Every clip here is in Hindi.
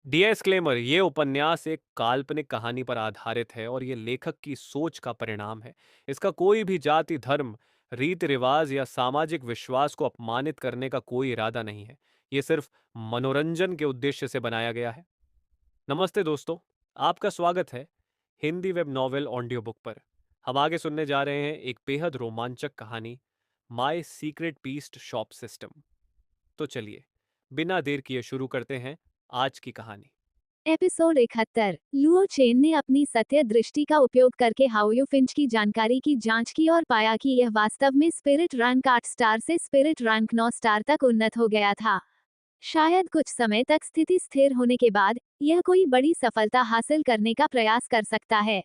डिस्क्लेमर, ये उपन्यास एक काल्पनिक कहानी पर आधारित है और ये लेखक की सोच का परिणाम है। इसका कोई भी जाति, धर्म, रीति रिवाज या सामाजिक विश्वास को अपमानित करने का कोई इरादा नहीं है। ये सिर्फ मनोरंजन के उद्देश्य से बनाया गया है। नमस्ते दोस्तों, आपका स्वागत है Hindi web novel audio book पर। हम आगे सुनने जा रहे हैं एक बेहद रोमांचक कहानी, माई सीक्रेट पीस्ट शॉप सिस्टम। तो चलिए, बिना देर किए शुरू करते हैं आज की कहानी। एपिसोड 71। लुओ चेन ने अपनी सत्य दृष्टि का उपयोग करके हाओयू फिंच की जानकारी की जांच की और पाया कि यह वास्तव में स्पिरिट रैंक 8 स्टार से स्पिरिट रैंक 9 स्टार तक उन्नत हो गया था। शायद कुछ समय तक स्थिति स्थिर होने के बाद यह कोई बड़ी सफलता हासिल करने का प्रयास कर सकता है।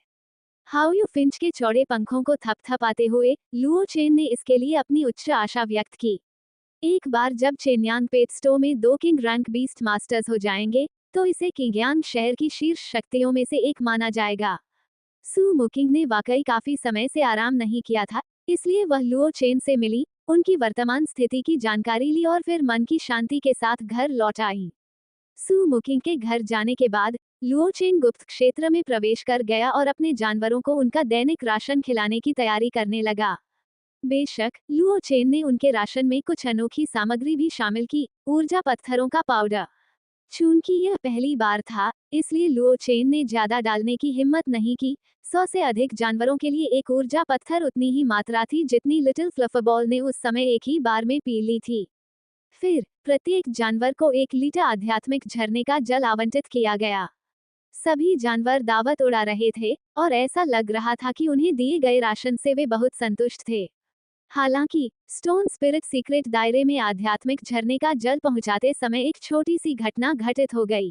हाओयू फिंच के चौड़े पंखों को थपथपाते हुए लुओ चेन ने इसके लिए अपनी उच्च आशा व्यक्त की। एक बार जब चेन्यांग पेटस्टो में 2 किंग रैंक बीस्ट मास्टर्स हो जाएंगे, तो इसे किंगयांग शहर की शीर्ष शक्तियों में से एक माना जाएगा। सू मुकिंग ने वाकई काफी समय से आराम नहीं किया था, इसलिए वह लुओ चेन से मिली, उनकी वर्तमान स्थिति की जानकारी ली और फिर मन की शांति के साथ घर लौट आई। सू मुकिंग के घर जाने के बाद लुओ चेन गुप्त क्षेत्र में प्रवेश कर गया और अपने जानवरों को उनका दैनिक राशन खिलाने की तैयारी करने लगा। बेशक लुओ चेन ने उनके राशन में कुछ अनोखी सामग्री भी शामिल की, ऊर्जा पत्थरों का पाउडर। चूंकि यह पहली बार था, इसलिए लुओ चेन ने ज्यादा डालने की हिम्मत नहीं की। 100 से अधिक जानवरों के लिए एक ऊर्जा पत्थर उतनी ही मात्रा थी जितनी लिटिल फ्लफबॉल ने उस समय एक ही बार में पी ली थी। फिर प्रत्येक जानवर को 1 लीटर आध्यात्मिक झरने का जल आवंटित किया गया। सभी जानवर दावत उड़ा रहे थे और ऐसा लग रहा था कि उन्हें दिए गए राशन से वे बहुत संतुष्ट थे। हालांकि स्टोन स्पिरिट सीक्रेट दायरे में आध्यात्मिक झरने का जल पहुंचाते समय एक छोटी सी घटना घटित हो गई।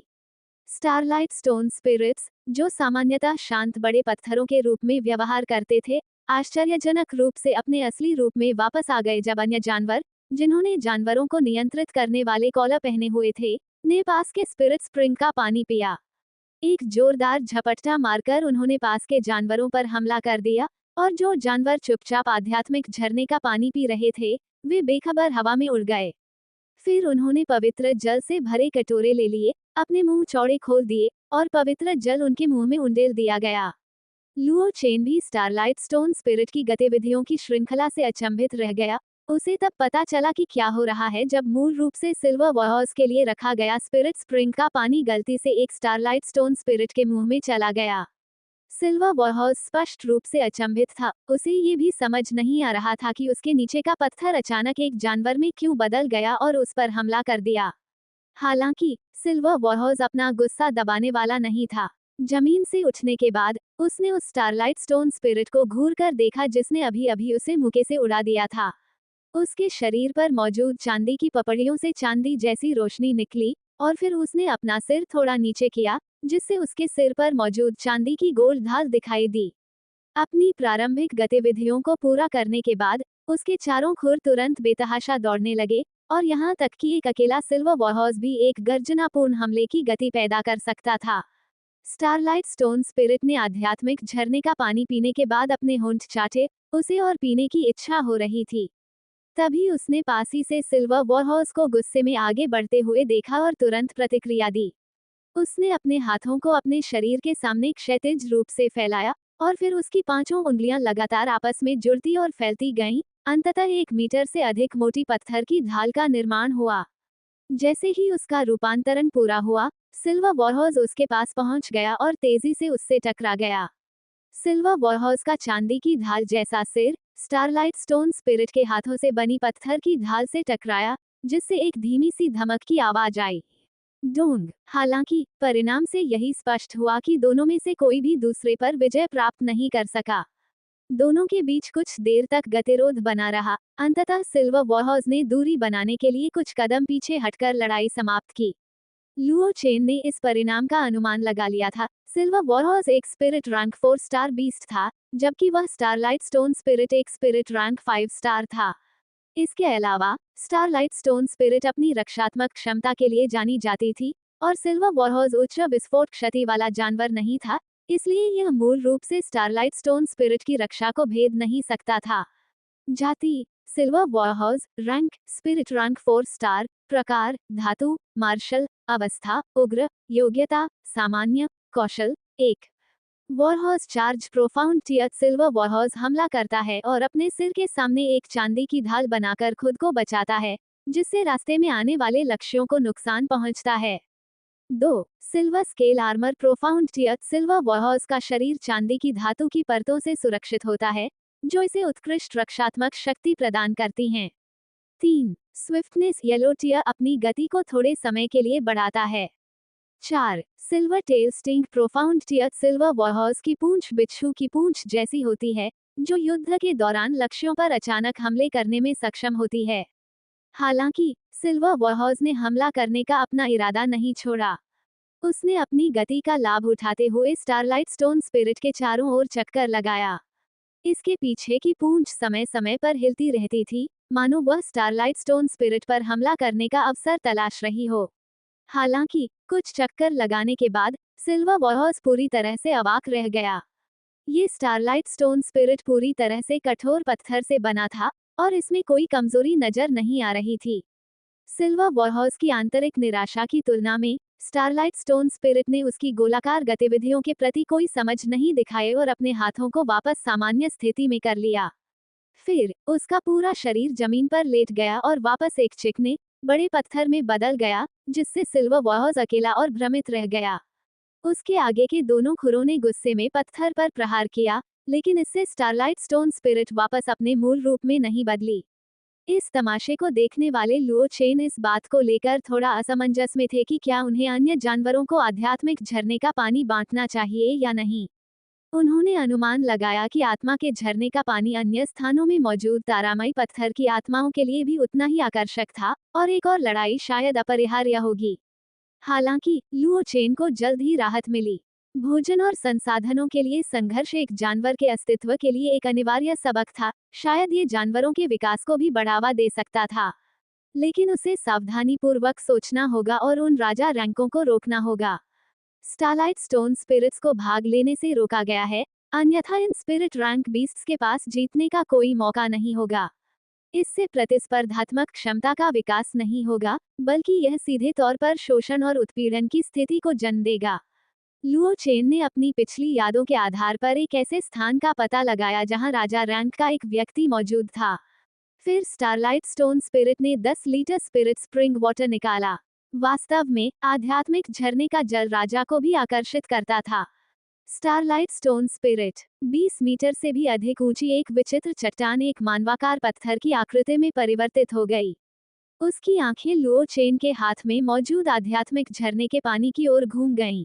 स्टारलाइट स्टोन स्पिरिट्स, जो सामान्यतः शांत बड़े पत्थरों के रूप में व्यवहार करते थे, आश्चर्यजनक रूप से अपने असली रूप में वापस आ गए जब अन्य जानवर, जिन्होंने जानवरों को नियंत्रित करने वाले कॉलर पहने हुए थे, ने पास के स्पिरिट स्प्रिंग का पानी पिया। एक जोरदार झपट्टा मारकर उन्होंने पास के जानवरों पर हमला कर दिया, और जो जानवर चुपचाप आध्यात्मिक झरने का पानी पी रहे थे, वे बेखबर हवा में उड़ गए। फिर उन्होंने पवित्र जल से भरे कटोरे ले लिए, अपने मुंह चौड़े खोल दिए, और पवित्र जल उनके मुंह में उंडेल दिया गया। लुओ चेन भी स्टारलाइट स्टोन स्पिरिट की गतिविधियों की श्रृंखला से अचंभित रह गया। उसे तब पता चला कि क्या हो रहा है जब मूल रूप से सिल्वर वॉहर्स के लिए रखा गया स्पिरिट स्प्रिंग का पानी गलती से एक स्टारलाइट स्टोन स्पिरिट के मुंह में चला गया। सिल्वर वॉहर्स स्पष्ट रूप से अचंभित था, उसे ये भी समझ नहीं आ रहा था कि उसके नीचे का पत्थर अचानक एक जानवर में क्यों बदल गया और उस पर हमला कर दिया। हालांकि सिल्वर वॉहर्स अपना गुस्सा दबाने वाला नहीं था। जमीन से उठने के बाद उसने उस स्टारलाइट स्टोन स्पिरिट को घूर कर देखा जिसने अभी अभी उसे मुके से उड़ा दिया था। उसके शरीर पर मौजूद चांदी की पपड़ियों से चांदी जैसी रोशनी निकली, और फिर उसने अपना सिर थोड़ा नीचे किया, जिससे उसके सिर पर मौजूद चांदी की गोल ढाल दिखाई दी। अपनी प्रारंभिक गतिविधियों को पूरा करने के बाद उसके चारों खुर तुरंत बेतहाशा दौड़ने लगे, और यहाँ तक कि एक अकेला सिल्वर वॉहर्स भी एक गर्जनापूर्ण हमले की गति पैदा कर सकता था। स्टारलाइट स्टोन स्पिरिट ने आध्यात्मिक झरने का पानी पीने के बाद अपने होंठ चाटे, उसे और पीने की इच्छा हो रही थी। तभी उसने पासी से सिल्वर वॉरहॉर्स को गुस्से में आगे बढ़ते हुए देखा और तुरंत प्रतिक्रिया दी। उसने अपने हाथों को अपने शरीर के सामने क्षैतिज रूप से फैलाया, और फिर उसकी पांचों उंगलियां लगातार आपस में जुड़ती और फैलती गईं। अंततः 1 मीटर से अधिक मोटी पत्थर की ढाल का निर्माण हुआ। जैसे ही उसका रूपांतरण पूरा हुआ, सिल्वर वॉरहॉर्स उसके पास पहुंच गया और तेजी से उससे टकरा गया। सिल्वर वॉरहॉर्स का चांदी की ढाल जैसा सिर स्टारलाइट स्टोन स्पिरिट के हाथों से बनी पत्थर की ढाल से टकराया, जिससे एक धीमी सी धमक की आवाज आई। डोंग। हालांकि परिणाम से यही स्पष्ट हुआ कि दोनों में से कोई भी दूसरे पर विजय प्राप्त नहीं कर सका। दोनों के बीच कुछ देर तक गतिरोध बना रहा। अंततः सिल्वर वॉरहॉर्स ने दूरी बनाने के लिए कुछ कदम पीछे हटकर लड़ाई समाप्त की। लुओ चेन ने इस परिणाम का अनुमान लगा लिया था। सिल्वर वॉरहॉर्स एक स्पिरिट रैंक 4 स्टार बीस्ट था, जबकि वह स्टारलाइट स्टोन स्पिरिट एक स्पिरिट रैंक 5 स्टार था। इसके अलावा स्टारलाइट स्टोन स्पिरिट अपनी रक्षात्मक क्षमता के लिए जानी जाती थी, और सिल्वर वॉरहॉर्स उच्च विस्फोट क्षति वाला जानवर नहीं था, इसलिए यह मूल रूप से स्टारलाइट स्टोन स्पिरिट की रक्षा को भेद नहीं सकता था। जाति silver warhorse, rank spirit rank 4 star, प्रकार धातु मार्शल, अवस्था उग्र, योग्यता सामान्य, कौशल 1। Warhorse charge profound tier silver warhorse हमला करता है और अपने सिर के सामने एक चांदी की ढाल बनाकर खुद को बचाता है, जिससे रास्ते में आने वाले लक्ष्यों को नुकसान पहुंचता है। 2। Silver scale armour profound tier silver warhorse का शरीर चांदी की धातु की परतों से सुरक्षित होता है, जो इसे उत्कृष्ट रक्षात्मक शक्ति प्रदान करती हैं। 3। स्विफ्टनेस येलो टियर अपनी गति को थोड़े समय के लिए बढ़ाता है। 4। Silver tail sting profound tier silver warhorse की पूंछ बिच्छू की पूंछ जैसी होती है, जो युद्ध के दौरान लक्ष्यों पर अचानक हमले करने में सक्षम होती है। हालांकि सिल्वर वॉरहॉर्स ने हमला करने का अपना इरादा नहीं छोड़ा। उसने अपनी गति का लाभ उठाते हुए स्टारलाइट स्टोन स्पिरिट के चारों ओर चक्कर लगाया। इसके पीछे की पूंछ समय समय पर हिलती रहती थी, मानो वह स्टारलाइट स्टोन स्पिरिट पर हमला करने का अवसर तलाश रही हो। हालांकि कुछ चक्कर लगाने के बाद सिल्वर वॉरहॉर्स पूरी तरह से अवाक रह गया। ये स्टारलाइट स्टोन स्पिरिट पूरी तरह से कठोर पत्थर से बना था और इसमें कोई कमजोरी नजर नहीं आ रही थी। सिल्वर वॉरहॉर्स की आंतरिक निराशा की तुलना में स्टारलाइट स्टोन स्पिरिट ने उसकी गोलाकार गतिविधियों के प्रति कोई समझ नहीं दिखाए और अपने हाथों को वापस सामान्य स्थिति में कर लिया। फिर उसका पूरा शरीर जमीन पर लेट गया और वापस एक चिकने बड़े पत्थर में बदल गया, जिससे सिल्वर वॉरहॉर्स अकेला और भ्रमित रह गया। उसके आगे के दोनों खुरों ने गुस्से में पत्थर पर प्रहार किया, लेकिन इससे स्टारलाइट स्टोन स्पिरिट वापस अपने मूल रूप में नहीं बदली। इस तमाशे को देखने वाले लुओ चेन इस बात को लेकर थोड़ा असमंजस में थे कि क्या उन्हें अन्य जानवरों को आध्यात्मिक झरने का पानी बांटना चाहिए या नहीं। उन्होंने अनुमान लगाया कि आत्मा के झरने का पानी अन्य स्थानों में मौजूद तारामय पत्थर की आत्माओं के लिए भी उतना ही आकर्षक था और एक और लड़ाई शायद अपरिहार्य होगी। हालांकि लुओ चेन को जल्द ही राहत मिली। भोजन और संसाधनों के लिए संघर्ष एक जानवर के अस्तित्व के लिए एक अनिवार्य सबक था। शायद ये जानवरों के विकास को भी बढ़ावा दे सकता था, लेकिन उसे सावधानीपूर्वक सोचना होगा और उन राजा रैंकों को रोकना होगा। स्टारलाइट स्टोन स्पिरिट्स को भाग लेने से रोका गया है, अन्यथा इन स्पिरिट रैंक बीस्ट्स के पास जीतने का कोई मौका नहीं होगा। इससे प्रतिस्पर्धात्मक क्षमता का विकास नहीं होगा, बल्कि यह सीधे तौर पर शोषण और उत्पीड़न की स्थिति को जन्म देगा। लुओ चेन ने अपनी पिछली यादों के आधार पर एक ऐसे स्थान का पता लगाया जहां राजा रैंक का एक व्यक्ति मौजूद था। फिर स्टारलाइट स्टोन स्पिरिट ने 10 लीटर स्पिरिट स्प्रिंग वाटर निकाला। वास्तव में आध्यात्मिक झरने का जल राजा को भी आकर्षित करता था। स्टारलाइट स्टोन स्पिरिट 20 मीटर से भी अधिक ऊंची एक विचित्र चट्टान एक मानवाकार पत्थर की आकृति में परिवर्तित हो गई। उसकी आंखें लुओ चेन के हाथ में मौजूद आध्यात्मिक झरने के पानी की ओर घूम गईं।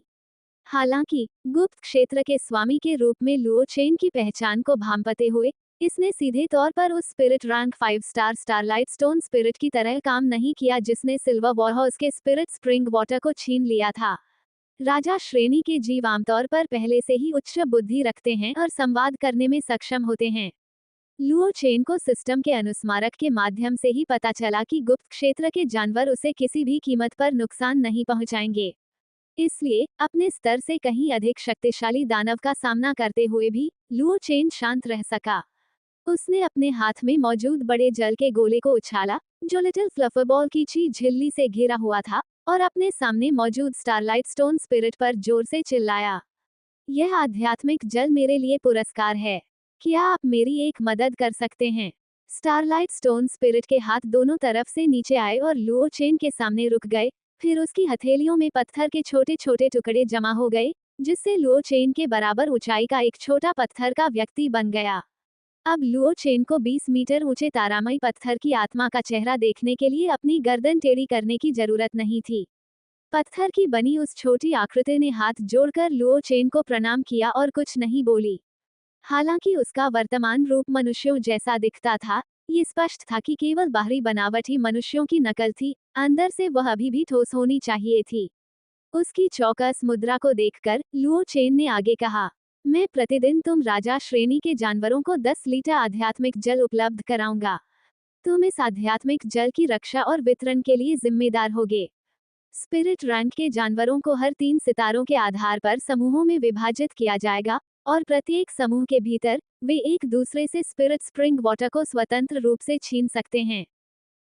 हालांकि गुप्त क्षेत्र के स्वामी के रूप में लुओ चेन की पहचान को भांपते हुए इसने सीधे तौर पर उस spirit rank 5 star starlight stone spirit की तरह काम नहीं किया जिसने सिल्वर वॉरहॉर्स के स्पिरिट स्प्रिंग वाटर को छीन लिया था। राजा श्रेणी के जीव आमतौर पर पहले से ही उच्च बुद्धि रखते हैं और संवाद करने में सक्षम होते हैं। लुओ चेन को सिस्टम के अनुस्मारक के माध्यम से ही पता चला कि गुप्त क्षेत्र के जानवर उसे किसी भी कीमत पर नुकसान नहीं पहुंचाएंगे। इसलिए अपने स्तर से कहीं अधिक शक्तिशाली दानव का सामना करते हुए भी लुओ चेन शांत रह सका। उसने अपने हाथ में मौजूद बड़े जल के गोले को उछाला, जो लिटिल फ्लफरबॉल की झिल्ली से घिरा हुआ था, और अपने सामने मौजूद स्टारलाइट स्टोन स्पिरिट पर जोर से चिल्लाया, यह आध्यात्मिक जल मेरे लिए पुरस्कार है। क्या आप मेरी एक मदद कर सकते हैं? स्टारलाइट स्टोन स्पिरिट के हाथ दोनों तरफ से नीचे आए और लुओ चेन के सामने रुक गए। फिर उसकी हथेलियों में पत्थर के छोटे छोटे टुकड़े जमा हो गए, जिससे लुओ चेन के बराबर ऊंचाई का एक छोटा पत्थर का व्यक्ति बन गया। अब लुओ चेन को 20 मीटर ऊंचे तारामय पत्थर की आत्मा का चेहरा देखने के लिए अपनी गर्दन टेढ़ी करने की जरूरत नहीं थी। पत्थर की बनी उस छोटी आकृति ने हाथ जोड़कर लुओ चेन को प्रणाम किया और कुछ नहीं बोली। हालांकि उसका वर्तमान रूप मनुष्यों जैसा दिखता था, ये स्पष्ट था कि केवल बाहरी बनावट ही मनुष्यों की नकल थी, अंदर से वह अभी भी ठोस होनी चाहिए थी। उसकी चौकस मुद्रा को देखकर लुओ चेन ने आगे कहा, मैं प्रतिदिन तुम राजा श्रेणी के जानवरों को 10 लीटर आध्यात्मिक जल उपलब्ध कराऊंगा। तुम इस आध्यात्मिक जल की रक्षा और वितरण के लिए जिम्मेदार होगे। स्पिरिट रैंक के जानवरों को हर 3 सितारों के आधार पर समूहों में विभाजित किया जाएगा और प्रत्येक समूह के भीतर वे एक दूसरे से स्पिरिट स्प्रिंग वाटर को स्वतंत्र रूप से छीन सकते हैं।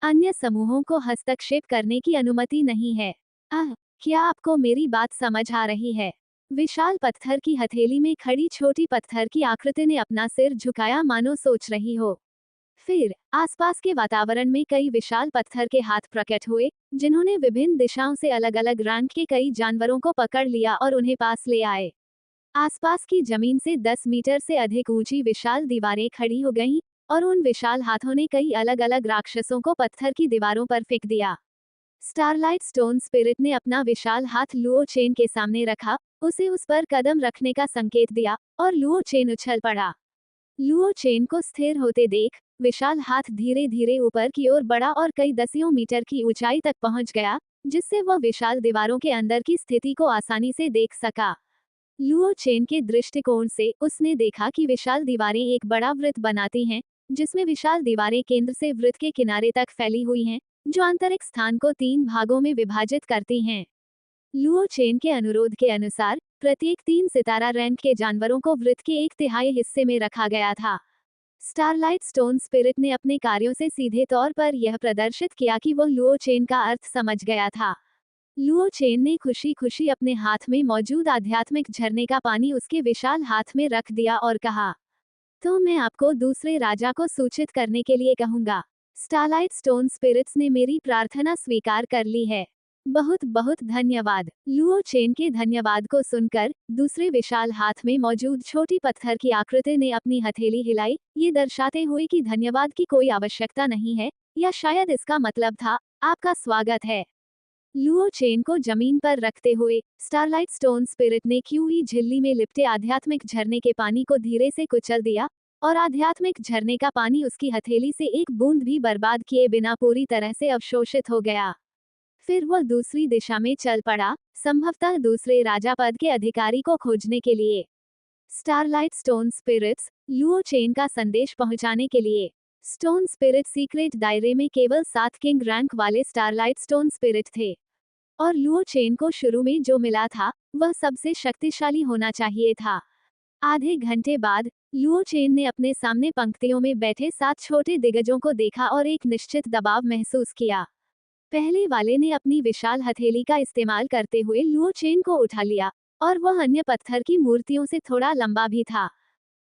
अन्य समूहों को हस्तक्षेप करने की अनुमति नहीं है। क्या आपको मेरी बात समझ आ रही है? विशाल पत्थर की हथेली में खड़ी छोटी पत्थर की आकृति ने अपना सिर झुकाया, मानो सोच रही हो। फिर आसपास के वातावरण में कई विशाल पत्थर के हाथ प्रकट हुए, जिन्होंने विभिन्न दिशाओं से अलग अलग रंग के कई जानवरों को पकड़ लिया और उन्हें पास ले आए। आसपास की जमीन से 10 मीटर से अधिक ऊंची विशाल दीवारें खड़ी हो गईं, और उन विशाल हाथों ने कई अलग अलग राक्षसों को पत्थर की दीवारों पर फेंक दिया। स्टारलाइट स्टोन स्पिरिट ने अपना विशाल हाथ लुओ चेन के सामने रखा, उसे उस पर कदम रखने का संकेत दिया, और लुओ चेन उछल पड़ा। लुओ चेन को स्थिर होते देख विशाल हाथ धीरे धीरे ऊपर की ओर बढ़ा और कई दसियों मीटर की ऊंचाई तक पहुंच गया, जिससे वह विशाल दीवारों के अंदर की स्थिति को आसानी से देख सका। लुओ चेन के दृष्टिकोण से उसने देखा कि विशाल दीवारें एक बड़ा वृत्त बनाती हैं, जिसमें विशाल दीवारें केंद्र से वृत्त के किनारे तक फैली हुई हैं, जो आंतरिक स्थान को 3 भागों में विभाजित करती हैं। लुओ चेन के अनुरोध के अनुसार प्रत्येक 3 सितारा रैंक के जानवरों को वृत्त के 1/3 हिस्से में रखा गया था। स्टारलाइट स्टोन स्पिरिट ने अपने कार्यों से सीधे तौर पर यह प्रदर्शित किया कि वह लुओ चेन का अर्थ समझ गया था। लुओ चेन ने खुशी खुशी अपने हाथ में मौजूद आध्यात्मिक झरने का पानी उसके विशाल हाथ में रख दिया और कहा, तो मैं आपको दूसरे राजा को सूचित करने के लिए कहूंगा। स्टारलाइट स्टोन स्पिरिट्स ने मेरी प्रार्थना स्वीकार कर ली है। बहुत बहुत धन्यवाद। लुओ चेन के धन्यवाद को सुनकर दूसरे विशाल हाथ में मौजूद छोटी पत्थर की आकृति ने अपनी हथेली हिलाई, ये दर्शाते हुए कि धन्यवाद की कोई आवश्यकता नहीं है, या शायद इसका मतलब था, आपका स्वागत है। लुओ चेन को जमीन पर रखते हुए स्टारलाइट स्टोन स्पिरिट ने क्यूई झिल्ली में लिपटे आध्यात्मिक झरने के पानी को धीरे से कुचल दिया, और आध्यात्मिक झरने का पानी उसकी हथेली से एक बूंद भी बर्बाद किए बिना पूरी तरह से अवशोषित हो गया। फिर वह दूसरी दिशा में चल पड़ा, संभवतः दूसरे राजा पद के अधिकारी को खोजने के लिए। Starlight stone spirits Luo Chen का संदेश पहुंचाने के लिए। स्टोन स्पिरिट सीक्रेट दायरे में केवल 7 किंग रैंक वाले स्टारलाइट स्टोन स्पिरिट थे, और लुओ चेन को शुरू में जो मिला था वह सबसे शक्तिशाली होना चाहिए था। आधे घंटे बाद लुओ चेन ने अपने सामने पंक्तियों में बैठे 7 छोटे दिग्गजों को देखा और एक निश्चित दबाव महसूस किया। पहले वाले ने अपनी विशाल हथेली का इस्तेमाल करते हुए लुओ चेन को उठा लिया, और वह अन्य पत्थर की मूर्तियों से थोड़ा लंबा भी था।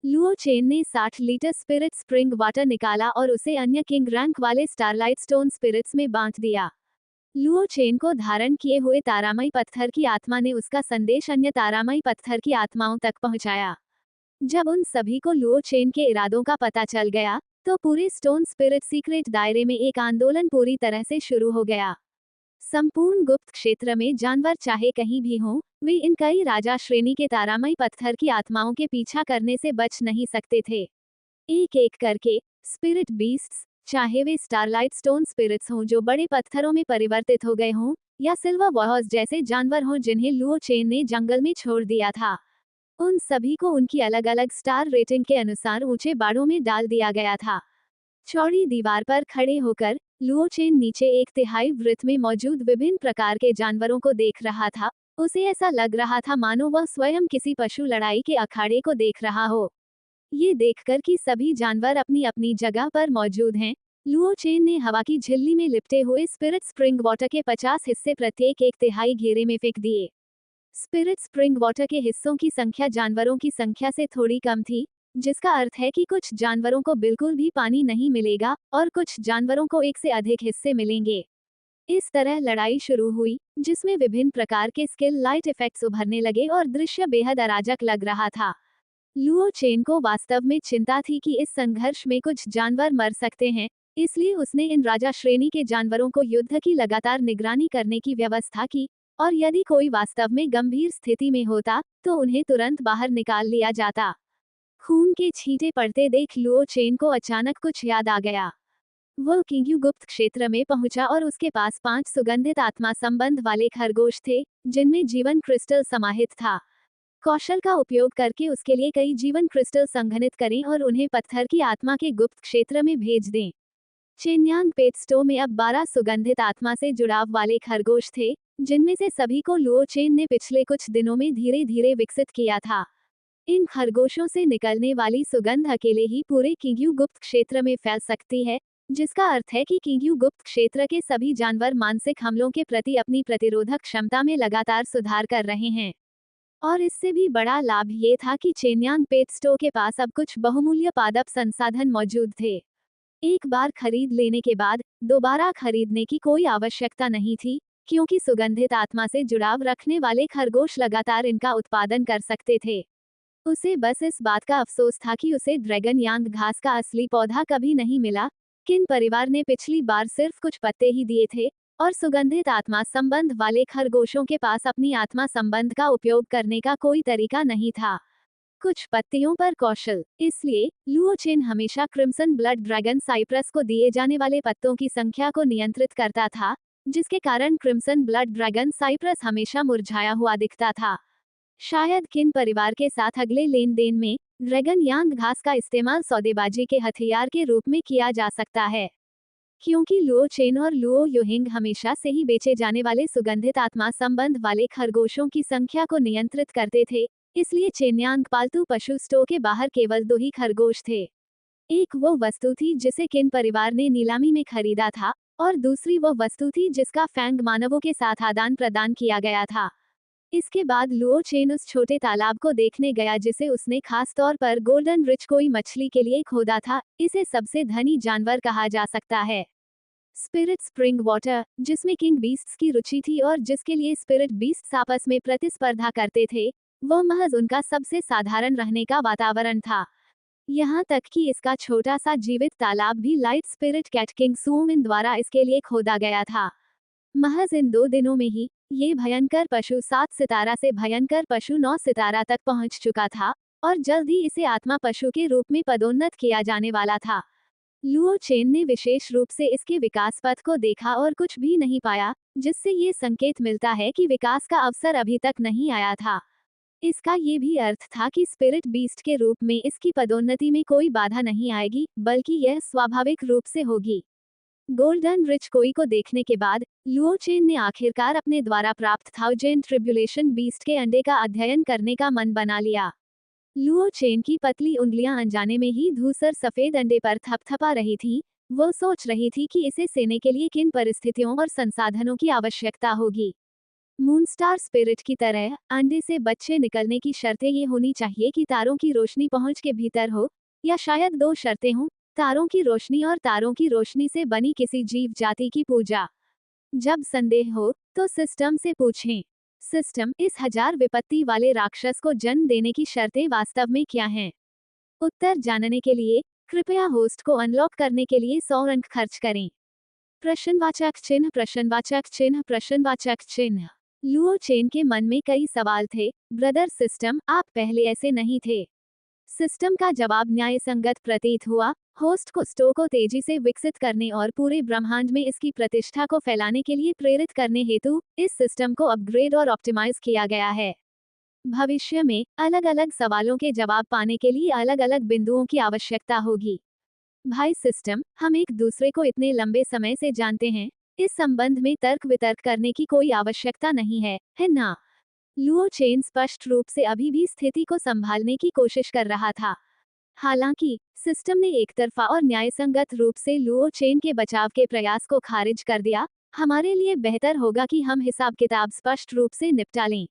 लुओ चेन ने 60 लीटर स्पिरिट स्प्रिंग वाटर निकाला और उसे अन्य किंग रैंक वाले स्टारलाइट स्टोन स्पिरिट्स में बांट दिया। लुओ चेन को धारण किए हुए तारामयी पत्थर की आत्मा ने उसका संदेश अन्य तारामयी पत्थर की आत्माओं तक पहुंचाया। जब उन सभी को लुओ चेन के इरादों का पता चल गया, तो पूरे स्टोन स्पिरिट सीक्रेट दायरे में एक आंदोलन पूरी तरह से शुरू हो गया। संपूर्ण गुप्त क्षेत्र में जानवर चाहे कहीं भी हों, वे इन कई राजा श्रेणी के तारामयी पत्थर की आत्माओं के पीछा करने से बच नहीं सकते थे। एक एक करके स्पिरिट बीस्ट्स, चाहे वे स्टारलाइट स्टोन स्पिरिट्स हों जो बड़े पत्थरों में परिवर्तित हो गए हों, या सिल्वर बॉयज जैसे जानवर हों जिन्हें लुओ चेन ने जंगल में छोड़ दिया था, उन सभी को उनकी अलग अलग स्टार रेटिंग के अनुसार ऊंचे बाड़ों में डाल दिया गया था। चौड़ी दीवार पर खड़े होकर लुओ चेन नीचे 1/3 वृत्त में मौजूद विभिन्न प्रकार के जानवरों को देख रहा था। उसे ऐसा लग रहा था मानो वह स्वयं किसी पशु लड़ाई के अखाड़े को देख रहा हो। ये देखकर कि सभी जानवर अपनी अपनी जगह पर मौजूद हैं, लुओ चेन ने हवा की झिल्ली में लिपटे हुए स्पिरिट स्प्रिंग वाटर के 50 हिस्से प्रत्येक 1/3 घेरे में फेंक दिए। स्पिरिट स्प्रिंग वाटर के हिस्सों की संख्या जानवरों की संख्या से थोड़ी कम थी, जिसका अर्थ है कि कुछ जानवरों को बिल्कुल भी पानी नहीं मिलेगा और कुछ जानवरों को एक से अधिक हिस्से मिलेंगे। इस तरह लड़ाई शुरू हुई, जिसमें विभिन्न प्रकार के स्किल लाइट इफेक्ट्स उभरने लगे और दृश्य बेहद अराजक लग रहा था। लुओ चेन को वास्तव में चिंता थी कि इस संघर्ष में कुछ जानवर मर सकते हैं, इसलिए उसने इन राजा श्रेणी के जानवरों को युद्ध की लगातार निगरानी करने की व्यवस्था की, और यदि कोई वास्तव में गंभीर स्थिति में होता तो उन्हें तुरंत बाहर निकाल लिया जाता। खून के छींटे पड़ते देख लुओ चेन को अचानक कुछ याद आ गया। वह किंग्यू गुप्त क्षेत्र में पहुंचा और उसके पास 5 सुगंधित आत्मा संबंध वाले खरगोश थे, जिनमें जीवन क्रिस्टल समाहित था। कौशल का उपयोग करके उसके लिए कई जीवन क्रिस्टल संघनित करें और उन्हें पत्थर की आत्मा के गुप्त क्षेत्र में भेज दें। चेन्यांग पेटस्टो में अब 12 सुगंधित आत्मा से जुड़ाव वाले खरगोश थे, जिनमें से सभी को लुओ चेन ने पिछले कुछ दिनों में धीरे धीरे विकसित किया था। इन खरगोशों से निकलने वाली सुगंध अकेले ही पूरे किंग्यू गुप्त क्षेत्र में फैल सकती है, जिसका अर्थ है कि किंग्यू गुप्त क्षेत्र के सभी जानवर मानसिक हमलों के प्रति अपनी प्रतिरोधक क्षमता में लगातार सुधार कर रहे हैं। और इससे भी बड़ा लाभ ये था कि चेन्यांग पेटस्टो के पास अब कुछ बहुमूल्य पादप संसाधन मौजूद थे। एक बार खरीद लेने के बाद दोबारा खरीदने की कोई आवश्यकता नहीं थी, क्योंकि सुगंधित आत्मा से जुड़ाव रखने वाले खरगोश लगातार इनका उत्पादन कर सकते थे। उसे बस इस बात का अफसोस था कि उसे ड्रैगन यांग घास का असली पौधा कभी नहीं मिला। किन परिवार ने पिछली बार सिर्फ कुछ पत्ते ही दिए थे, और सुगंधित आत्मा संबंध वाले खरगोशों के पास अपनी आत्मा संबंध का उपयोग करने का कोई तरीका नहीं था। कुछ पत्तियों पर कौशल। इसलिए लुओ चेन हमेशा क्रिम्सन ब्लड ड्रैगन साइप्रस को दिए जाने वाले पत्तों की संख्या को नियंत्रित करता था, जिसके कारण क्रिम्सन ब्लड ड्रैगन साइप्रस हमेशा मुरझाया हुआ दिखता था। शायद किन परिवार के साथ अगले लेन देन में ड्रैगन यांग घास का इस्तेमाल सौदेबाजी के हथियार के रूप में किया जा सकता है, क्योंकि लुओ चेन और लुओ युहिंग हमेशा से ही बेचे जाने वाले सुगंधित आत्मा संबंध वाले खरगोशों की संख्या को नियंत्रित करते थे। इसलिए चेन्यांग पालतू पशु स्टोर के बाहर केवल 2 ही खरगोश थे। एक वो वस्तु थी जिसे किन परिवार ने नीलामी में खरीदा था, और दूसरी वो वस्तु थी जिसका फैंग मानवों के साथ आदान प्रदान किया गया था। इसके बाद लुओ चेन उस छोटे तालाब को देखने गया जिसे उसने खास तौर पर गोल्डन रिच कोई मछली के लिए खोदा था। इसे सबसे धनी जानवर कहा जा सकता है। स्पिरिट स्प्रिंग वाटर, जिसमें किंग बीस्ट्स की रुचि थी और जिसके लिए स्पिरिट बीस्ट्स आपस में प्रतिस्पर्धा करते थे, वो महज उनका सबसे साधारण रहने का वातावरण था। यहाँ तक कि इसका छोटा सा जीवित तालाब भी लाइट स्पिरिट कैट किंग सूमिन द्वारा इसके लिए खोदा गया था। महज इन 2 दिनों में ही ये भयंकर पशु 7 सितारा से भयंकर पशु 9 सितारा तक पहुंच चुका था, और जल्द ही इसे आत्मा पशु के रूप में पदोन्नत किया जाने वाला था। लुओ चेन ने विशेष रूप से इसके विकास पथ को देखा और कुछ भी नहीं पाया, जिससे ये संकेत मिलता है कि विकास का अवसर अभी तक नहीं आया था। इसका ये भी अर्थ था कि स्पिरिट बीस्ट के रूप में इसकी पदोन्नति में कोई बाधा नहीं आएगी, बल्कि यह स्वाभाविक रूप से होगी। गोल्डन रिच कोई को देखने के बाद लुओ चेन ने आखिरकार अपने द्वारा प्राप्त थाउजेंड ट्रिब्यूलेशन बीस्ट के अंडे का अध्ययन करने का मन बना लिया। लुओ चेन की पतली उंगलियां अनजाने में ही धूसर सफेद अंडे पर थपथपा रही थीं। वो सोच रही थी कि इसे सेने के लिए किन परिस्थितियों और संसाधनों की आवश्यकता होगी। मूनस्टार स्पिरिट की तरह अंडे से बच्चे निकलने की शर्तें ये होनी चाहिए कि तारों की रोशनी पहुंच के भीतर हो, या शायद 2 शर्तें हों, तारों की रोशनी और तारों की रोशनी से बनी किसी जीव जाति की पूजा। जब संदेह हो तो सिस्टम से पूछें। सिस्टम, इस 1000 विपत्ति वाले राक्षस को जन्म देने की शर्तें वास्तव में क्या हैं? उत्तर जानने के लिए कृपया होस्ट को अनलॉक करने के लिए 100 अंक खर्च करें। प्रश्नवाचक चिन्ह प्रश्नवाचक चिन्ह प्रश्नवाचक चिन्ह। लुओ चेन के मन में कई सवाल थे। ब्रदर सिस्टम, आप पहले ऐसे नहीं थे। सिस्टम का जवाब न्यायसंगत प्रतीत हुआ। होस्ट को स्टो को तेजी से विकसित करने और पूरे ब्रह्मांड में इसकी प्रतिष्ठा को फैलाने के लिए प्रेरित करने हेतु इस सिस्टम को अपग्रेड और ऑप्टिमाइज किया गया है। भविष्य में अलग अलग सवालों के जवाब पाने के लिए अलग अलग बिंदुओं की आवश्यकता होगी। भाई सिस्टम, हम एक दूसरे को इतने लंबे समय से जानते हैं, इस संबंध में तर्क वितर्क करने की कोई आवश्यकता नहीं है ना? लुओ चेन स्पष्ट रूप से अभी भी स्थिति को संभालने की कोशिश कर रहा था। हालांकि सिस्टम ने एकतरफा और न्यायसंगत रूप से लुओ चेन के बचाव के प्रयास को खारिज कर दिया। हमारे लिए बेहतर होगा कि हम हिसाब किताब स्पष्ट रूप से निपटा लें।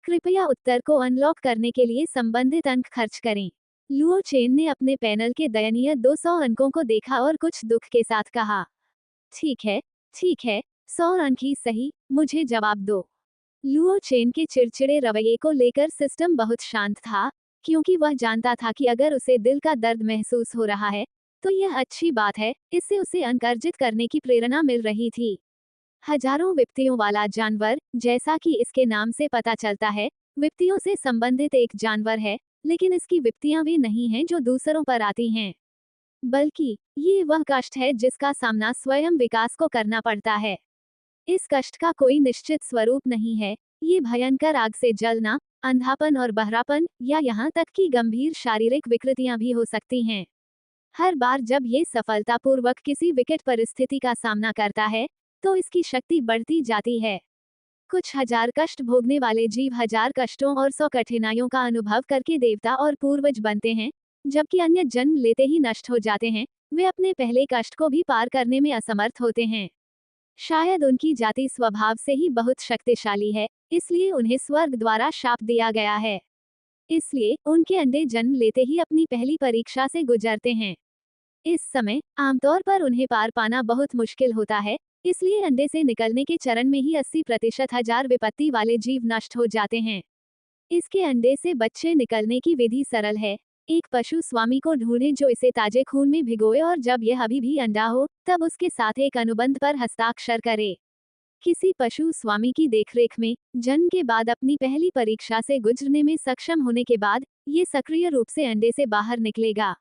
कृपया उत्तर को अनलॉक करने के लिए संबंधित अंक खर्च करें। लुओ चेन ने अपने पैनल के दयनीय 200 अंकों को देखा और कुछ दुख के साथ कहा, ठीक है, 100 अंक ही सही, मुझे जवाब दो। लुओ चेन के चिड़चिड़े रवैये को लेकर सिस्टम बहुत शांत था, क्योंकि वह जानता था कि अगर उसे दिल का दर्द महसूस हो रहा है तो यह अच्छी बात है। इससे उसे अंक अर्जित करने की प्रेरणा मिल रही थी। हजारों विपत्तियों वाला जानवर, जैसा कि इसके नाम से पता चलता है, विपत्तियों से संबंधित एक जानवर है, लेकिन इसकी विपत्तियां वे नहीं हैं जो दूसरों पर आती हैं, बल्कि ये वह कष्ट है जिसका सामना स्वयं विकास को करना पड़ता है। इस कष्ट का कोई निश्चित स्वरूप नहीं है। ये भयंकर आग से जलना, अंधापन और बहरापन, या यहाँ तक कि गंभीर शारीरिक विकृतियां भी हो सकती हैं। हर बार जब ये सफलतापूर्वक किसी विकट परिस्थिति का सामना करता है तो इसकी शक्ति बढ़ती जाती है। कुछ हजार कष्ट भोगने वाले जीव हजार कष्टों और 100 कठिनाइयों का अनुभव करके देवता और पूर्वज बनते हैं, जबकि अन्य जन्म लेते ही नष्ट हो जाते हैं। वे अपने पहले कष्ट को भी पार करने में असमर्थ होते हैं। शायद उनकी जाति स्वभाव से ही बहुत शक्तिशाली है, इसलिए उन्हें स्वर्ग द्वारा शाप दिया गया है। इसलिए उनके अंडे जन्म लेते ही अपनी पहली परीक्षा से गुजरते हैं। इस समय आमतौर पर उन्हें पार पाना बहुत मुश्किल होता है, इसलिए अंडे से निकलने के चरण में ही 80% हजार विपत्ति वाले जीव नष्ट हो जाते हैं। इसके अंडे से बच्चे निकलने की विधि सरल है। एक पशु स्वामी को ढूंढे जो इसे ताजे खून में भिगोए और जब यह अभी भी अंडा हो तब उसके साथ एक अनुबंध पर हस्ताक्षर करे। किसी पशु स्वामी की देखरेख में जन्म के बाद अपनी पहली परीक्षा से गुजरने में सक्षम होने के बाद ये सक्रिय रूप से अंडे से बाहर निकलेगा।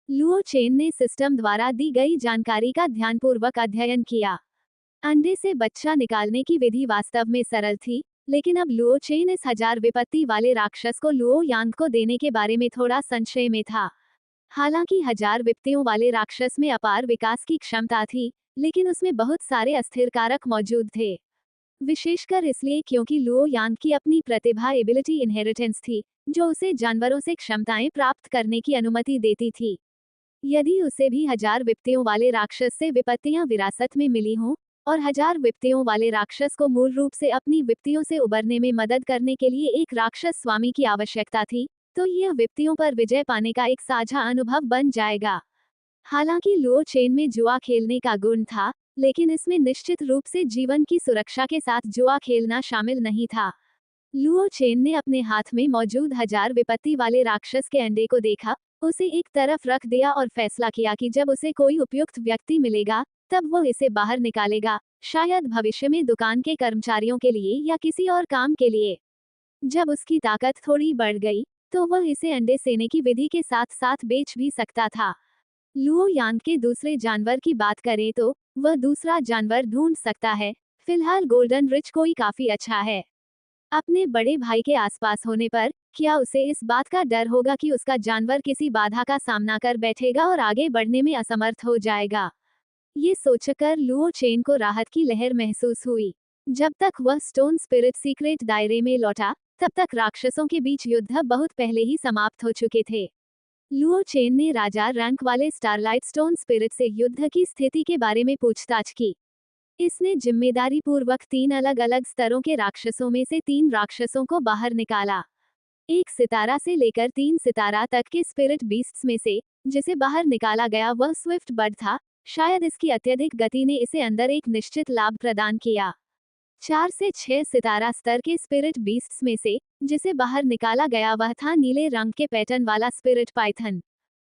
लुओ चेन ने सिस्टम द्वारा दी गई जानकारी का ध्यानपूर्वक अध्ययन किया। अंडे से बच्चा निकालने की विधि वास्तव में सरल थी, लेकिन अब लुओ चेन इस हजार विपत्ति वाले राक्षस को लुओ यांग को देने के बारे में थोड़ा संशय में था। हालांकि हजार विपत्तियों वाले राक्षस में अपार विकास की क्षमता थी, लेकिन उसमें बहुत सारे अस्थिर कारक मौजूद थे। विशेषकर इसलिए क्योंकि लुओ यांग की अपनी प्रतिभा एबिलिटी इनहेरिटेंस थी, जो उसे जानवरों से क्षमताएं प्राप्त करने की अनुमति देती थी। यदि उसे भी हजार विपत्तियों वाले राक्षस से विपत्तियां विरासत में मिली हों और हजार विपत्तियों वाले राक्षस को मूल रूप से अपनी विपत्तियों से उबरने में मदद करने के लिए एक राक्षस स्वामी की आवश्यकता थी, तो यह विपत्तियों पर विजय पाने का एक साझा अनुभव बन जाएगा। हालांकि लुओ चेन में जुआ खेलने का गुण था, लेकिन इसमें निश्चित रूप से जीवन की सुरक्षा के साथ जुआ खेलना शामिल नहीं था। लुओ चेन ने अपने हाथ में मौजूद हजार विपत्ति वाले राक्षस के अंडे को देखा, उसे एक तरफ रख दिया और फैसला किया कि जब उसे कोई उपयुक्त व्यक्ति मिलेगा तब वो इसे बाहर निकालेगा, शायद भविष्य में दुकान के कर्मचारियों के लिए या किसी और काम के लिए। जब उसकी ताकत थोड़ी बढ़ गई तो वह इसे अंडे सेने की विधि के साथ साथ बेच भी सकता था। लुओ यांग के दूसरे जानवर की बात करें तो वह दूसरा जानवर ढूंढ सकता है। फिलहाल गोल्डन रिच कोई काफी अच्छा है। अपने बड़े भाई के आसपास होने पर क्या उसे इस बात का डर होगा कि उसका जानवर किसी बाधा का सामना कर बैठेगा और आगे बढ़ने में असमर्थ हो जाएगा? ये सोचकर लुओ चेन को राहत की लहर महसूस हुई। जब तक वह स्टोन स्पिरिट सीक्रेट दायरे में लौटा, तब तक राक्षसों के बीच युद्ध बहुत पहले ही समाप्त हो चुके थे। लुओ चेन ने राजा रैंक वाले स्टारलाइट स्टोन स्पिरिट से युद्ध की स्थिति के बारे में पूछताछ की। इसने जिम्मेदारी पूर्वक 3 अलग-अलग स्तरों के राक्षसों में से 3 राक्षसों को बाहर निकाला। 1 सितारा से लेकर 3 सितारा तक के स्पिरिट बीस्ट्स में से जिसे बाहर निकाला गया वह स्विफ्ट बर्ड था। शायद इसकी अत्यधिक गति ने इसे अंदर एक निश्चित लाभ प्रदान किया। 4 से 6 सितारा स्तर के स्पिरिट बीस्ट्स में से जिसे बाहर निकाला गया वह था नीले रंग के पैटर्न वाला स्पिरिट पाइथन।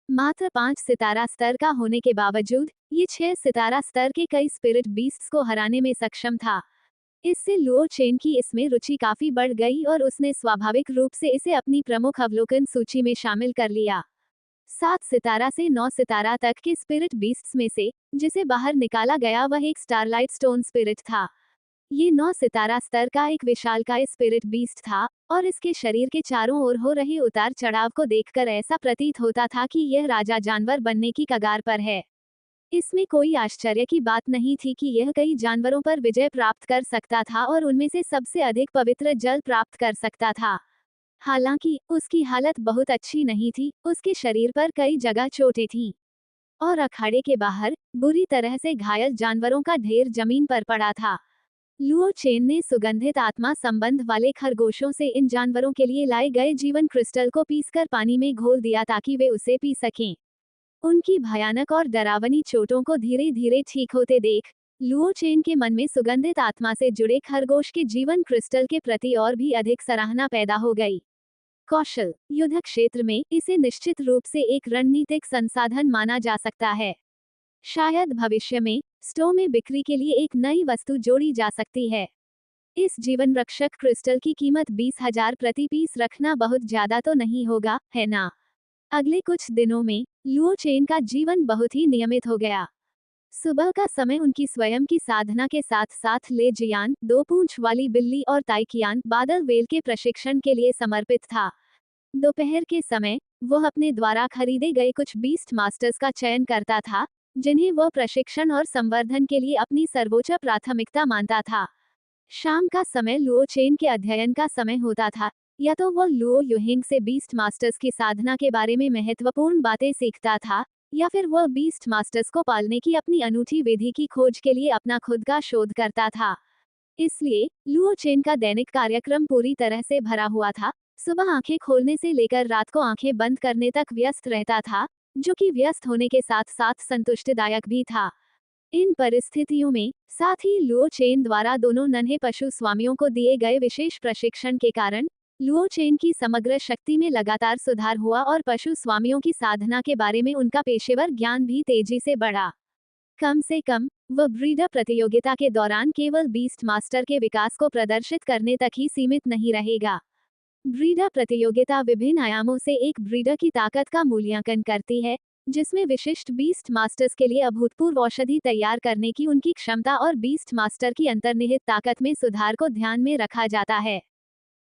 मात्र 5 सितारा स्तर का होने के बावजूद ये 6 सितारा स्तर के कई स्पिरिट बीस्ट्स को हराने में सक्षम था। इससे लुओ चेन की इसमें रुचि काफी बढ़ गई और उसने स्वाभाविक रूप से इसे अपनी प्रमुख अवलोकन सूची में शामिल कर लिया। 7 सितारा से 9 सितारा तक के स्पिरिट बीस्ट्स में से जिसे बाहर निकाला गया वह एक स्टारलाइट स्टोन स्पिरिट था। ये 9 सितारा स्तर का एक विशालकाय स्पिरिट बीस्ट था और इसके शरीर के चारों ओर हो रहे उतार चढ़ाव को देखकर ऐसा प्रतीत होता था कि यह राजा जानवर बनने की कगार पर है। इसमें कोई आश्चर्य की बात नहीं थी कि यह कई जानवरों पर विजय प्राप्त कर सकता था और उनमें से सबसे अधिक पवित्र जल प्राप्त कर सकता था। हालांकि उसकी हालत बहुत अच्छी नहीं थी, उसके शरीर पर कई जगह चोटें थीं और अखाड़े के बाहर बुरी तरह से घायल जानवरों का ढेर जमीन पर पड़ा था। लुओ चेन ने सुगंधित आत्मा संबंध वाले खरगोशों से इन जानवरों के लिए लाए गए जीवन क्रिस्टल को पीसकर पानी में घोल दिया ताकि वे उसे पी सकें। उनकी भयानक और डरावनी चोटों को धीरे धीरे ठीक होते देख लुओ चेन के मन में सुगंधित आत्मा से जुड़े खरगोश के जीवन क्रिस्टल के प्रति और भी अधिक सराहना पैदा हो गई। कौशल युद्ध क्षेत्र में इसे निश्चित रूप से एक रणनीतिक संसाधन माना जा सकता है। शायद भविष्य में स्टोर में बिक्री के लिए एक नई वस्तु जोड़ी जा सकती है। इस जीवन रक्षक क्रिस्टल की कीमत 20,000 प्रति पीस रखना बहुत ज्यादा तो नहीं होगा, है ना? अगले कुछ दिनों में लुओ चेन का जीवन बहुत ही नियमित हो गया। सुबह का समय उनकी स्वयं की साधना के साथ साथ ले जियान, 2 पूंछ वाली बिल्ली और ताइकियान बादल वेल के प्रशिक्षण के लिए समर्पित था। दोपहर के समय वह अपने द्वारा खरीदे गए कुछ बीस्ट मास्टर्स का चयन करता था, जिन्हें वह प्रशिक्षण और संवर्धन के लिए अपनी सर्वोच्च प्राथमिकता मानता था। शाम का समय लुओ चेन के अध्ययन का समय होता था। या तो वो लुओ युहिंग से बीस्ट मास्टर्स की साधना के बारे में महत्वपूर्ण बातें सीखता था, या फिर वह बीस्ट मास्टर्स को पालने की अपनी अनूठी विधि की खोज के लिए अपना खुद का शोध करता था। इसलिए लुओ चेन का दैनिक कार्यक्रम पूरी तरह से भरा हुआ था। सुबह आंखें खोलने से लेकर रात को आंखें बंद करने तक व्यस्त रहता था, जो कि व्यस्त होने के साथ साथ संतुष्टिदायक भी था। इन परिस्थितियों में साथ ही लुओ चेन द्वारा दोनों नन्हे पशु स्वामियों को दिए गए विशेष प्रशिक्षण के कारण लुओ चेन की समग्र शक्ति में लगातार सुधार हुआ और पशु स्वामियों की साधना के बारे में उनका पेशेवर ज्ञान भी तेजी से बढ़ा। कम से कम वह ब्रीडर प्रतियोगिता के दौरान केवल बीस्ट मास्टर के विकास को प्रदर्शित करने तक ही सीमित नहीं रहेगा। ब्रीडर प्रतियोगिता विभिन्न आयामों से एक ब्रीडर की ताकत का मूल्यांकन करती है, जिसमें विशिष्ट बीस्ट मास्टर्स के लिए अभूतपूर्व औषधि तैयार करने की उनकी क्षमता और बीस्ट मास्टर की अंतर्निहित ताकत में सुधार को ध्यान में रखा जाता है।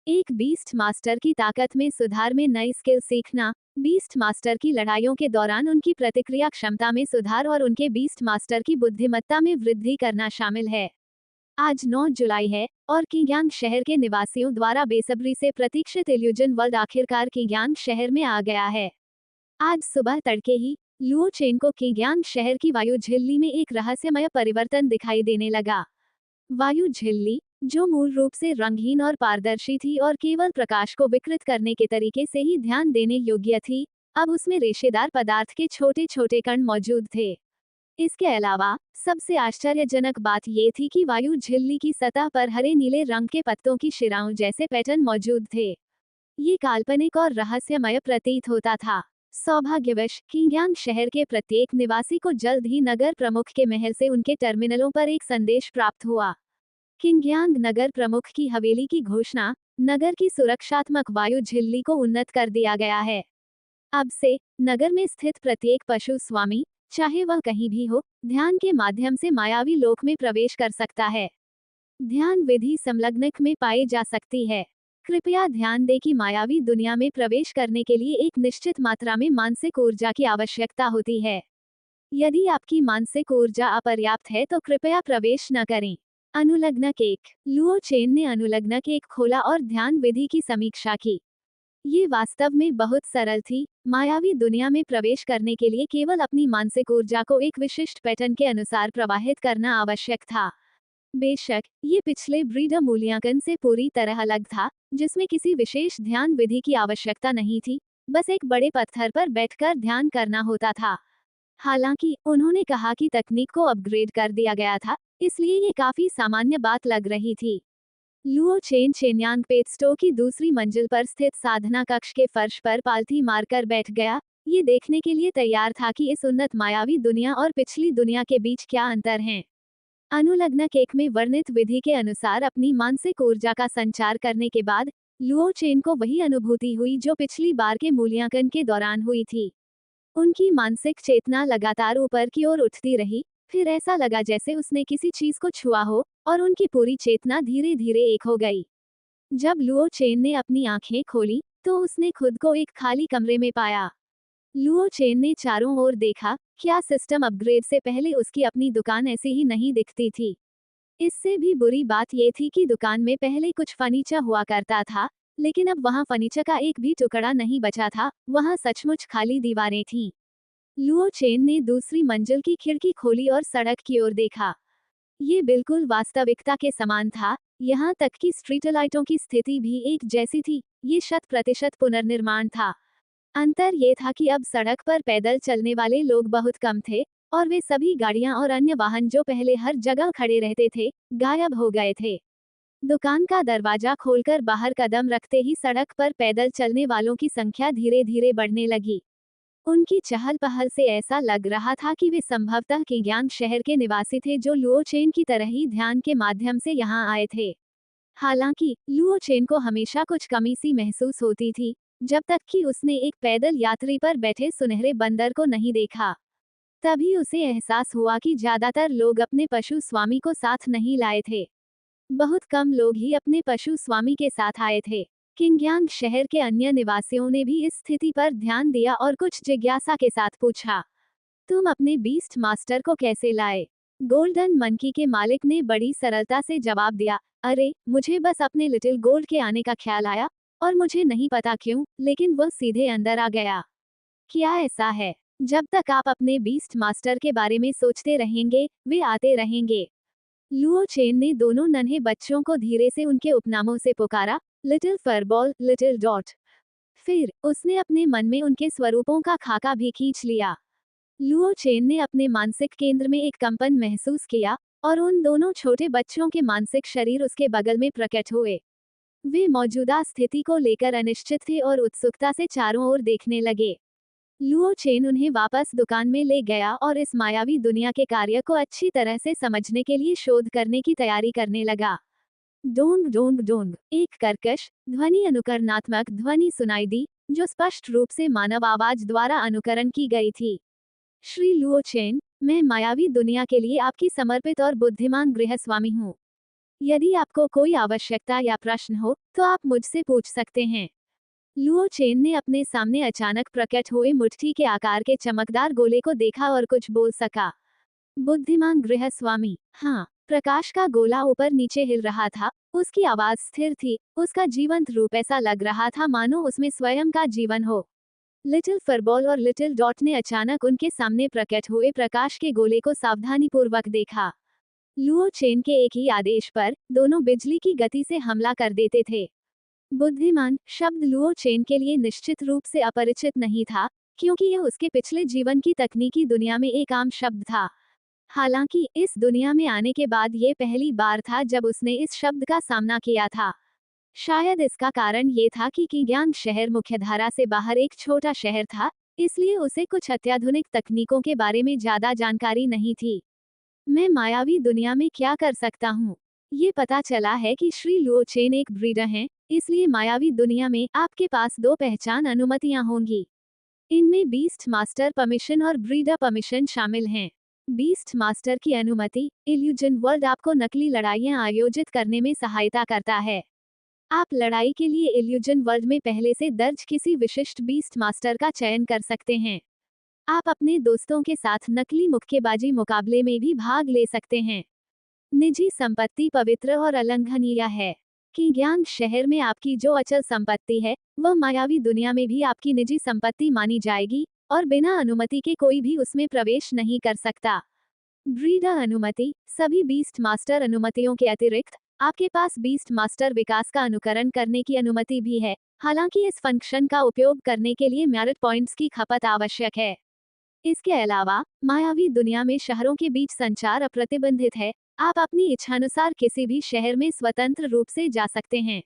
एक बीस्ट मास्टर की ताकत में सुधार में नई स्किल सीखना, बीस्ट मास्टर की लड़ाइयों के दौरान उनकी प्रतिक्रिया क्षमता में सुधार और उनके बीस्ट मास्टर की बुद्धिमत्ता में वृद्धि करना शामिल है। आज 9 जुलाई है और किंग्यांग शहर के निवासियों द्वारा बेसब्री से प्रतीक्षित इल्यूजन वर्ल्ड आखिरकार किंग्यांग शहर में आ गया है। आज सुबह तड़के ही लुओ चेन को किंग्यांग शहर की वायु झिल्ली में एक रहस्यमय परिवर्तन दिखाई देने लगा। वायु झिल्ली, जो मूल रूप से रंगहीन और पारदर्शी थी और केवल प्रकाश को विकृत करने के तरीके से ही ध्यान देने योग्य थी, अब उसमें रेशेदार पदार्थ के छोटे छोटे कण मौजूद थे। इसके अलावा सबसे आश्चर्यजनक बात ये थी कि वायु झिल्ली की सतह पर हरे नीले रंग के पत्तों की शिराओं जैसे पैटर्न मौजूद थे। ये काल्पनिक और रहस्यमय प्रतीत होता था। सौभाग्यवश किंग्यांग शहर के प्रत्येक निवासी को जल्द ही नगर प्रमुख के महल से उनके टर्मिनलों पर एक संदेश प्राप्त हुआ। किंग्यांग नगर प्रमुख की हवेली की घोषणा, नगर की सुरक्षात्मक वायु झिल्ली को उन्नत कर दिया गया है। अब से नगर में स्थित प्रत्येक पशु स्वामी, चाहे वह कहीं भी हो, ध्यान के माध्यम से मायावी लोक में प्रवेश कर सकता है। ध्यान विधि संलग्नक में पाई जा सकती है। कृपया ध्यान दें कि मायावी दुनिया में प्रवेश करने के लिए एक निश्चित मात्रा में मानसिक ऊर्जा की आवश्यकता होती है। यदि आपकी मानसिक ऊर्जा अपर्याप्त है तो कृपया प्रवेश न करें। अनुलग्नक 1। लुओ चेन ने अनुलग्नक 1 खोला और ध्यान विधि की समीक्षा की। ये वास्तव में बहुत सरल थी। मायावी दुनिया में प्रवेश करने के लिए केवल अपनी मानसिक ऊर्जा को एक विशिष्ट पैटर्न के अनुसार प्रवाहित करना आवश्यक था। बेशक ये पिछले ब्रीडर मूल्यांकन से पूरी तरह अलग था, जिसमें किसी विशेष ध्यान विधि की आवश्यकता नहीं थी, बस एक बड़े पत्थर पर बैठकर ध्यान करना होता था। हालांकि उन्होंने कहा कि तकनीक को अपग्रेड कर दिया गया था, इसलिए ये काफी सामान्य बात लग रही थी। लुओ चेन चेन्यांग पेटस्टो की दूसरी मंजिल पर स्थित साधना कक्ष के फर्श पर पालथी मारकर बैठ गया, ये देखने के लिए तैयार था कि इस उन्नत मायावी दुनिया और पिछली दुनिया के बीच क्या अंतर है। अनुलग्नक 1 में वर्णित विधि के अनुसार अपनी मानसिक ऊर्जा का संचार करने के बाद लुओ चेन को वही अनुभूति हुई जो पिछली बार के मूल्यांकन के दौरान हुई थी। उनकी मानसिक चेतना लगातार ऊपर की ओर उठती रही, फिर ऐसा लगा जैसे उसने किसी चीज को छुआ हो, और उनकी पूरी चेतना धीरे धीरे एक हो गई। जब लुओ चेन ने अपनी आंखें खोली, तो उसने खुद को एक खाली कमरे में पाया। लुओ चेन ने चारों ओर देखा, क्या सिस्टम अपग्रेड से पहले उसकी अपनी दुकान ऐसी ही नहीं दिखती थी। इससे भी बुरी बात यह थी कि दुकान में पहले कुछ फर्नीचर हुआ करता था, लेकिन अब वहां फर्नीचर का एक भी टुकड़ा नहीं बचा था, वहां सचमुच खाली दीवारें थीं। लुओ चेन ने दूसरी मंजिल की खिड़की खोली और सड़क की ओर देखा। ये बिल्कुल वास्तविकता के समान था, यहाँ तक कि स्ट्रीट लाइटों की स्थिति भी एक जैसी थी। ये 100% पुनर्निर्माण था। अंतर ये था कि अब सड़क पर पैदल चलने वाले लोग बहुत कम थे, और वे सभी गाड़ियां और अन्य वाहन जो पहले हर जगह खड़े रहते थे, गायब हो गए थे। दुकान का दरवाजा खोलकर बाहर कदम रखते ही सड़क पर पैदल चलने वालों की संख्या धीरे धीरे बढ़ने लगी। उनकी चहल पहल से ऐसा लग रहा था कि वे संभवतः किंग्यांग शहर के निवासी थे जो लुओ चेन की तरह ही ध्यान के माध्यम से यहाँ आए थे। हालांकि लुओ चेन को हमेशा कुछ कमी सी महसूस होती थी, जब तक कि उसने एक पैदल यात्री पर बैठे सुनहरे बंदर को नहीं देखा। तभी उसे एहसास हुआ कि ज्यादातर लोग अपने पशु स्वामी को साथ नहीं लाए थे। बहुत कम लोग ही अपने पशु स्वामी के साथ आए थे। किंग्यांग शहर के अन्य निवासियों ने भी इस स्थिति पर ध्यान दिया और कुछ जिज्ञासा के साथ पूछा, तुम अपने बीस्ट मास्टर को कैसे लाए? गोल्डन मंकी के मालिक ने बड़ी सरलता से जवाब दिया, अरे मुझे बस अपने लिटिल गोल्ड के आने का ख्याल आया, और मुझे नहीं पता क्यों, लेकिन वह सीधे अंदर आ गया। क्या ऐसा है? जब तक आप अपने बीस्ट मास्टर के बारे में सोचते रहेंगे, वे आते रहेंगे। लुओ चेन ने दोनों नन्हे बच्चों को धीरे से उनके उपनामों से पुकारा, लिटिल फरबॉल, लिटिल डॉट। फिर उसने अपने मन में उनके स्वरूपों का खाका भी खींच लिया। लुओ चेन ने अपने मानसिक केंद्र में एक कंपन महसूस किया, और उन दोनों छोटे बच्चों के मानसिक शरीर उसके बगल में प्रकट हुए। वे मौजूदा स्थिति को लेकर अनिश्चित थे और उत्सुकता से चारों ओर देखने लगे। लुओ चेन उन्हें वापस दुकान में ले गया और इस मायावी दुनिया के कार्य को अच्छी तरह से समझने के लिए शोध करने की तैयारी करने लगा। डोंग डोंग डोंग, एक कर्कश ध्वनि अनुकरणात्मक ध्वनि सुनाई दी, जो स्पष्ट रूप से मानव आवाज द्वारा अनुकरण की गई थी। श्री लुओ चेन, मैं मायावी दुनिया के लिए आपकी समर्पित और बुद्धिमान गृहस्वामी हूँ। यदि आपको कोई आवश्यकता या प्रश्न हो, तो आप मुझसे पूछ सकते हैं। लुओ चेन ने अपने सामने अचानक प्रकट हुए मुट्ठी के आकार के चमकदार गोले को देखा और कुछ बोल सका। बुद्धिमान गृहस्वामी, हाँ। प्रकाश का गोला ऊपर नीचे हिल रहा था, उसकी आवाज स्थिर थी, उसका जीवंत रूप ऐसा लग रहा था मानो उसमें स्वयं का जीवन हो। लिटिल फरबॉल और लिटिल डॉट ने अचानक उनके सामने प्रकट हुए प्रकाश के गोले को सावधानीपूर्वक देखा। लुओ चेन के एक ही आदेश पर दोनों बिजली की गति से हमला कर देते थे। बुद्धिमान शब्द लुओ चेन के लिए निश्चित रूप से अपरिचित नहीं था, क्योंकि यह उसके पिछले जीवन की तकनीकी दुनिया में एक आम शब्द था। हालांकि इस दुनिया में आने के बाद ये पहली बार था जब उसने इस शब्द का सामना किया था। शायद इसका कारण ये था कि किग्यांग शहर मुख्यधारा से बाहर एक छोटा शहर था, इसलिए उसे कुछ अत्याधुनिक तकनीकों के बारे में ज्यादा जानकारी नहीं थी। मैं मायावी दुनिया में क्या कर सकता हूँ? ये पता चला है कि श्री लुओ चेन एक ब्रीडर हैं, इसलिए मायावी दुनिया में आपके पास 2 पहचान अनुमतियां होंगी। इनमें बीस्ट मास्टर परमिशन और ब्रीडर परमिशन शामिल हैं। बीस्ट मास्टर की अनुमति, इल्यूजन वर्ल्ड आपको नकली लड़ाइयां आयोजित करने में सहायता करता है। आप लड़ाई के लिए इल्यूजन वर्ल्ड में पहले से दर्ज किसी विशिष्ट बीस्ट मास्टर का चयन कर सकते हैं। आप अपने दोस्तों के साथ नकली मुक्केबाजी मुकाबले में भी भाग ले सकते हैं। निजी संपत्ति पवित्र और अलंघनीय है। किग्यांग शहर में आपकी जो अचल संपत्ति है, वह मायावी दुनिया में भी आपकी निजी संपत्ति मानी जाएगी, और बिना अनुमति के कोई भी उसमें प्रवेश नहीं कर सकता। ब्रीडर अनुमति, सभी बीस्ट मास्टर अनुमतियों के अतिरिक्त आपके पास बीस्ट मास्टर विकास का अनुकरण करने की अनुमति भी है, हालांकि इस फंक्शन का उपयोग करने के लिए मेरिट पॉइंट्स की खपत आवश्यक है। इसके अलावा मायावी दुनिया में शहरों के बीच संचार अप्रतिबंधित है, आप अपनी इच्छानुसार किसी भी शहर में स्वतंत्र रूप से जा सकते हैं।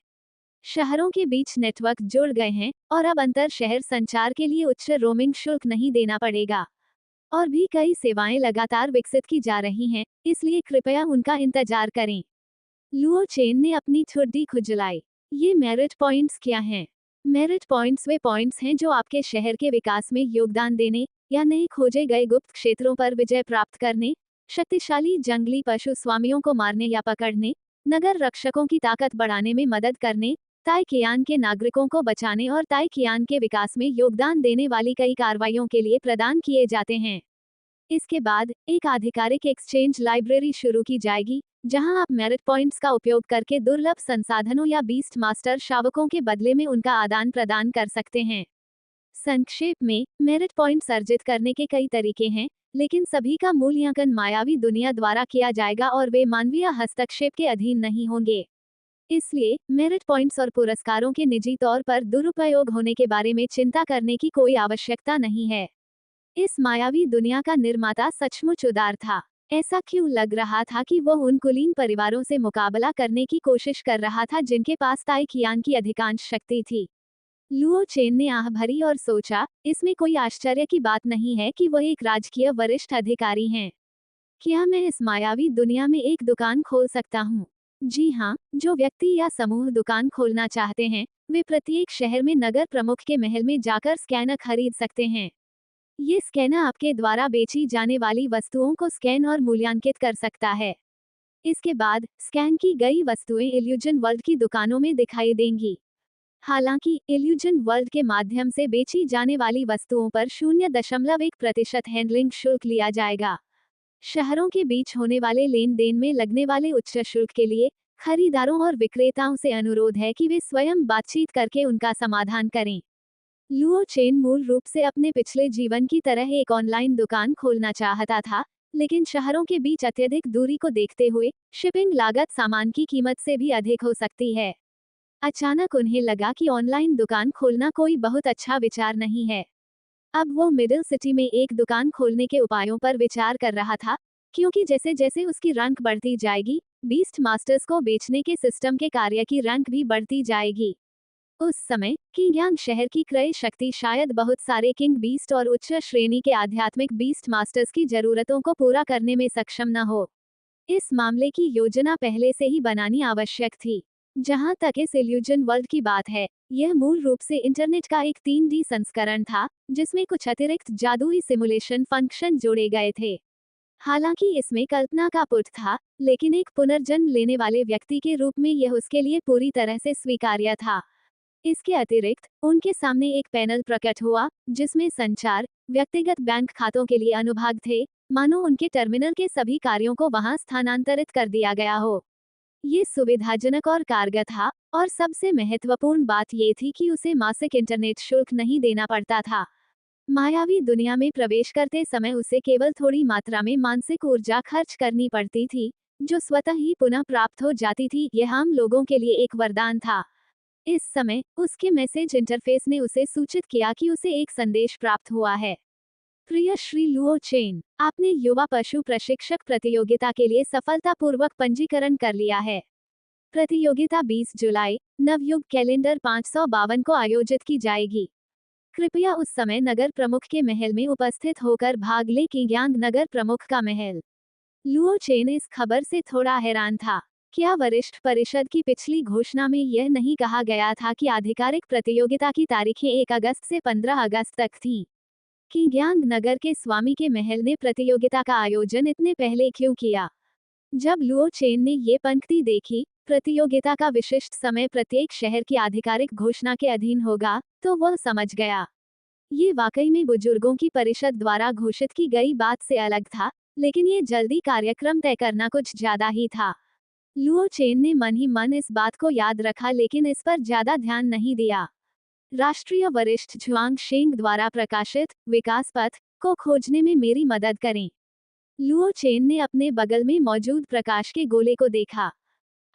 शहरों के बीच नेटवर्क जुड़ गए हैं, और अब अंतर शहर संचार के लिए उच्च रोमिंग शुल्क नहीं देना पड़ेगा। और भी कई सेवाएं लगातार विकसित की जा रही हैं, इसलिए कृपया उनका इंतजार करें। लुओ चेन ने अपनी ठुड्डी खुजलाई। ये मेरिट पॉइंट्स क्या हैं? मेरिट पॉइंट्स वे पॉइंट्स हैं जो आपके शहर के विकास में योगदान देने, या नए खोजे गए गुप्त क्षेत्रों पर विजय प्राप्त करने, शक्तिशाली जंगली पशु स्वामियों को मारने या पकड़ने, नगर रक्षकों की ताकत बढ़ाने में मदद करने, ताई कियान के नागरिकों को बचाने और ताई कियान के विकास में योगदान देने वाली कई कार्रवाइयों के लिए प्रदान किए जाते हैं। इसके बाद एक आधिकारिक एक्सचेंज लाइब्रेरी शुरू की जाएगी, जहां आप मेरिट पॉइंट्स का उपयोग करके दुर्लभ संसाधनों या बीस्ट मास्टर शावकों के बदले में उनका आदान प्रदान कर सकते हैं। संक्षेप में, मेरिट पॉइंट्स अर्जित करने के कई तरीके हैं, लेकिन सभी का मूल्यांकन मायावी दुनिया द्वारा किया जाएगा और वे मानवीय हस्तक्षेप के अधीन नहीं होंगे। इसलिए मेरिट पॉइंट्स और पुरस्कारों के निजी तौर पर दुरुपयोग होने के बारे में चिंता करने की कोई आवश्यकता नहीं है। इस मायावी दुनिया का निर्माता सचमुच उदार था। ऐसा क्यों लग रहा था कि वह उन कुलीन परिवारों से मुकाबला करने की कोशिश कर रहा था जिनके पास ताई कियान की अधिकांश शक्ति थी? लुओ चेन ने आह भरी और सोचा, इसमें कोई आश्चर्य की बात नहीं है कि वह एक राजकीय वरिष्ठ अधिकारी हैं। क्या मैं इस मायावी दुनिया में एक दुकान खोल सकता हूँ? जी हाँ, जो व्यक्ति या समूह दुकान खोलना चाहते हैं, वे प्रत्येक शहर में नगर प्रमुख के महल में जाकर स्कैनर खरीद सकते हैं। ये स्कैनर आपके द्वारा बेची जाने वाली वस्तुओं को स्कैन और मूल्यांकित कर सकता है। इसके बाद स्कैन की गई वस्तुएं इल्यूजन वर्ल्ड की दुकानों में दिखाई देंगी। हालांकि इल्यूजन वर्ल्ड के माध्यम से बेची जाने वाली वस्तुओं पर 0.1% हैंडलिंग शुल्क लिया जाएगा। शहरों के बीच होने वाले लेन देन में लगने वाले उच्च शुल्क के लिए खरीदारों और विक्रेताओं से अनुरोध है कि वे स्वयं बातचीत करके उनका समाधान करें। लुओ चेन मूल रूप से अपने पिछले जीवन की तरह एक ऑनलाइन दुकान खोलना चाहता था, लेकिन शहरों के बीच अत्यधिक दूरी को देखते हुए शिपिंग लागत सामान की कीमत से भी अधिक हो सकती है। अचानक उन्हें लगा कि ऑनलाइन दुकान खोलना कोई बहुत अच्छा विचार नहीं है। अब वो मिडिल सिटी में एक दुकान खोलने के उपायों पर विचार कर रहा था, क्योंकि जैसे जैसे उसकी रैंक बढ़ती जाएगी, बीस्ट मास्टर्स को बेचने के सिस्टम के कार्य की रैंक भी बढ़ती जाएगी। उस समय किंगयांग शहर की क्रय शक्ति शायद बहुत सारे किंग बीस्ट और उच्च श्रेणी के आध्यात्मिक बीस्ट मास्टर्स की जरूरतों को पूरा करने में सक्षम न हो। इस मामले की योजना पहले से ही बनानी आवश्यक थी। जहां तक इस इल्यूजन वर्ल्ड की बात है, यह मूल रूप से इंटरनेट का एक 3D संस्करण था, जिसमें कुछ अतिरिक्त जादुई सिमुलेशन फंक्शन जोड़े गए थे। हालांकि इसमें कल्पना का पुट था, लेकिन एक पुनर्जन्म लेने वाले व्यक्ति के रूप में यह उसके लिए पूरी तरह से स्वीकार्य था। इसके अतिरिक्त उनके सामने एक पैनल प्रकट हुआ, जिसमें संचार, व्यक्तिगत बैंक खातों के लिए अनुभाग थे, मानो उनके टर्मिनल के सभी कार्यों को वहां स्थानांतरित कर दिया गया हो। ये सुविधाजनक और कारगर था, और सबसे महत्वपूर्ण बात ये थी कि उसे मासिक इंटरनेट शुल्क नहीं देना पड़ता था। मायावी दुनिया में प्रवेश करते समय उसे केवल थोड़ी मात्रा में मानसिक ऊर्जा खर्च करनी पड़ती थी, जो स्वतः ही पुनः प्राप्त हो जाती थी। यह आम लोगों के लिए एक वरदान था। इस समय उसके मैसेज इंटरफेस ने उसे सूचित किया कि उसे एक संदेश प्राप्त हुआ है। प्रिय श्री लुओ चेन, आपने युवा पशु प्रशिक्षक प्रतियोगिता के लिए सफलतापूर्वक पंजीकरण कर लिया है। प्रतियोगिता 20 जुलाई, नवयुग कैलेंडर 552 को आयोजित की जाएगी। कृपया उस समय नगर प्रमुख के महल में उपस्थित होकर भाग लें। किंगयांग नगर प्रमुख का महल। लुओ चेन इस खबर से थोड़ा हैरान था। क्या वरिष्ठ परिषद की पिछली घोषणा में यह नहीं कहा गया था कि आधिकारिक प्रतियोगिता की तारीखें 1 अगस्त से 15 अगस्त तक थीं? किंगयांग नगर के स्वामी के महल ने प्रतियोगिता का आयोजन इतने पहले क्यों किया? जब लुओ चेन ने ये पंक्ति देखी, प्रतियोगिता का विशिष्ट समय प्रत्येक शहर की आधिकारिक घोषणा के अधीन होगा, तो वह समझ गया। ये वाकई में बुजुर्गों की परिषद द्वारा घोषित की गई बात से अलग था, लेकिन ये जल्दी कार्यक्रम तय करना कुछ ज्यादा ही था। लुओ चेन ने मन ही मन इस बात को याद रखा, लेकिन इस पर ज्यादा ध्यान नहीं दिया। राष्ट्रीय वरिष्ठ झुआंग शेंग द्वारा प्रकाशित विकास पथ को खोजने में मेरी मदद करें। लुओ चेन ने अपने बगल में मौजूद प्रकाश के गोले को देखा।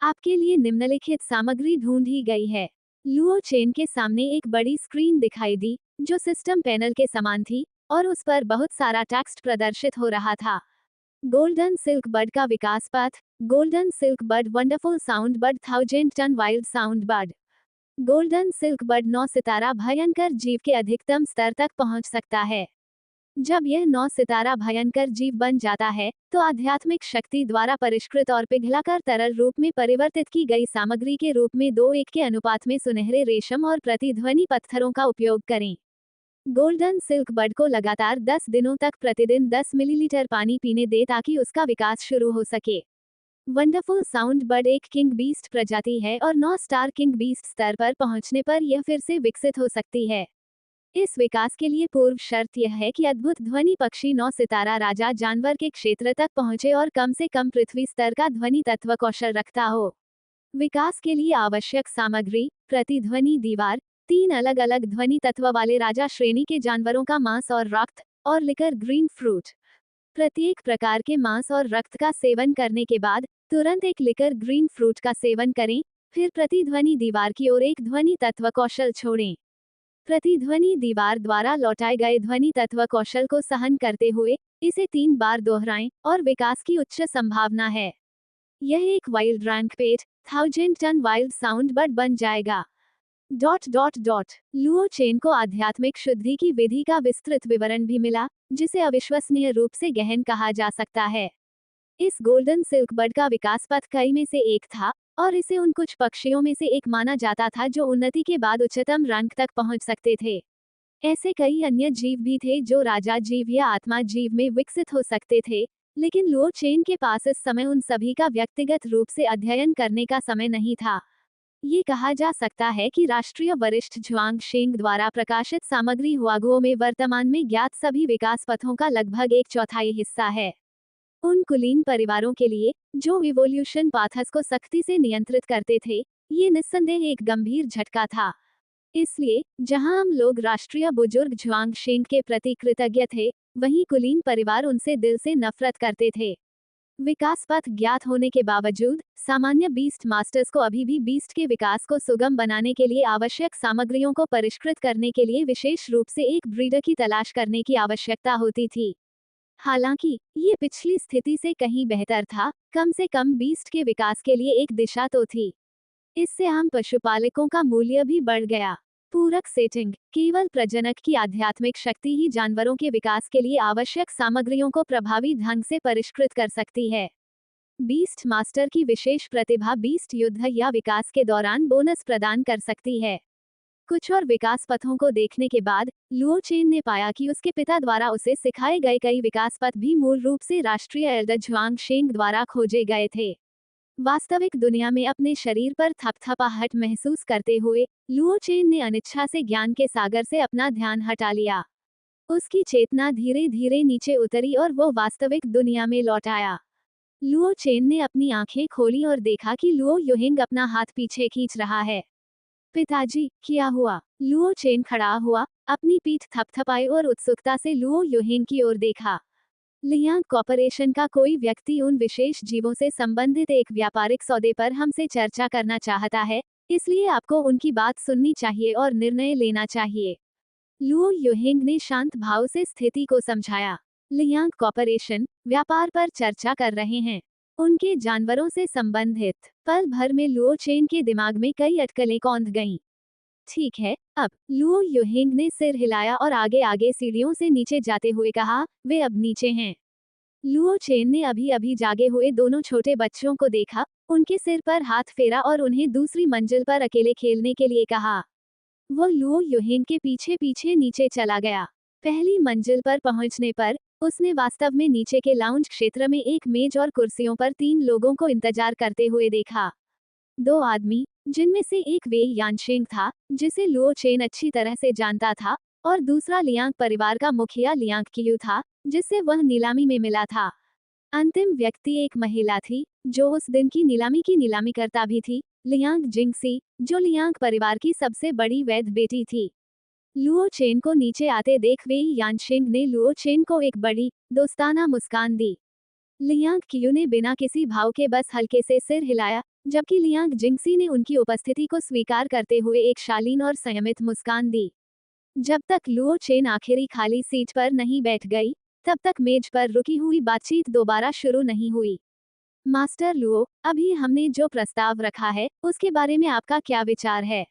आपके लिए निम्नलिखित सामग्री ढूंढी गई है। लुओ चेन के सामने एक बड़ी स्क्रीन दिखाई दी, जो सिस्टम पैनल के समान थी, और उस पर बहुत सारा टेक्स्ट प्रदर्शित हो रहा था। गोल्डन सिल्क बर्ड का विकास पथ। Golden silk bird wonderful sound bird 1000 ton wild sound bird. Golden silk bird 9 सितारा भयंकर जीव के अधिकतम स्तर तक पहुंच सकता है। जब यह 9 सितारा भयंकर जीव बन जाता है, तो आध्यात्मिक शक्ति द्वारा परिष्कृत और पिघलाकर तरल रूप में परिवर्तित की गई सामग्री के रूप में 2:1 के अनुपात में सुनहरे रेशम और प्रतिध्वनि पत्थरों का उपयोग करें। गोल्डन सिल्क बर्ड को लगातार 10 दिनों तक प्रतिदिन 10 मिलीलीटर पानी पीने दे ताकि उसका विकास शुरू हो सके। वंडरफुल साउंड बर्ड एक किंग बीस्ट प्रजाति है, और 9 स्टार किंग बीस्ट स्तर पर पहुंचने पर यह फिर से विकसित हो सकती है। इस विकास के लिए पूर्व शर्त यह है कि अद्भुत ध्वनि पक्षी 9 सितारा राजा जानवर के क्षेत्र तक पहुंचे और कम से कम पृथ्वी स्तर का ध्वनि तत्व कौशल रखता हो। विकास के लिए आवश्यक सामग्री: प्रतिध्वनि दीवार, 3 अलग अलग ध्वनि तत्व वाले राजा श्रेणी के जानवरों का मांस और रक्त, और लिकर ग्रीन फ्रूट। प्रत्येक प्रकार के मांस और रक्त का सेवन करने के बाद तुरंत एक लिकर ग्रीन फ्रूट का सेवन करें, फिर प्रतिध्वनि दीवार की ओर एक ध्वनि तत्व कौशल छोड़ें। प्रतिध्वनि दीवार द्वारा लौटाए गए ध्वनि तत्व कौशल को सहन करते हुए इसे 3 बार दोहराएं, और विकास की उच्च संभावना है। यह एक वाइल्ड रैंक पेट 1000 टन वाइल्ड साउंड बर्ड बन जाएगा। लुओ चेन को आध्यात्मिक शुद्धि की विधि का विस्तृत विवरण भी मिला, जिसे अविश्वसनीय रूप से गहन कहा जा सकता है। इस गोल्डन सिल्क बर्ड का विकास पथ कई में से एक था, और इसे उन कुछ पक्षियों में से एक माना जाता था जो उन्नति के बाद उच्चतम रैंक तक पहुंच सकते थे। ऐसे कई अन्य जीव भी थे जो राजा जीव या आत्मा जीव में विकसित हो सकते थे, लेकिन लुओ चेन के पास इस समय उन सभी का व्यक्तिगत रूप से अध्ययन करने का समय नहीं था। ये कहा जा सकता है कि राष्ट्रीय वरिष्ठ झुआंग शेंग द्वारा प्रकाशित सामग्री हुआगुओ में वर्तमान में ज्ञात सभी विकास पथों का लगभग 1/4 हिस्सा है। उन कुलीन परिवारों के लिए जो इवोल्यूशन पाथस को सख्ती से नियंत्रित करते थे, ये निस्संदेह एक गंभीर झटका था। इसलिए जहां हम लोग राष्ट्रीय बुजुर्ग झुआंग शेंग के प्रति कृतज्ञ थे, वहीं कुलीन परिवार उनसे दिल से नफरत करते थे। विकास पथ ज्ञात होने के बावजूद सामान्य बीस्ट मास्टर्स को अभी भी बीस्ट के विकास को सुगम बनाने के लिए आवश्यक सामग्रियों को परिष्कृत करने के लिए विशेष रूप से एक ब्रीडर की तलाश करने की आवश्यकता होती थी। हालांकि ये पिछली स्थिति से कहीं बेहतर था, कम से कम बीस्ट के विकास के लिए एक दिशा तो थी। इससे आम पशुपालकों का मूल्य भी बढ़ गया। पूरक सेटिंग केवल प्रजनक की आध्यात्मिक शक्ति ही जानवरों के विकास के लिए आवश्यक सामग्रियों को प्रभावी ढंग से परिष्कृत कर सकती है। बीस्ट मास्टर की विशेष प्रतिभा बीस्ट युद्ध या विकास के दौरान बोनस प्रदान कर सकती है। कुछ और विकास पथों को देखने के बाद लुओ चेन ने पाया कि उसके पिता द्वारा उसे सिखाए गए कई विकास पथ भी मूल रूप से राष्ट्रीय एल्डर झुआंग शेंग द्वारा खोजे गए थे। वास्तविक दुनिया में अपने शरीर पर थपथपाहट महसूस करते हुए लुओ चेन ने अनिच्छा से ज्ञान के सागर से अपना ध्यान हटा लिया। उसकी चेतना धीरे धीरे नीचे उतरी और वो वास्तविक दुनिया में लौट आया। लुओ चेन ने अपनी आंखें खोली और देखा कि लुओ युहिंग अपना हाथ पीछे खींच रहा है। पिताजी, क्या हुआ? लुओ चेन खड़ा हुआ, अपनी पीठ थपथपाई और उत्सुकता से लुओ युहिंग की ओर देखा। लियांग कॉर्पोरेशन का कोई व्यक्ति उन विशेष जीवों से संबंधित एक व्यापारिक सौदे पर हमसे चर्चा करना चाहता है, इसलिए आपको उनकी बात सुननी चाहिए और निर्णय लेना चाहिए। लुओ युहिंग ने शांत भाव से स्थिति को समझाया। लियांग कॉर्पोरेशन व्यापार पर चर्चा कर रहे हैं, उनके जानवरों से संबंधित। पल भर में लुओ चेन के दिमाग में कई अटकलें कौंध गईं। ठीक है, अब लुओ युहिंग ने सिर हिलाया और आगे आगे सीढ़ियों से नीचे जाते हुए कहा, वे अब नीचे हैं। लुओ चेन ने अभी अभी जागे हुए दोनों छोटे बच्चों को देखा, उनके सिर पर हाथ फेरा और उन्हें दूसरी मंजिल पर अकेले खेलने के लिए कहा। वो लुओ युहिंग के पीछे पीछे नीचे चला गया। पहली मंजिल पर पहुंचने पर उसने वास्तव में नीचे के लाउंज क्षेत्र में एक मेज और कुर्सियों पर 3 लोगों को इंतजार करते हुए देखा। 2 आदमी, जिनमें से एक वेई यानशेंग था, जिसे लुओ चेन अच्छी तरह से जानता था, और दूसरा लियांग परिवार का मुखिया लियांग कियू था, जिससे वह नीलामी में मिला था। अंतिम व्यक्ति एक महिला थी, जो उस दिन की नीलामीकर्ता भी थी, लियांग जिंगसी, जो लियांग परिवार की सबसे बड़ी वैध बेटी थी। लुओ चेन को नीचे आते देख वेई यानशेंग ने लुओ चेन को एक बड़ी, दोस्ताना मुस्कान दी। लियांग कियू ने बिना किसी भाव के बस हल्के से सिर हिलाया, जबकि लियांग जिंगसी ने उनकी उपस्थिति को स्वीकार करते हुए एक शालीन और संयमित मुस्कान दी। जब तक लुओ चेन आखिरी खाली सीट पर नहीं बैठ गई, तब तक मेज पर रुकी हुई बातचीत दोबारा शुरू नहीं हुई। मास्टर लुओ, अभी हमने जो प्रस्ताव रखा है, उसके बारे में आपका क्या विचार है?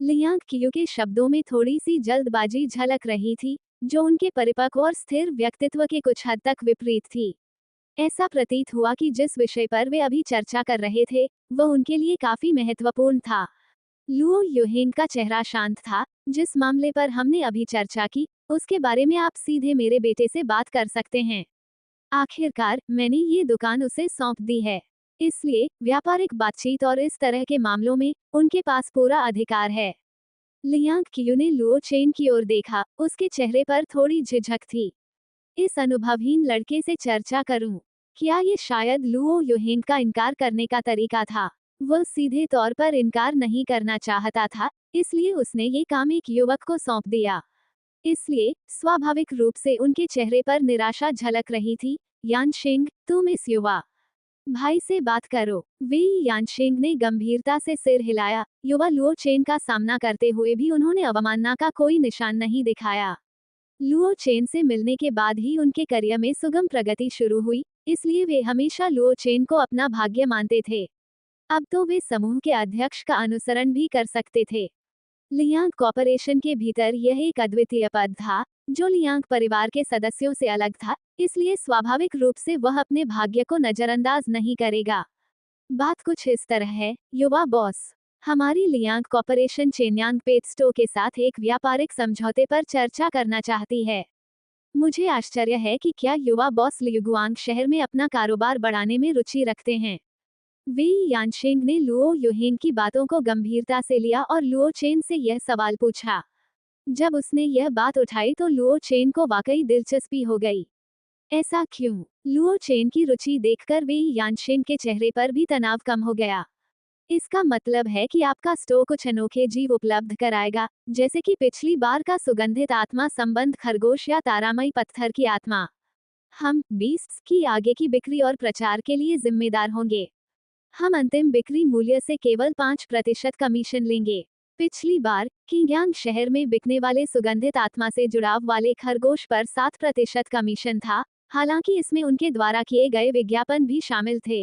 लियांग कियू के शब्दों में थोड़ी सी जल्दबाजी झलक रही थी, जो उनके परिपक्व और स्थिर व्यक्तित्व के कुछ हद तक विपरीत थी। ऐसा प्रतीत हुआ कि जिस विषय पर वे अभी चर्चा कर रहे थे, वह उनके लिए काफी महत्वपूर्ण था। लुओ युहिंग का चेहरा शांत था। जिस मामले पर हमने अभी चर्चा की, उसके बारे में आप सीधे मेरे बेटे से बात कर सकते हैं। आखिरकार मैंने ये दुकान उसे सौंप दी है, इसलिए व्यापारिक बातचीत और इस तरह के मामलों में उनके पास पूरा अधिकार है। लियांग कियू ने लुओ चेन की ओर देखा, उसके चेहरे पर थोड़ी झिझक थी। इस अनुभवहीन लड़के से चर्चा करूं? क्या ये शायद लुओ युहिंग का इनकार करने का तरीका था? वह सीधे तौर पर इनकार नहीं करना चाहता था, इसलिए उसने ये काम एक युवक को सौंप दिया। इसलिए स्वाभाविक रूप से उनके चेहरे पर निराशा झलक रही थी। यानशिंग, तुम इस युवा भाई से बात करो। वेई यानशिंग ने गंभीरता से सिर हिलाया। युवा लुओ चेन का सामना करते हुए भी उन्होंने अवमानना का कोई निशान नहीं दिखाया। लुओ चेन से मिलने के बाद ही उनके करियर में सुगम प्रगति शुरू हुई, इसलिए वे हमेशा लुओ चेन को अपना भाग्य मानते थे। अब तो वे समूह के अध्यक्ष का अनुसरण भी कर सकते थे। लियांग कॉर्पोरेशन के भीतर यह एक अद्वितीय पद था, जो लियांग परिवार के सदस्यों से अलग था, इसलिए स्वाभाविक रूप से वह अपने भाग्य को नजरअंदाज नहीं करेगा। बात कुछ इस तरह है, युवा बॉस, हमारी लियांग कॉर्पोरेशन चेन्यांग पेटस्टो के साथ एक व्यापारिक समझौते पर चर्चा करना चाहती है। मुझे आश्चर्य है कि क्या युवा बॉस लियुगुआंग शहर में अपना कारोबार बढ़ाने में रुचि रखते हैं। वेई यानशिंग ने लुओ युहिंग की बातों को गंभीरता से लिया और लुओ चेन से यह सवाल पूछा। जब उसने यह बात उठाई तो लुओ चेन को वाकई दिलचस्पी हो गई। ऐसा क्यों? लुओ चेन की रुचि देखकर वेई यानशिंग के चेहरे पर भी तनाव कम हो गया। इसका मतलब है कि आपका स्टोर कुछ अनोखे जीव उपलब्ध कराएगा, जैसे कि पिछली बार का सुगंधित आत्मा संबंध खरगोश या तारामयी पत्थर की आत्मा। हम बीस्ट्स की आगे की बिक्री और प्रचार के लिए जिम्मेदार होंगे। हम अंतिम बिक्री मूल्य से केवल 5% कमीशन लेंगे। पिछली बार किंगयांग शहर में बिकने वाले सुगंधित आत्मा से जुड़ाव वाले खरगोश पर 7% कमीशन था, हालांकि इसमें उनके द्वारा किए गए विज्ञापन भी शामिल थे।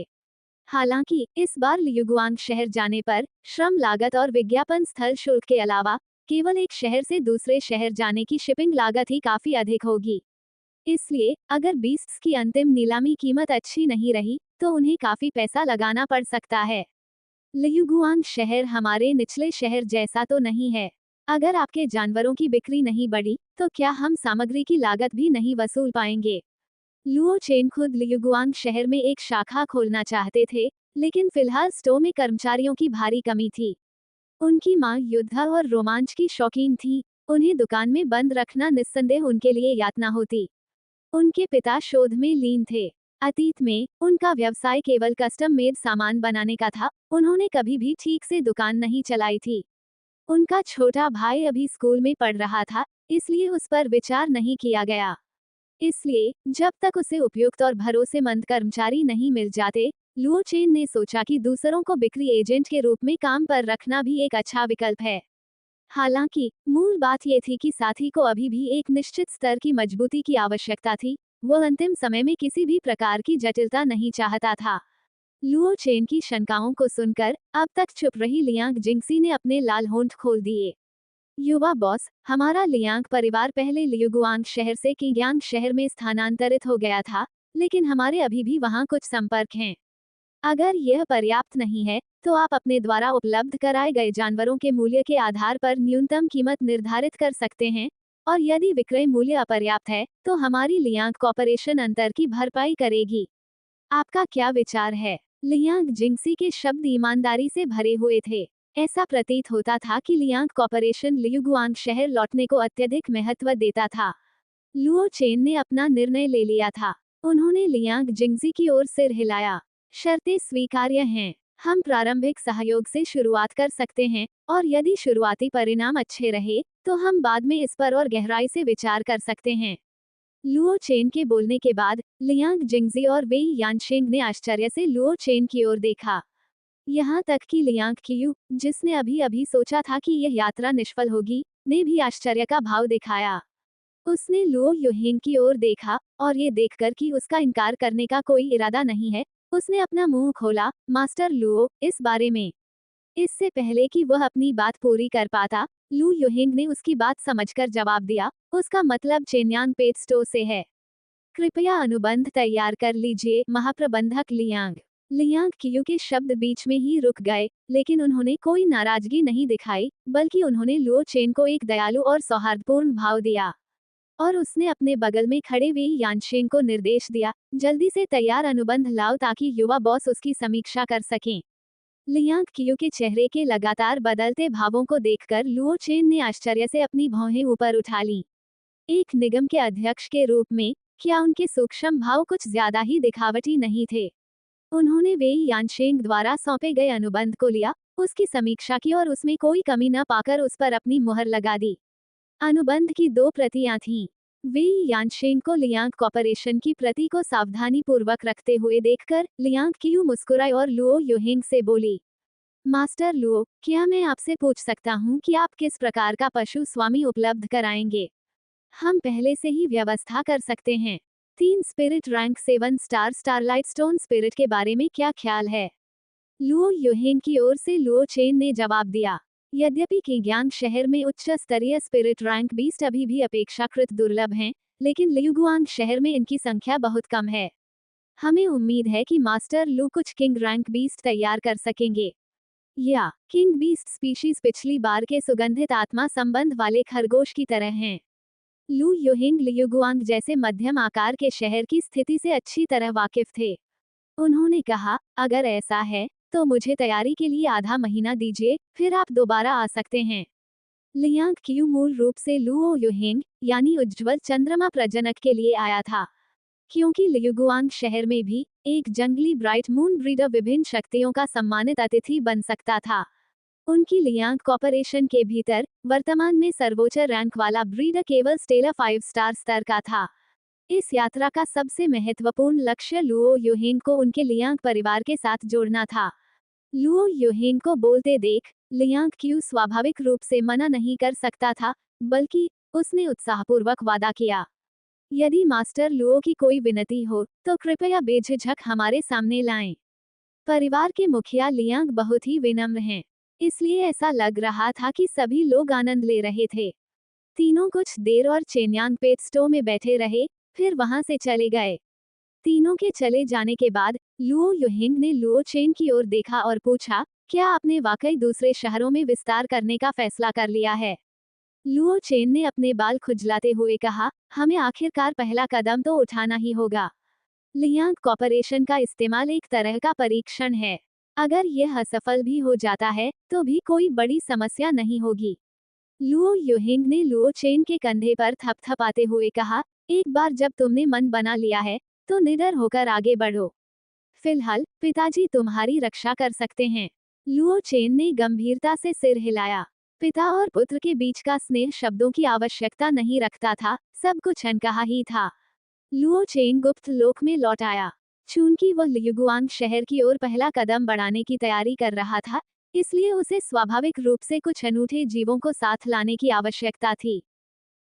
हालांकि इस बार लियुगुआंग शहर जाने पर श्रम लागत और विज्ञापन स्थल शुल्क के अलावा केवल एक शहर से दूसरे शहर जाने की शिपिंग लागत ही काफी अधिक होगी। इसलिए अगर बीस्ट्स की अंतिम नीलामी कीमत अच्छी नहीं रही तो उन्हें काफी पैसा लगाना पड़ सकता है। लियुगुआंग शहर हमारे निचले शहर जैसा तो नहीं है। अगर आपके जानवरों की बिक्री नहीं बढ़ी तो क्या हम सामग्री की लागत भी नहीं वसूल पाएंगे? लुओ चेन खुद लियुगुआंग शहर में एक शाखा खोलना चाहते थे, लेकिन फिलहाल स्टोर में कर्मचारियों की भारी कमी थी। उनकी मां युद्ध और रोमांच की शौकीन थी, उन्हें दुकान में बंद रखना निस्संदेह उनके लिए यातना होती। उनके पिता शोध में लीन थे। अतीत में उनका व्यवसाय केवल कस्टम मेड सामान बनाने का था, उन्होंने कभी भी ठीक से दुकान नहीं चलाई थी। उनका छोटा भाई अभी स्कूल में पढ़ रहा था, इसलिए उस पर विचार नहीं किया गया। इसलिए जब तक उसे उपयुक्त और भरोसेमंद कर्मचारी नहीं मिल जाते, लुओ चेन ने सोचा कि दूसरों को बिक्री एजेंट के रूप में काम पर रखना भी एक अच्छा विकल्प है। हालांकि मूल बात यह थी कि साथी को अभी भी एक निश्चित स्तर की मजबूती की आवश्यकता थी, वो अंतिम समय में किसी भी प्रकार की जटिलता नहीं चाहता था। लुओ चेन की शंकाओं को सुनकर अब तक चुप रही लियांग जिंगसी ने अपने लाल होंठ खोल दिए। युवा बॉस, हमारा लियांग परिवार पहले लियुगुआंग शहर से किंगयांग शहर में स्थानांतरित हो गया था, लेकिन हमारे अभी भी वहाँ कुछ संपर्क हैं। अगर यह पर्याप्त नहीं है, तो आप अपने द्वारा उपलब्ध कराए गए जानवरों के मूल्य के आधार पर न्यूनतम कीमत निर्धारित कर सकते हैं, और यदि विक्रय मूल्य अपर्याप्त है, तो हमारी लियांग कॉर्पोरेशन अंतर की भरपाई करेगी। आपका क्या विचार है? लियांग जिंगसी के शब्द ईमानदारी से भरे हुए थे। ऐसा प्रतीत होता था कि लियांग कॉर्पोरेशन लियुगुआंग शहर लौटने को अत्यधिक महत्व देता था। लुओ चेन ने अपना निर्णय ले लिया था। उन्होंने लियांग जिंगजी की ओर सिर हिलाया। शर्तें स्वीकार्य हैं। हम प्रारंभिक सहयोग से शुरुआत कर सकते हैं, और यदि शुरुआती परिणाम अच्छे रहे, तो हम बाद में इस पर और गहराई से विचार कर सकते हैं। लुओ चेन के बोलने के बाद लियांग जिंगजी और वेई यानशिंग ने आश्चर्य से लुओ चेन की ओर देखा। यहाँ तक कि लियांग कियू, जिसने अभी अभी सोचा था कि यह यात्रा निष्फल होगी, ने भी आश्चर्य का भाव दिखाया। उसने लुओ युहिंग की ओर देखा, और ये देखकर कि उसका इनकार करने का कोई इरादा नहीं है, उसने अपना मुंह खोला। मास्टर लुओ, इस बारे में। इससे पहले कि वह अपनी बात पूरी कर पाता, लू युहिंग ने उसकी बात समझकर जवाब दिया, उसका मतलब चेन्यांग पेट स्टोर से है। कृपया अनुबंध तैयार कर लीजिए, महाप्रबंधक लियांग। लियांग कियू के शब्द बीच में ही रुक गए, लेकिन उन्होंने कोई नाराजगी नहीं दिखाई, बल्कि उन्होंने लुओ चेन को एक दयालु और सौहार्दपूर्ण भाव दिया। और उसने अपने बगल में खड़े वेई यानशेंग को निर्देश दिया, जल्दी से तैयार अनुबंध लाओ ताकि युवा बॉस उसकी समीक्षा कर सकें। लियांग कियू के चेहरे के लगातार बदलते भावों को देखकर लुओ चेन ने आश्चर्य से अपनी भौहें ऊपर उठा लीं। एक निगम के अध्यक्ष के रूप में क्या उनके सूक्ष्म भाव कुछ ज्यादा ही दिखावटी नहीं थे? उन्होंने वेई यानशेंग द्वारा सौंपे गए अनुबंध को लिया, उसकी समीक्षा की और उसमें कोई कमी न पाकर उस पर अपनी मुहर लगा दी। अनुबंध की 2 प्रतियां थीं। वेई यानशेंग को लियांग कॉर्पोरेशन की प्रति को सावधानी पूर्वक रखते हुए देखकर लियांग कियू मुस्कुराई और लुओ युहिंग से बोली, मास्टर लुओ, क्या मैं आपसे पूछ सकता हूँ कि आप किस प्रकार का पशु स्वामी उपलब्ध कराएंगे? हम पहले से ही व्यवस्था कर सकते हैं। 3 spirit rank 7 star starlight stone spirit के बारे में क्या ख्याल है? लुओ युहिंग की ओर से लुओ चेन ने जवाब दिया। यद्यपि किंगयांग शहर में उच्च स्तरीय स्पिरिट रैंक बीस्ट अभी भी अपेक्षाकृत दुर्लभ हैं, लेकिन लियुगुआंग शहर में इनकी संख्या बहुत कम है। हमें उम्मीद है कि मास्टर लू कुछ किंग रैंक बीस्ट तैयार कर सकेंगे। या किंग बीस्ट स्पीशीज पिछली बार के सुगंधित आत्मा संबंध वाले खरगोश की तरह हैं। लू युहिंग लियुगुआंग जैसे मध्यम आकार के शहर की स्थिति से अच्छी तरह वाकिफ थे। उन्होंने कहा, अगर ऐसा है, तो मुझे तैयारी के लिए आधा महीना दीजिए, फिर आप दोबारा आ सकते हैं। लियांग कियू मूल रूप से लुओ युहिंग, यानी उज्ज्वल चंद्रमा प्रजनक के लिए आया था। क्योंकि लियुगुआंग शहर में भी एक जंगली ब्राइट मून ब्रीडर विभिन्न शक्तियों का सम्मानित अतिथि बन सकता था। उनकी लियांग कॉर्पोरेशन के भीतर वर्तमान में सर्वोच्च रैंक वाला ब्रीडर केवल स्टेलर 5 स्टार स्तर का था। इस यात्रा का सबसे महत्वपूर्ण लक्ष्य लुओ युहेंग को उनके लियांग परिवार के साथ जोड़ना था। लुओ युहेंग को बोलते देख लियांग क्यू स्वाभाविक रूप से मना नहीं कर सकता था, बल्कि उसने उत्साहपूर्वक वादा किया, यदि मास्टर लुओ की कोई विनती हो तो कृपया बेझिझक हमारे सामने लाएं। परिवार के मुखिया लियांग बहुत ही विनम्र हैं, इसलिए ऐसा लग रहा था कि सभी लोग आनंद ले रहे थे। तीनों कुछ देर और चेन्यांग पेटस्टो में बैठे रहे, फिर वहां से चले गए। तीनों के चले जाने के बाद लुओ युहिंग ने लुओ चेन की ओर देखा और पूछा, क्या आपने वाकई दूसरे शहरों में विस्तार करने का फैसला कर लिया है? लुओ चेन ने अपने बाल खुजलाते हुए कहा, हमें आखिरकार पहला कदम तो उठाना ही होगा। लियांग कॉर्पोरेशन का इस्तेमाल एक तरह का परीक्षण है। अगर यह असफल भी हो जाता है तो भी कोई बड़ी समस्या नहीं होगी। लुओ युहिंग ने लुओ चेन के कंधे पर थपथपाते हुए कहा, एक बार जब तुमने मन बना लिया है तो निडर होकर आगे बढ़ो। फिलहाल पिताजी तुम्हारी रक्षा कर सकते हैं। लुओ चेन ने गंभीरता से सिर हिलाया। पिता और पुत्र के बीच का स्नेह शब्दों की आवश्यकता नहीं रखता था, सब कुछ अनकहा ही था। लुओ चेन गुप्त लोक में लौट आया। चूंकि वह लियुगुआंग शहर की ओर पहला कदम बढ़ाने की तैयारी कर रहा था, इसलिए उसे स्वाभाविक रूप से कुछ अनूठे जीवों को साथ लाने की आवश्यकता थी।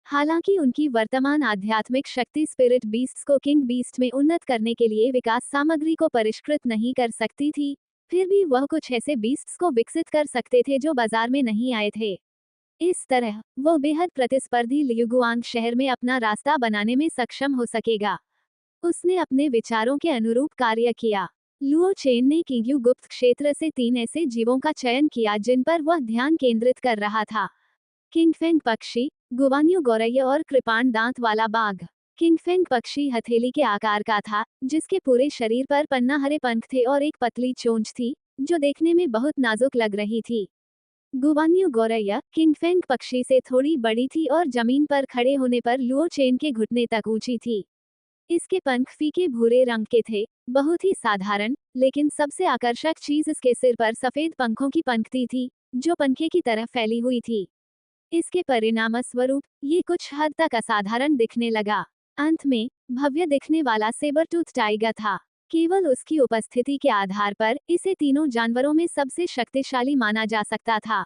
हालांकि उनकी वर्तमान आध्यात्मिक शक्ति स्पिरिट बीस्ट्स को किंग बीस्ट में उन्नत करने के लिए विकास सामग्री को परिष्कृत नहीं कर सकती थी, फिर भी वह कुछ ऐसे बीस्ट्स को विकसित कर सकते थे जो बाजार में नहीं आए थे। इस तरह वो बेहद प्रतिस्पर्धी लियुगुआंग शहर में अपना रास्ता बनाने में सक्षम हो सकेगा। उसने अपने विचारों के अनुरूप कार्य किया। लुओ चेन ने किंग्यू गुप्त क्षेत्र से 3 ऐसे जीवों का चयन किया जिन पर वह ध्यान केंद्रित कर रहा था। किंगफेंग पक्षी, गुवान्यू गौरैया और कृपाण दांत वाला बाघ। किंगफेंग पक्षी हथेली के आकार का था, जिसके पूरे शरीर पर पन्ना हरे पंख थे और एक पतली चोंच थी, जो देखने में बहुत नाजुक लग रही थी। गुवान्यू गौरैया किंगफेंग पक्षी से थोड़ी बड़ी थी और जमीन पर खड़े होने पर लुओ चेन के घुटने तक ऊंची थी। इसके पंख फीके भूरे रंग के थे, बहुत ही साधारण, लेकिन सबसे आकर्षक चीज इसके सिर पर सफेद पंखों की पंक्ति थी, जो पंखे की तरह फैली हुई थी। इसके परिणामस्वरूप ये कुछ हद तक असाधारण दिखने लगा। अंत में भव्य दिखने वाला सेबर टूथ टाइगर था। केवल उसकी उपस्थिति के आधार पर इसे तीनों जानवरों में सबसे शक्तिशाली माना जा सकता था।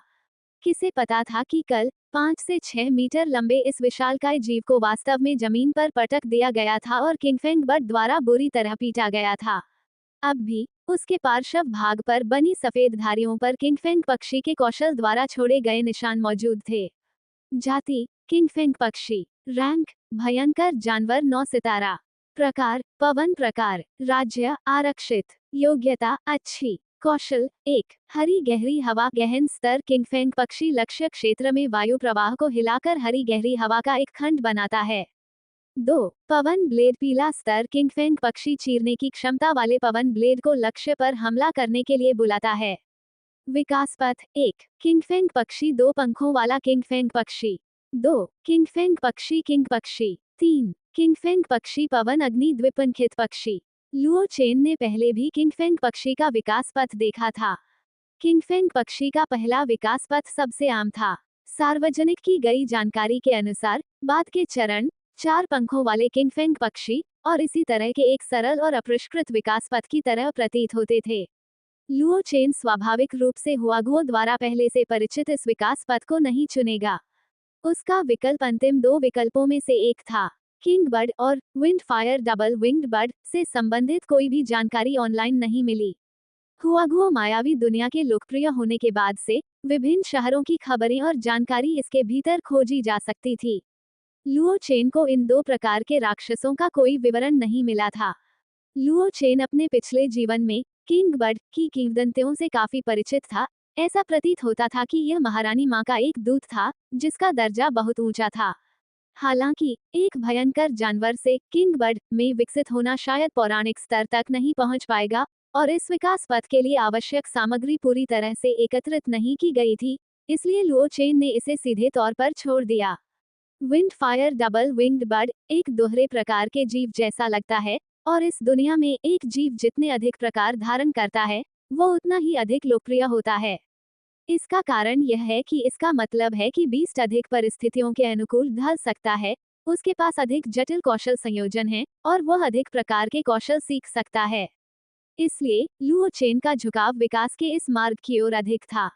किसे पता था कि कल 5 से 6 मीटर लंबे इस विशालकाय जीव को वास्तव में जमीन पर पटक दिया गया था और किंगफेंग बर्ड द्वारा बुरी तरह पीटा गया था। अब भी उसके पार्श्व भाग पर बनी सफेद धारियों पर किंगफेंग पक्षी के कौशल द्वारा छोड़े गए निशान मौजूद थे। जाति किंगफेंग पक्षी। रैंक भयंकर जानवर 9 सितारा। प्रकार पवन प्रकार। राज्य आरक्षित। योग्यता अच्छी। कौशल 1 हरी गहरी हवा गहन स्तर किंगफेंग पक्षी लक्ष्य क्षेत्र में वायु प्रवाह को हिलाकर हरी गहरी हवा का एक खंड बनाता है। 2 पवन ब्लेड पीला स्तर किंगफेंग पक्षी चीरने की क्षमता वाले पवन ब्लेड को लक्ष्य पर हमला करने के लिए बुलाता है। विकास पथ 1 किंगफेंग पक्षी 2 पंखों वाला किंगफेंग पक्षी। 2 किंगफेंग पक्षी किंग पक्षी। 3 किंगफेंग पक्षी पवन अग्नि द्विपंखित पक्षी। लुओ चेन ने पहले भी किंगफेंग पक्षी का विकास पथ देखा था। किंगफेंग पक्षी का पहला विकास पथ सबसे आम था। सार्वजनिक की गई जानकारी के अनुसार बाद के चरण 4 पंखों वाले किंगफेंग पक्षी और इसी तरह के एक सरल और अपरिष्कृत विकास पथ की तरह प्रतीत होते थे। लुओ चेन स्वाभाविक रूप से हुआगुओ द्वारा पहले से परिचित इस विकास पथ को नहीं चुनेगा। उसका विकल्प अंतिम 2 विकल्पों में से एक था। किंग बर्ड और wind fire double winged bird से संबंधित कोई भी जानकारी ऑनलाइन नहीं मिली। हुआगुओ मायावी दुनिया के लोकप्रिय होने के बाद से विभिन्न शहरों की खबरें और जानकारी इसके भीतर खोजी जा सकती थी। लुओ चेन को इन 2 प्रकार के राक्षसों का कोई विवरण नहीं मिला था। लुओ चेन अपने पिछले जीवन में किंग बर्ड की किंवदंतियों से काफी परिचित था। ऐसा प्रतीत होता था कि यह महारानी माँ का एक दूत था, जिसका दर्जा बहुत ऊंचा था। हालांकि एक भयंकर जानवर से किंग बर्ड में विकसित होना शायद पौराणिक स्तर तक नहीं पहुंच पाएगा, और इस विकास पथ के लिए आवश्यक सामग्री पूरी तरह से एकत्रित नहीं की गई थी, इसलिए लुओ चेन ने इसे सीधे तौर पर छोड़ दिया। Wind fire double winged bird एक दोहरे प्रकार के जीव जैसा लगता है, और इस दुनिया में एक जीव जितने अधिक प्रकार धारण करता है, वो उतना ही अधिक लोकप्रिय होता है। इसका कारण यह है कि इसका मतलब है कि बीस्ट अधिक परिस्थितियों के अनुकूल ढल सकता है, उसके पास अधिक जटिल कौशल संयोजन है, और वह अधिक प्रकार के कौशल सीख सकता है। इसलिए लुओ चेन का झुकाव विकास के इस मार्ग की ओर अधिक था।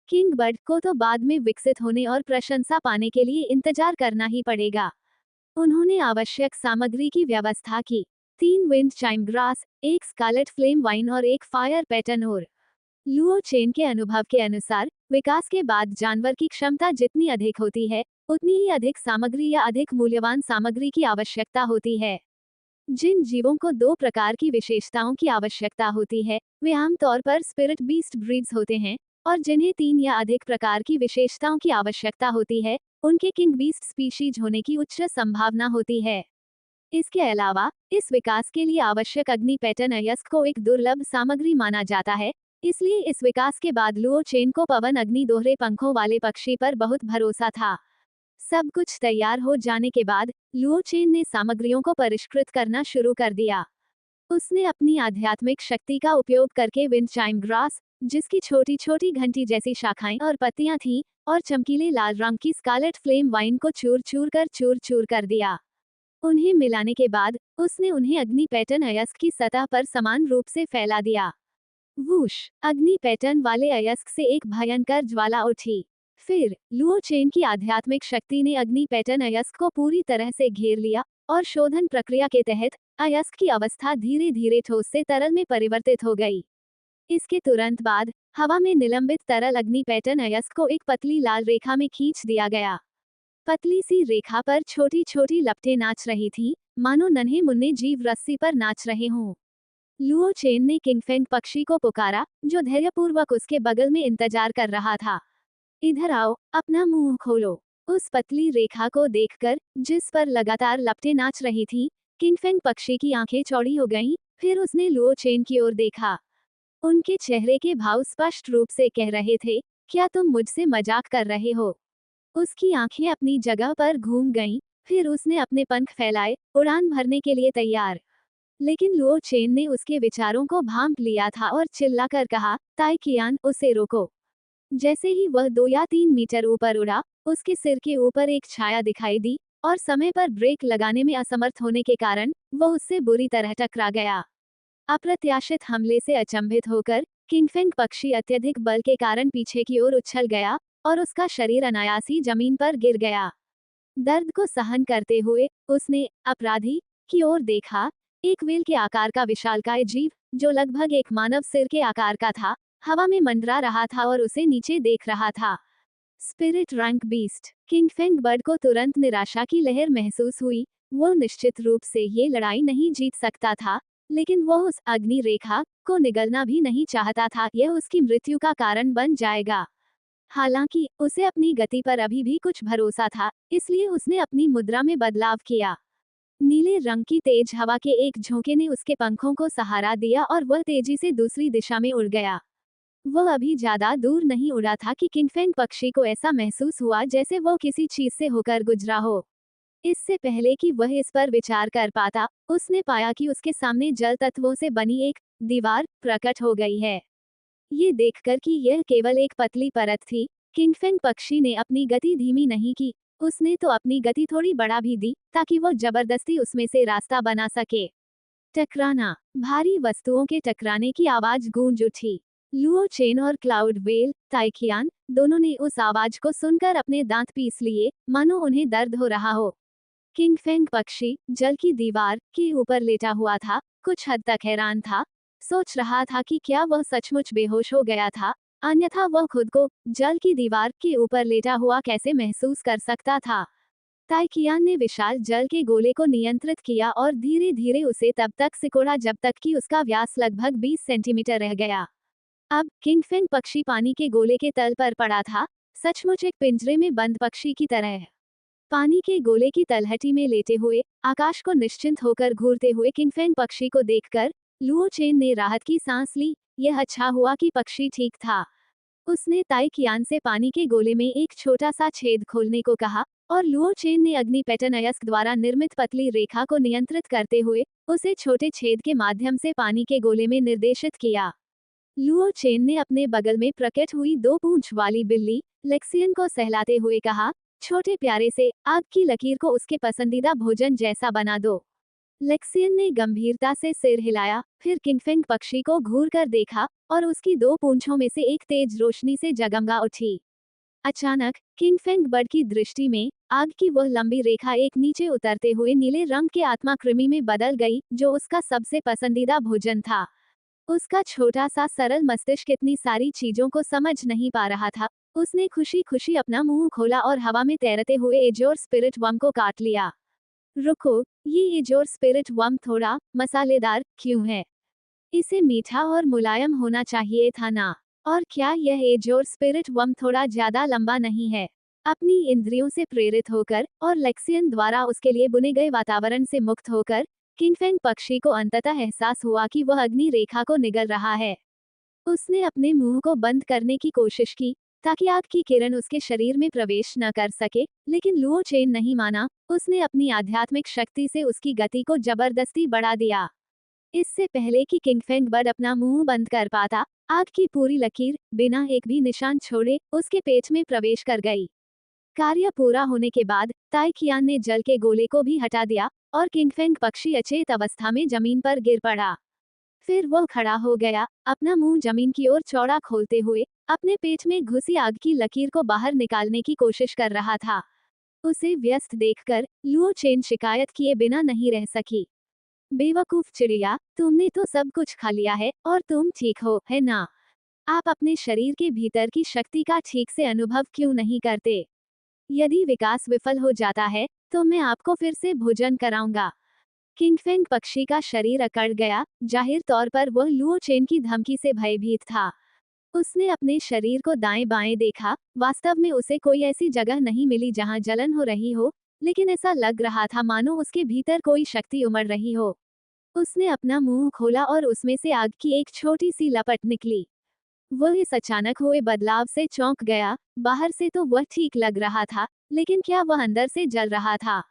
किंग बर्ड को तो बाद में विकसित होने और प्रशंसा पाने के लिए इंतजार करना ही पड़ेगा। उन्होंने आवश्यक सामग्री की व्यवस्था की। 3 विंड चाइम ग्रास, एक स्कारलेट फ्लेम वाइन और एक फायर पैटर्न और। लुओ चेन के अनुभव के अनुसार विकास के बाद जानवर की क्षमता जितनी अधिक होती है, उतनी ही अधिक सामग्री या अधिक मूल्यवान सामग्री की आवश्यकता होती है। जिन जीवों को 2 प्रकार की विशेषताओं की आवश्यकता होती है, वे आमतौर पर स्पिरिट बीस्ट ब्रीड्स होते हैं, और जिन्हें 3 या अधिक प्रकार की विशेषताओं की आवश्यकता होती है, उनके किंग बीस्ट स्पीशीज होने की उच्च संभावना होती है। इसके अलावा इस विकास के लिए आवश्यक अग्नि पैटर्न अयस्क को एक दुर्लभ सामग्री माना जाता है, इसलिए इस विकास के बाद लुओ चेन को पवन अग्नि दोहरे पंखों वाले पक्षी पर बहुत भरोसा था। सब कुछ तैयार हो जाने के बाद लुओ चेन ने सामग्रियों को परिष्कृत करना शुरू कर दिया। उसने अपनी आध्यात्मिक शक्ति का उपयोग करके विंड चाइम ग्रास, जिसकी छोटी छोटी घंटी जैसी शाखाएं और पत्तियां थीं, और चमकीले लाल रंग की स्कारलेट फ्लेम वाइन को चूर चूर कर दिया। उन्हें मिलाने के बाद उसने उन्हें अग्नि पैटर्न अयस्क की सतह पर समान रूप से फैला दिया। वूश, अग्नि पैटर्न वाले अयस्क से एक भयंकर ज्वाला उठी। फिर लुओ चेन की आध्यात्मिक शक्ति ने अग्नि पैटर्न अयस्क को पूरी तरह से घेर लिया, और शोधन प्रक्रिया के तहत अयस्क की अवस्था धीरे धीरे ठोस से तरल में परिवर्तित हो गई। इसके तुरंत बाद हवा में निलंबित तरल अग्नि पैटर्न अयस्क को एक पतली लाल रेखा में खींच दिया गया। पतली सी रेखा पर छोटी छोटी लपटें नाच रही थीं, मानो नन्हे मुन्ने जीव रस्सी पर नाच रहे हों। लुओ चेन ने किंगफेंग पक्षी को पुकारा, जो धैर्यपूर्वक उसके बगल में इंतजार कर रहा था। इधर आओ, अपना मुंह खोलो। उस पतली रेखा को देखकर, जिस पर लगातार लपटें नाच रही थीं, किंगफेंग पक्षी की आंखें चौड़ी हो गईं, फिर उसने लुओ चेन की ओर देखा। उनके चेहरे के भाव स्पष्ट रूप से कह रहे थे, क्या तुम मुझसे मजाक कर रहे हो? उसकी आंखें अपनी जगह पर घूम गईं, फिर उसने अपने पंख फैलाए, उड़ान भरने के लिए तैयार। लेकिन लुओ चेन ने उसके विचारों को भांप लिया था और चिल्लाकर कहा, ताई कियान, उसे रोको। जैसे ही वह 2 या 3 मीटर ऊपर उड़ा, उसके सिर के ऊपर एक छाया दिखाई दी, और समय पर ब्रेक लगाने में असमर्थ होने के कारण वह उससे बुरी तरह टकरा गया। अप्रत्याशित हमले से अचंभित होकर किंगफेंग पक्षी अत्यधिक बल के कारण पीछे की ओर उछल गया, और उसका शरीर अनायास ही जमीन पर गिर गया। दर्द को सहन करते हुए उसने अपराधी की ओर देखा। एक व्हेल के आकार का विशालकाय जीव, जो लगभग एक मानव सिर के आकार का था, हवा में मंडरा रहा था और उसे नीचे देख रहा था। स्पिरिट रैंक बीस्ट किंगफेंग बर्ड को तुरंत निराशा की लहर महसूस हुई। वो निश्चित रूप से ये लड़ाई नहीं जीत सकता था, लेकिन वह उस अग्नि रेखा को निगलना भी नहीं चाहता था, यह उसकी मृत्यु का कारण बन जाएगा। हालांकि उसे अपनी गति पर अभी भी कुछ भरोसा था, इसलिए उसने अपनी मुद्रा में बदलाव किया। नीले रंग की तेज हवा के एक झोंके ने उसके पंखों को सहारा दिया और वह तेजी से दूसरी दिशा में उड़ गया। वह अभी ज्यादा दूर नहीं उड़ा था कि किंगफेंग पक्षी को ऐसा महसूस हुआ जैसे वह किसी चीज से होकर गुजरा हो। इससे पहले कि वह इस पर विचार कर पाता, उसने पाया कि उसके सामने जल तत्वों से बनी एक दीवार प्रकट हो गई है। ये देखकर कि यह केवल एक पतली परत थी, किंगफेंग पक्षी ने अपनी गति धीमी नहीं की, उसने तो अपनी गति थोड़ी बढ़ा भी दी, ताकि वह जबरदस्ती उसमें से रास्ता बना सके। टकराना, भारी वस्तुओं के टकराने की आवाज गूंज उठी। लुओ चेन और क्लाउड वेल, ताइकियान, दोनों ने उस आवाज को सुनकर अपने दांत पीस लिए, मानो उन्हें दर्द हो रहा हो। किंगफेंग पक्षी जल की दीवार के ऊपर लेटा हुआ था, कुछ हद तक हैरान था, सोच रहा था कि क्या वह सचमुच बेहोश हो गया था, अन्यथा वह खुद को जल की दीवार के ऊपर लेटा हुआ कैसे महसूस कर सकता था। ताइकियान ने विशाल जल के गोले को नियंत्रित किया और धीरे धीरे उसे तब तक सिकोड़ा जब तक कि उसका व्यास लगभग 20 सेंटीमीटर रह गया। अब किंगफिंग पक्षी पानी के गोले के तल पर पड़ा था, सचमुच एक पिंजरे में बंद पक्षी की तरह। पानी के गोले की तलहटी में लेटे हुए, आकाश को निश्चिंत होकर घूरते हुए किंगफिंग पक्षी को देखकर लुओ चेन ने राहत की सांस ली। यह अच्छा हुआ कि पक्षी ठीक था। उसने ताई कियान से पानी के गोले में एक छोटा सा छेद खोलने को कहा, और लुओ चेन ने अग्नि पैटर्न अयस्क द्वारा निर्मित पतली रेखा को नियंत्रित करते हुए उसे छोटे छेद के माध्यम से पानी के गोले में निर्देशित किया। लुओ चेन ने अपने बगल में प्रकट हुई 2 पूंछ वाली बिल्ली लेक्सियन को सहलाते हुए कहा, छोटे प्यारे से आग की लकीर को उसके पसंदीदा भोजन जैसा बना दो। लेक्सियन ने गंभीरता से सिर हिलाया, फिर किंगफेंग पक्षी को घूर कर देखा और उसकी 2 पूंछों में से एक तेज रोशनी से जगमगा उठी। अचानक किंगफेंग बर्ड की दृष्टि में आग की वह लंबी रेखा एक नीचे उतरते हुए नीले रंग के आत्मा कृमि में बदल गई, जो उसका सबसे पसंदीदा भोजन था। उसका छोटा सा सरल मस्तिष्क इतनी सारी चीजों को समझ नहीं पा रहा था। उसने खुशी खुशी अपना मुंह खोला और हवा में तैरते हुए एजोर स्पिरिट वर्म को काट लिया। रुको, ये एजोर स्पिरिट वर्म थोड़ा मसालेदार क्यों है? इसे मीठा और मुलायम होना चाहिए था ना? और क्या यह एजोर स्पिरिट वर्म थोड़ा ज्यादा लंबा नहीं है? अपनी इंद्रियों से प्रेरित होकर और लेक्सियन द्वारा उसके लिए बुने गए वातावरण से मुक्त होकर किंगफेंग पक्षी को अंततः एहसास हुआ कि वह अग्नि रेखा को निगल रहा है। उसने अपने मुंह को बंद करने की कोशिश की ताकि आग की किरण उसके शरीर में प्रवेश न कर सके, लेकिन लुओ चेन नहीं माना। उसने अपनी आध्यात्मिक शक्ति से उसकी गति को जबरदस्ती बढ़ा दिया। इससे पहले कि किंगफेंग बर्ड अपना मुंह बंद कर पाता, आग की पूरी लकीर बिना एक भी निशान छोड़े उसके पेट में प्रवेश कर गई। कार्य पूरा होने के बाद ताई कियान ने जल के गोले को भी हटा दिया और किंगफेंग पक्षी अचेत अवस्था में जमीन पर गिर पड़ा। फिर वह खड़ा हो गया, अपना मुंह जमीन की ओर चौड़ा खोलते हुए अपने पेट में घुसी आग की लकीर को बाहर निकालने की कोशिश कर रहा था। उसे व्यस्त देखकर लुओ चेन शिकायत किए बिना नहीं रह सकी। बेवकूफ चिड़िया, तुमने तो सब कुछ खा लिया है और तुम ठीक हो, है ना? आप अपने शरीर के भीतर की शक्ति का ठीक से अनुभव क्यों नहीं करते? यदि विकास विफल हो जाता है, तो मैं आपको फिर से भोजन कराऊंगा। किंगफेंग पक्षी का शरीर अकड़ गया, जाहिर तौर पर वह लुओ चेन की धमकी से भयभीत था। उसने अपने शरीर को दाएं बाएं देखा, वास्तव में उसे कोई ऐसी जगह नहीं मिली जहां जलन हो रही हो, लेकिन ऐसा लग रहा था मानो उसके भीतर कोई शक्ति उमड़ रही हो। उसने अपना मुंह खोला और उसमें से आग की एक छोटी सी लपट निकली। वह इस अचानक हुए बदलाव से चौंक गया। बाहर से तो वह ठीक लग रहा था, लेकिन क्या वह अंदर से जल रहा था?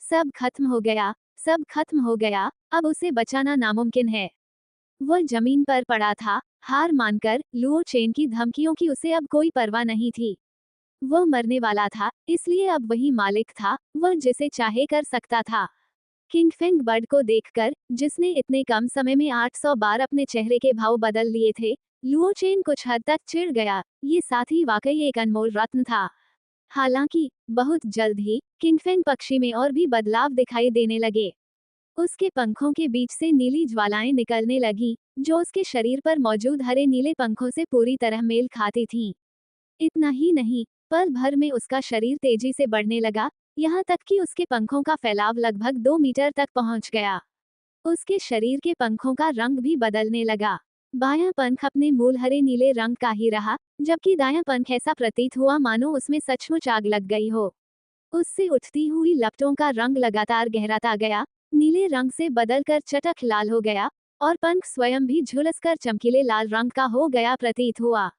सब खत्म हो गया, सब खत्म हो गया, अब उसे बचाना नामुमकिन है। वह जमीन पर पड़ा था, हार मानकर। लुओ चेन की धमकियों की उसे अब कोई परवाह नहीं थी। वह मरने वाला था, इसलिए अब वही मालिक था, वह जिसे चाहे कर सकता था। किंगफेंग बर्ड को देखकर, जिसने इतने कम समय में 800 बार अपने चेहरे के भाव बदल लिए थे, लुओ चेन कुछ हद तक चिढ़ गया। ये साथी वाकई एक अनमोल रत्न था। हालांकि बहुत जल्द ही किंगफेंग पक्षी में और भी बदलाव दिखाई देने लगे। उसके पंखों के बीच से नीली ज्वालाएं निकलने लगीं, जो उसके शरीर पर मौजूद हरे नीले पंखों से पूरी तरह मेल खाती थीं। इतना ही नहीं, पल भर में उसका शरीर तेजी से बढ़ने लगा, यहाँ तक कि उसके पंखों का फैलाव लगभग 2 मीटर तक पहुंच गया। उसके शरीर के पंखों का रंग भी बदलने लगा। बायां पंख अपने मूल हरे नीले रंग का ही रहा, जबकि दायां पंख ऐसा प्रतीत हुआ मानो उसमें सचमुच आग लग गई हो। उससे उठती हुई लपटों का रंग लगातार गहराता गया, नीले रंग से बदलकर चटक लाल हो गया, और पंख स्वयं भी झुलसकर चमकीले लाल रंग का हो गया प्रतीत हुआ।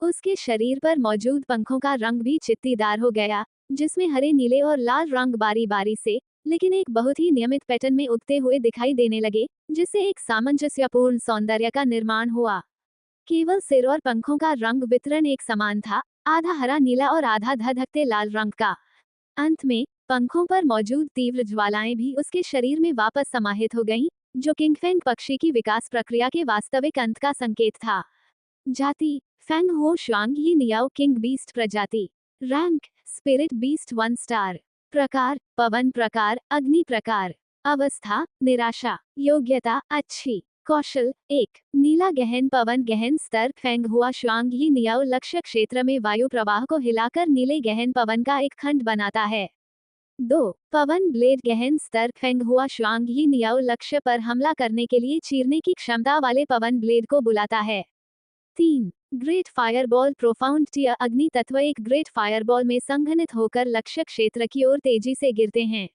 उसके शरीर पर मौजूद पंखों का रंग भी चित्तीदार हो गया, जिसमें हरे नीले और लाल रंग बारी बारी से, लेकिन एक बहुत ही नियमित पैटर्न में उगते हुए दिखाई देने लगे, जिससे एक सामंजस्यपूर्ण सौंदर्य का निर्माण हुआ। केवल सिर और पंखों का रंग वितरण एक समान था, आधा हरा नीला और आधा धधकते लाल रंग का। अंत में पंखों पर मौजूद तीव्र ज्वालाएं भी उसके शरीर में वापस समाहित हो गईं, जो किंगफेंग पक्षी की विकास प्रक्रिया के वास्तविक अंत का संकेत था। जाति: फेंग हो शुआंग यी नियाओ किंग बीस्ट प्रजाति। Rank: spirit beast 1 star. प्रकार: पवन प्रकार, अग्नि प्रकार। अवस्था: निराशा। योग्यता: अच्छी। कौशल: 1। नीला गहन पवन गहन स्तर फेंग हुआ शुआंग यी नियाओ लक्ष्य क्षेत्र में वायु प्रवाह को हिलाकर नीले गहन पवन का एक खंड बनाता है। 2। पवन ब्लेड गहन स्तर फेंग हुआ शुआंग यी नियाओ लक्ष्य पर हमला करने के लिए चीरने की क्षमता वाले पवन ब्लेड को बुलाता है। 3। ग्रेट फायरबॉल प्रोफाउंड टियर अग्नि तत्व एक ग्रेट फायरबॉल में संघनित होकर लक्ष्य क्षेत्र की ओर तेजी से गिरते हैं।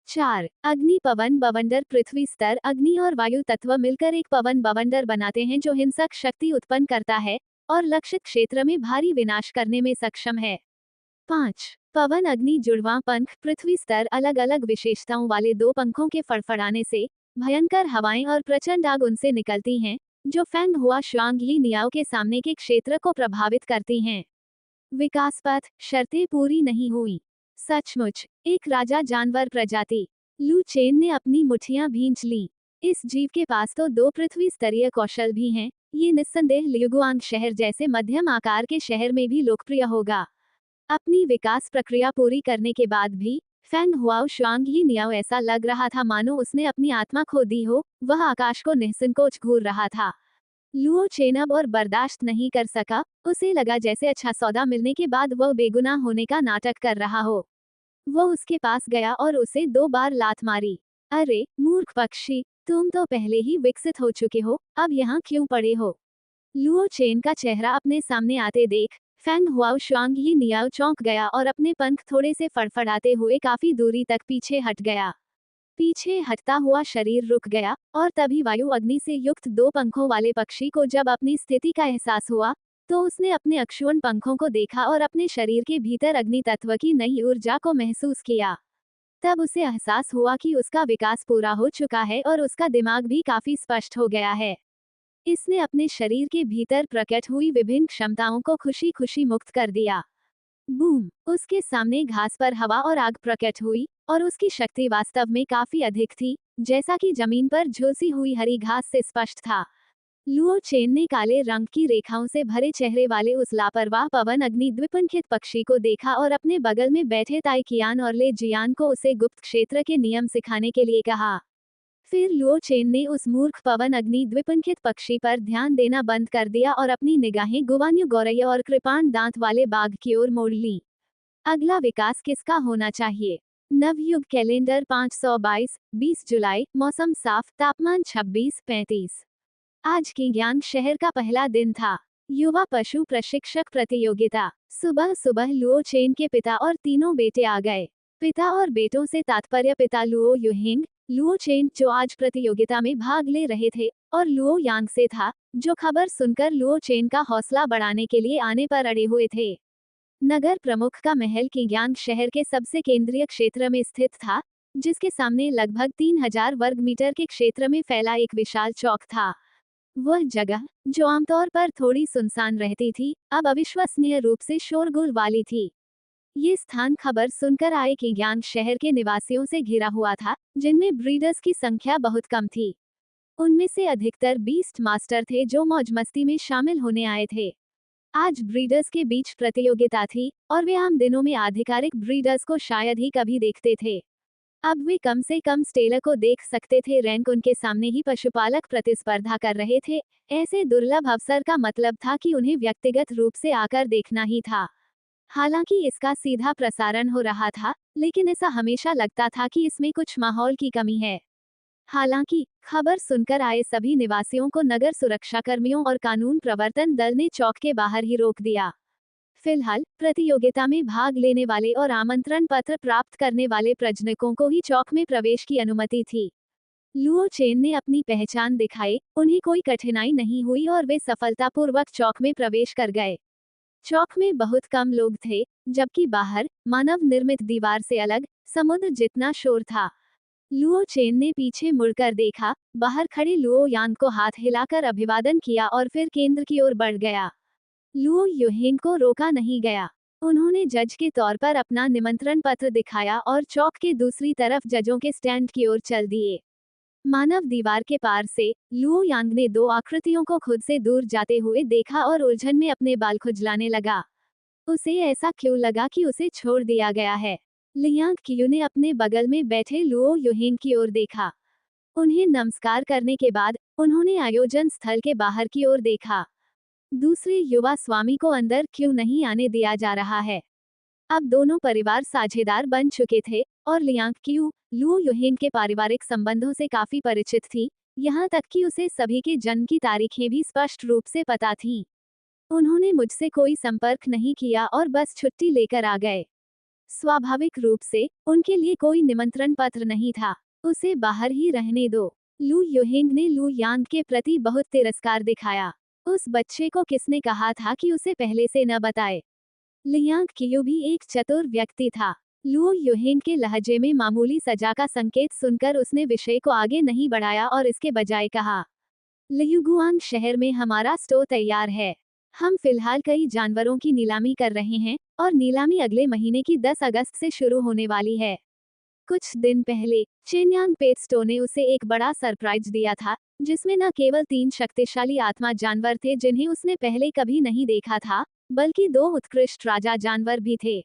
4। अग्नि पवन बवंडर पृथ्वी स्तर अग्नि और वायु तत्व मिलकर एक पवन बवंडर बनाते हैं जो हिंसक शक्ति उत्पन्न करता है। और लक्षित क्षेत्र में भारी विनाश करने में सक्षम है। 5. पवन अग्नि जुड़वां पंख पृथ्वी स्तर अलग अलग विशेषताओं वाले दो पंखों के फड़फड़ाने से भयंकर हवाएं और प्रचंड आग उनसे निकलती हैं, जो फेंग हुआ शुआंग ही नियाओ के सामने के क्षेत्र को प्रभावित करती हैं। विकास पथ शर्तें पूरी नहीं हुई। सचमुच एक राजा जानवर प्रजाति लू चेन ने अपनी मुठ्ठियां भींच ली। इस जीव के पास तो दो पृथ्वी स्तरीय कौशल भी हैं। ये निस्संदेह लियुगुआंग शहर जैसे मध्यम आकार के शहर में भी लोकप्रिय होगा। अपनी विकास प्रक्रिया पूरी करने के बाद भी फेंग हुआओ शुआंग ही नियाओ ऐसा लग रहा था मानो उसने अपनी आत्मा खो दी हो। वह आकाश को निःसंकोच घूर रहा था। लुओ चेन अब और बर्दाश्त नहीं कर सका। उसे लगा जैसे अच्छा सौदा मिलने के बाद वह बेगुनाह होने का नाटक कर रहा हो। वह उसके पास गया और उसे 2 बार लात मारी। अरे मूर्ख पक्षी, तुम तो पहले ही विकसित हो चुके हो, अब यहाँ क्यों पड़े हो? लुओ चेन का चेहरा अपने सामने आते देख फेंग हुआओ शुआंग ही नियाओ चौंक गया और अपने पंख थोड़े से फड़फड़ाते हुए काफी दूरी तक पीछे हट गया। पीछे हटता हुआ शरीर रुक गया और तभी वायु अग्नि से युक्त 2 पंखों वाले पक्षी को जब अपनी स्थिति का एहसास हुआ, तो उसने अपने अक्षुण्ण पंखों को देखा और अपने शरीर के भीतर अग्नि तत्व की नई ऊर्जा को महसूस किया। तब उसे एहसास हुआ कि उसका विकास पूरा हो चुका है और उसका दिमाग भी काफी स्पष्ट हो गया है। इसने अपने शरीर के भीतर प्रकट हुई विभिन्न क्षमताओं को खुशी खुशी मुक्त कर दिया। बूम! उसके सामने घास पर हवा और आग प्रकट हुई और उसकी शक्ति वास्तव में काफी अधिक थी, जैसा कि जमीन पर झुलसी हुई हरी घास से स्पष्ट था। लुओ चेन ने काले रंग की रेखाओं से भरे चेहरे वाले उस लापरवाह पवन अग्नि द्विपंखित पक्षी को देखा और अपने बगल में बैठे ताई कियान और ले जियान को उसे गुप्त क्षेत्र के नियम सिखाने के लिए कहा। फिर लुओ चेन ने उस मूर्ख पवन अग्नि द्विपंखित पक्षी पर ध्यान देना बंद कर दिया और अपनी निगाहें गुवान्यू गौरैया और कृपाण दांत वाले बाघ की ओर मोड़ ली। अगला विकास किसका होना चाहिए? नवयुग कैलेंडर 522, 20 जुलाई, मौसम साफ, तापमान 26-35। आज किंगयांग शहर का पहला दिन था। युवा पशु प्रशिक्षक प्रतियोगिता। सुबह सुबह लुओ चेन के पिता और तीनों बेटे आ गए। पिता और बेटों से तात्पर्य पिता लुओ युहिंग, लुओ चेन जो आज प्रतियोगिता में भाग ले रहे थे, और लुओ यांग से था, जो खबर सुनकर लुओ चेन का हौसला बढ़ाने के लिए आने पर अड़े हुए थे। नगर प्रमुख का महल किंगयांग शहर के सबसे केंद्रीय क्षेत्र में स्थित था, जिसके सामने लगभग 3000 वर्ग मीटर के क्षेत्र में फैला एक विशाल चौक था। वह जगह, जो आमतौर पर थोड़ी सुनसान रहती थी, अब अविश्वसनीय रूप से शोरगुल वाली थी। ये स्थान खबर सुनकर आए किंगयांग शहर के निवासियों से घिरा हुआ था, जिनमें ब्रीडर्स की संख्या बहुत कम थी। उनमें से अधिकतर बीस्ट मास्टर थे जो मौज मस्ती में शामिल होने आए थे। आज ब्रीडर्स के बीच प्रतियोगिता थी और वे आम दिनों में आधिकारिक ब्रीडर्स को शायद ही कभी देखते थे। अब वे कम से कम स्टेलर को देख सकते थे। रैंक उनके सामने ही पशुपालक प्रतिस्पर्धा कर रहे थे। ऐसे दुर्लभ अवसर का मतलब था कि उन्हें व्यक्तिगत रूप से आकर देखना ही था। हालांकि इसका सीधा प्रसारण हो रहा था, लेकिन ऐसा हमेशा लगता था कि इसमें कुछ माहौल की कमी है। हालांकि खबर सुनकर आए सभी निवासियों को नगर सुरक्षा कर्मियों और कानून प्रवर्तन दल ने चौक के बाहर ही रोक दिया। फिलहाल प्रतियोगिता में भाग लेने वाले और आमंत्रण पत्र प्राप्त करने वाले प्रजनकों को ही चौक में प्रवेश की अनुमति थी। लुओ चेन ने अपनी पहचान दिखाई, उन्हें कोई कठिनाई नहीं हुई और वे सफलतापूर्वक चौक में प्रवेश कर गए। चौक में बहुत कम लोग थे, जबकि बाहर, मानव निर्मित दीवार से अलग, समुद्र जितना शोर था। लुओ चेन ने पीछे मुड़कर देखा, बाहर खड़े लुओ यान को हाथ हिलाकर अभिवादन किया और फिर केंद्र की ओर बढ़ गया। लुओ युहिंग को रोका नहीं गया। उन्होंने जज के तौर पर अपना निमंत्रण पत्र दिखाया और चौक के दूसरी तरफ जजों के स्टैंड की ओर चल दिए। मानव दीवार के पार से लुओ यांग ने दो आकृतियों को खुद से दूर जाते हुए देखा और उलझन में अपने बाल खुजलाने लगा। उसे ऐसा क्यों लगा कि उसे छोड़ दिया गया है। लियांग क्यू ने अपने बगल में बैठे लुओ युहिंग की ओर देखा। उन्हें नमस्कार करने के बाद उन्होंने आयोजन स्थल के बाहर की ओर देखा। दूसरे युवा स्वामी को अंदर क्यों नहीं आने दिया जा रहा है? अब दोनों परिवार साझेदार बन चुके थे और लियांग क्यू लुओ युहिंग के पारिवारिक संबंधों से काफी परिचित थी, यहाँ तक कि उसे सभी के जन्म की तारीखें भी स्पष्ट रूप से पता थीं। उन्होंने मुझसे कोई संपर्क नहीं किया और बस छुट्टी लेकर आ गए। स्वाभाविक रूप से उनके लिए कोई निमंत्रण पत्र नहीं था। उसे बाहर ही रहने दो। लू युहिंग ने लू यांग के प्रति बहुत तिरस्कार दिखाया। उस बच्चे को किसने कहा था कि उसे पहले से न बताए? लियांग कियो भी एक चतुर व्यक्ति था। लुओ युहेंग के लहजे में मामूली सजा का संकेत सुनकर उसने विषय को आगे नहीं बढ़ाया और इसके बजाय कहा, लियुगुआंग शहर में हमारा स्टोर तैयार है। हम फिलहाल कई जानवरों की नीलामी कर रहे हैं और नीलामी अगले महीने की 10 अगस्त से शुरू होने वाली है। कुछ दिन पहले चेन्यांग पेट स्टोर ने उसे एक बड़ा सरप्राइज दिया था, जिसमें न केवल 3 शक्तिशाली आत्मा जानवर थे जिन्हें उसने पहले कभी नहीं देखा था, बल्कि 2 उत्कृष्ट राजा जानवर भी थे।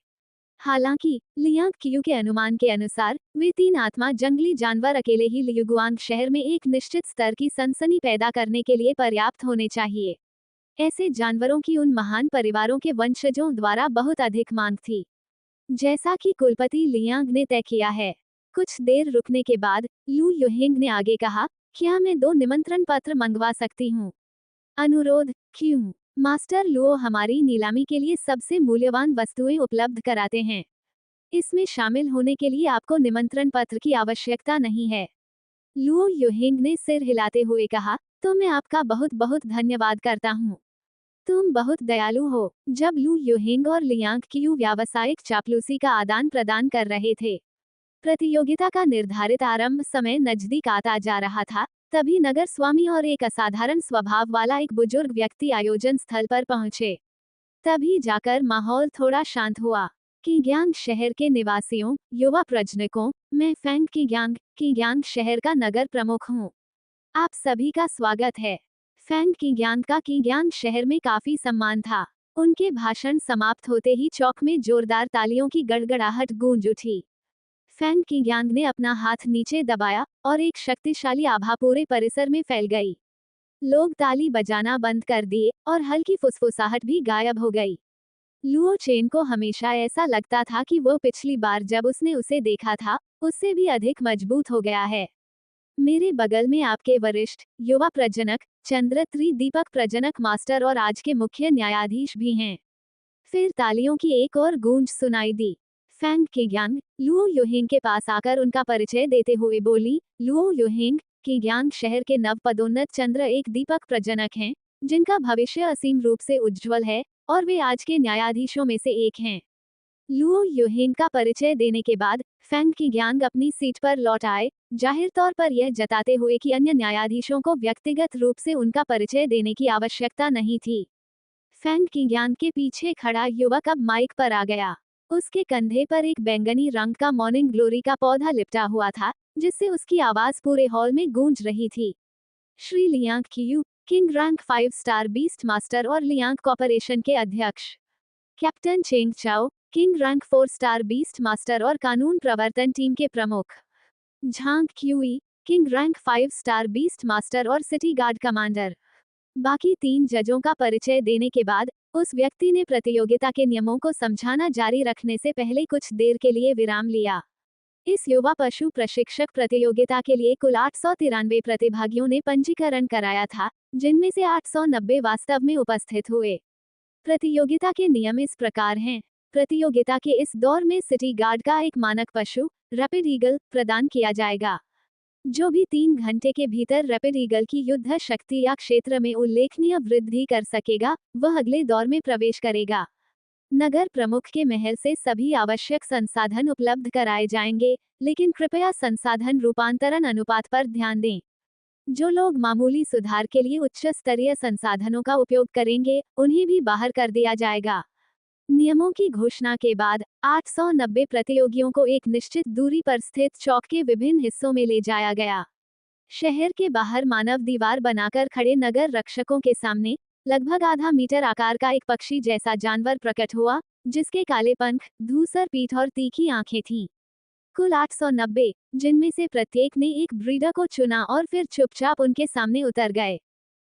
हालांकि लियांग कियू के अनुमान के अनुसार वे 3 आत्मा जंगली जानवर अकेले ही लियुगुआंग शहर में एक निश्चित स्तर की सनसनी पैदा करने के लिए पर्याप्त होने चाहिए। ऐसे जानवरों की उन महान परिवारों के वंशजों द्वारा बहुत अधिक मांग थी, जैसा कि कुलपति लियांग ने तय किया है। कुछ देर रुकने के बाद लू युहिंग ने आगे कहा, क्या मैं 2 निमंत्रण पत्र मंगवा सकती हूँ? अनुरोध, क्यों? मास्टर लुओ हमारी नीलामी के लिए सबसे मूल्यवान वस्तुएं उपलब्ध कराते हैं। इसमें शामिल होने के लिए आपको निमंत्रण पत्र की आवश्यकता नहीं है। लुओ युहिंग ने सिर हिलाते हुए कहा, तो मैं आपका बहुत बहुत धन्यवाद करता हूँ। तुम बहुत दयालु हो। जब लू युहिंग और लियांग कियू व्यावसायिक चापलूसी का आदान प्रदान कर रहे थे, प्रतियोगिता का निर्धारित आरंभ समय नजदीक आता जा रहा था, तभी नगर स्वामी और एक असाधारण स्वभाव वाला एक बुजुर्ग व्यक्ति आयोजन स्थल पर पहुंचे। तभी जाकर माहौल थोड़ा शांत हुआ। किग्यांग शहर के निवासियों, युवा प्रजनकों, मैं फैंग किग्यांग शहर का नगर प्रमुख हूँ। आप सभी का स्वागत है। फैंग किग्यांग का किग्यांग शहर में काफी सम्मान था। उनके भाषण समाप्त होते ही चौक में जोरदार तालियों की गड़गड़ाहट गूंज उठी। फैंग किग्यांग ने अपना हाथ नीचे दबाया और एक शक्तिशाली आभा पूरे परिसर में फैल गई। लोग ताली बजाना बंद कर दिए और हल्की फुसफुसाहट भी गायब हो गई। लुओ चेन को हमेशा ऐसा लगता था कि वो पिछली बार जब उसने उसे देखा था, उससे भी अधिक मजबूत हो गया है। मेरे बगल में आपके वरिष्ठ युवा प्रजनक चंद्र त्रिदीपक प्रजनक मास्टर और आज के मुख्य न्यायाधीश भी हैं। फिर तालियों की एक और गूंज सुनाई दी। फैंग किग्यांग लुओ युहिंग के पास आकर उनका परिचय देते हुए बोली, लुओ युहिंग, किग्यांग शहर के नव पदोन्नत चंद्र एक दीपक प्रजनक हैं, जिनका भविष्य असीम रूप से उज्ज्वल है, और वे आज के न्यायाधीशों में से एक हैं। लुओ युहिंग का परिचय देने के बाद फैंग किग्यांग अपनी सीट पर लौट आए, जाहिर तौर पर यह जताते हुए कि अन्य न्यायाधीशों को व्यक्तिगत रूप से उनका परिचय देने की आवश्यकता नहीं थी। फैंग किग्यांग के पीछे खड़ा युवक अब माइक पर आ गया। उसके कंधे पर एक बैंगनी रंग का मॉर्निंग ग्लोरी का पौधा लिपटा हुआ था, जिससे उसकी आवाज पूरे हॉल में गूंज रही थी। Shri Liang Qiu, king rank 5 star beast master और लियांग कॉर्पोरेशन के अध्यक्ष। Captain Cheng Chao, king rank 4 star beast master और कानून प्रवर्तन टीम के प्रमुख। Zhang Qi, king rank 5 star beast master और सिटी गार्ड कमांडर। बाकी 3 जजों का परिचय देने के बाद उस व्यक्ति ने प्रतियोगिता के नियमों को समझाना जारी रखने से पहले कुछ देर के लिए विराम लिया। इस युवा पशु प्रशिक्षक प्रतियोगिता के लिए कुल 893 प्रतिभागियों ने पंजीकरण कराया था, जिनमें से 890 वास्तव में उपस्थित हुए। प्रतियोगिता के नियम इस प्रकार हैं। प्रतियोगिता के इस दौर में सिटी गार्ड का एक मानक पशु रैपिड ईगल प्रदान किया जाएगा। जो भी 3 घंटे के भीतर रैपिड ईगल की युद्ध शक्ति या क्षेत्र में उल्लेखनीय वृद्धि कर सकेगा, वह अगले दौर में प्रवेश करेगा। नगर प्रमुख के महल से सभी आवश्यक संसाधन उपलब्ध कराए जाएंगे, लेकिन कृपया संसाधन रूपांतरण अनुपात पर ध्यान दें। जो लोग मामूली सुधार के लिए उच्च स्तरीय संसाधनों का उपयोग करेंगे, उन्हें भी बाहर कर दिया जाएगा। नियमों की घोषणा के बाद 890 प्रतियोगियों को एक निश्चित दूरी पर स्थित चौक के विभिन्न हिस्सों में ले जाया गया। शहर के बाहर मानव दीवार बनाकर खड़े नगर रक्षकों के सामने लगभग आधा मीटर आकार का एक पक्षी जैसा जानवर प्रकट हुआ, जिसके काले पंख, धूसर पीठ और तीखी आंखें थीं। कुल 890, जिनमें से प्रत्येक ने एक ब्रीडर को चुना और फिर चुपचाप उनके सामने उतर गए।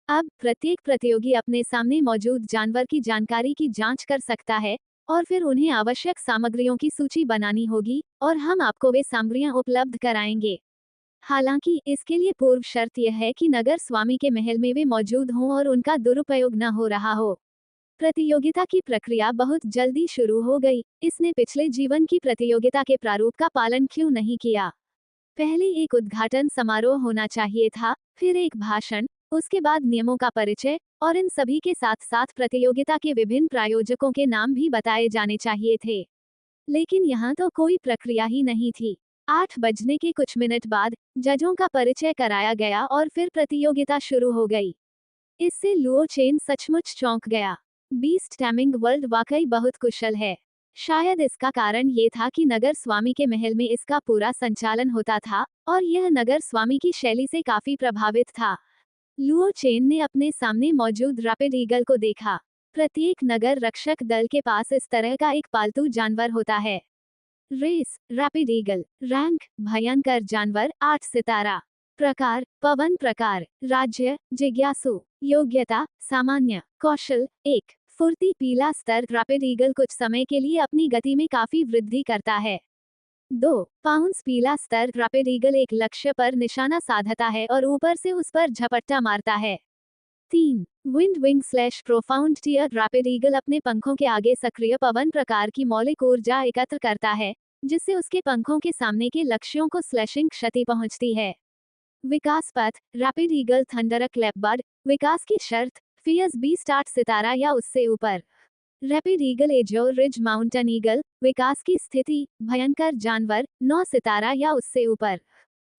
अब प्रत्येक प्रतियोगी अपने सामने मौजूद जानवर की जानकारी की जांच कर सकता है और फिर उन्हें आवश्यक सामग्रियों की सूची बनानी होगी और हम आपको वे सामग्रियां उपलब्ध कराएंगे। हालांकि इसके लिए पूर्व शर्त यह है कि नगर स्वामी के महल में वे मौजूद हों और उनका दुरुपयोग न हो रहा हो। प्रतियोगिता की प्रक्रिया बहुत जल्दी शुरू हो गई। इसने पिछले जीवन की प्रतियोगिता के प्रारूप का पालन क्यों नहीं किया? पहले एक उद्घाटन समारोह होना चाहिए था, फिर एक भाषण, उसके बाद नियमों का परिचय और इन सभी के साथ साथ प्रतियोगिता के विभिन्न प्रायोजकों के नाम भी बताए जाने चाहिए थे। लेकिन यहाँ तो कोई प्रक्रिया ही नहीं थी। 8 बजने के कुछ मिनट बाद जजों का परिचय कराया गया और फिर प्रतियोगिता शुरू हो गई। इससे लुओ चेन सचमुच चौंक गया। बीस्ट टैमिंग वर्ल्ड वाकई बहुत कुशल है। शायद इसका कारण ये था कि नगर स्वामी के महल में इसका पूरा संचालन होता था और यह नगर स्वामी की शैली से काफी प्रभावित था। लुओ चेन ने अपने सामने मौजूद रैपिड ईगल को देखा। प्रत्येक नगर रक्षक दल के पास इस तरह का एक पालतू जानवर होता है। Race rapid eagle. रैंक भयंकर जानवर 8 सितारा। प्रकार पवन प्रकार। राज्य जिज्ञासु। योग्यता सामान्य। कौशल 1 फुर्ती पीला स्तर। रैपिड ईगल कुछ समय के लिए अपनी गति में काफी वृद्धि करता है। 2 पाउंस पीला स्तर। रैपिड ईगल एक लक्ष्य पर निशाना साधता है और ऊपर से उस पर झपट्टा मारता है। 3 wind wing slash profound tier. Rapid eagle अपने पंखों के आगे सक्रिय पवन प्रकार की मौलिक ऊर्जा एकत्र करता है, जिससे उसके पंखों के सामने के लक्ष्यों को स्लैशिंग क्षति पहुंचती है। विकास पथ रैपिड ईगल थंडर क्लैपबर्ड। विकास की शर्त फियर्स 20 8 सितारा या उससे ऊपर। Rapid eagle azure ridge mountain eagle. विकास की स्थिति भयंकर जानवर 9 सितारा या उससे ऊपर।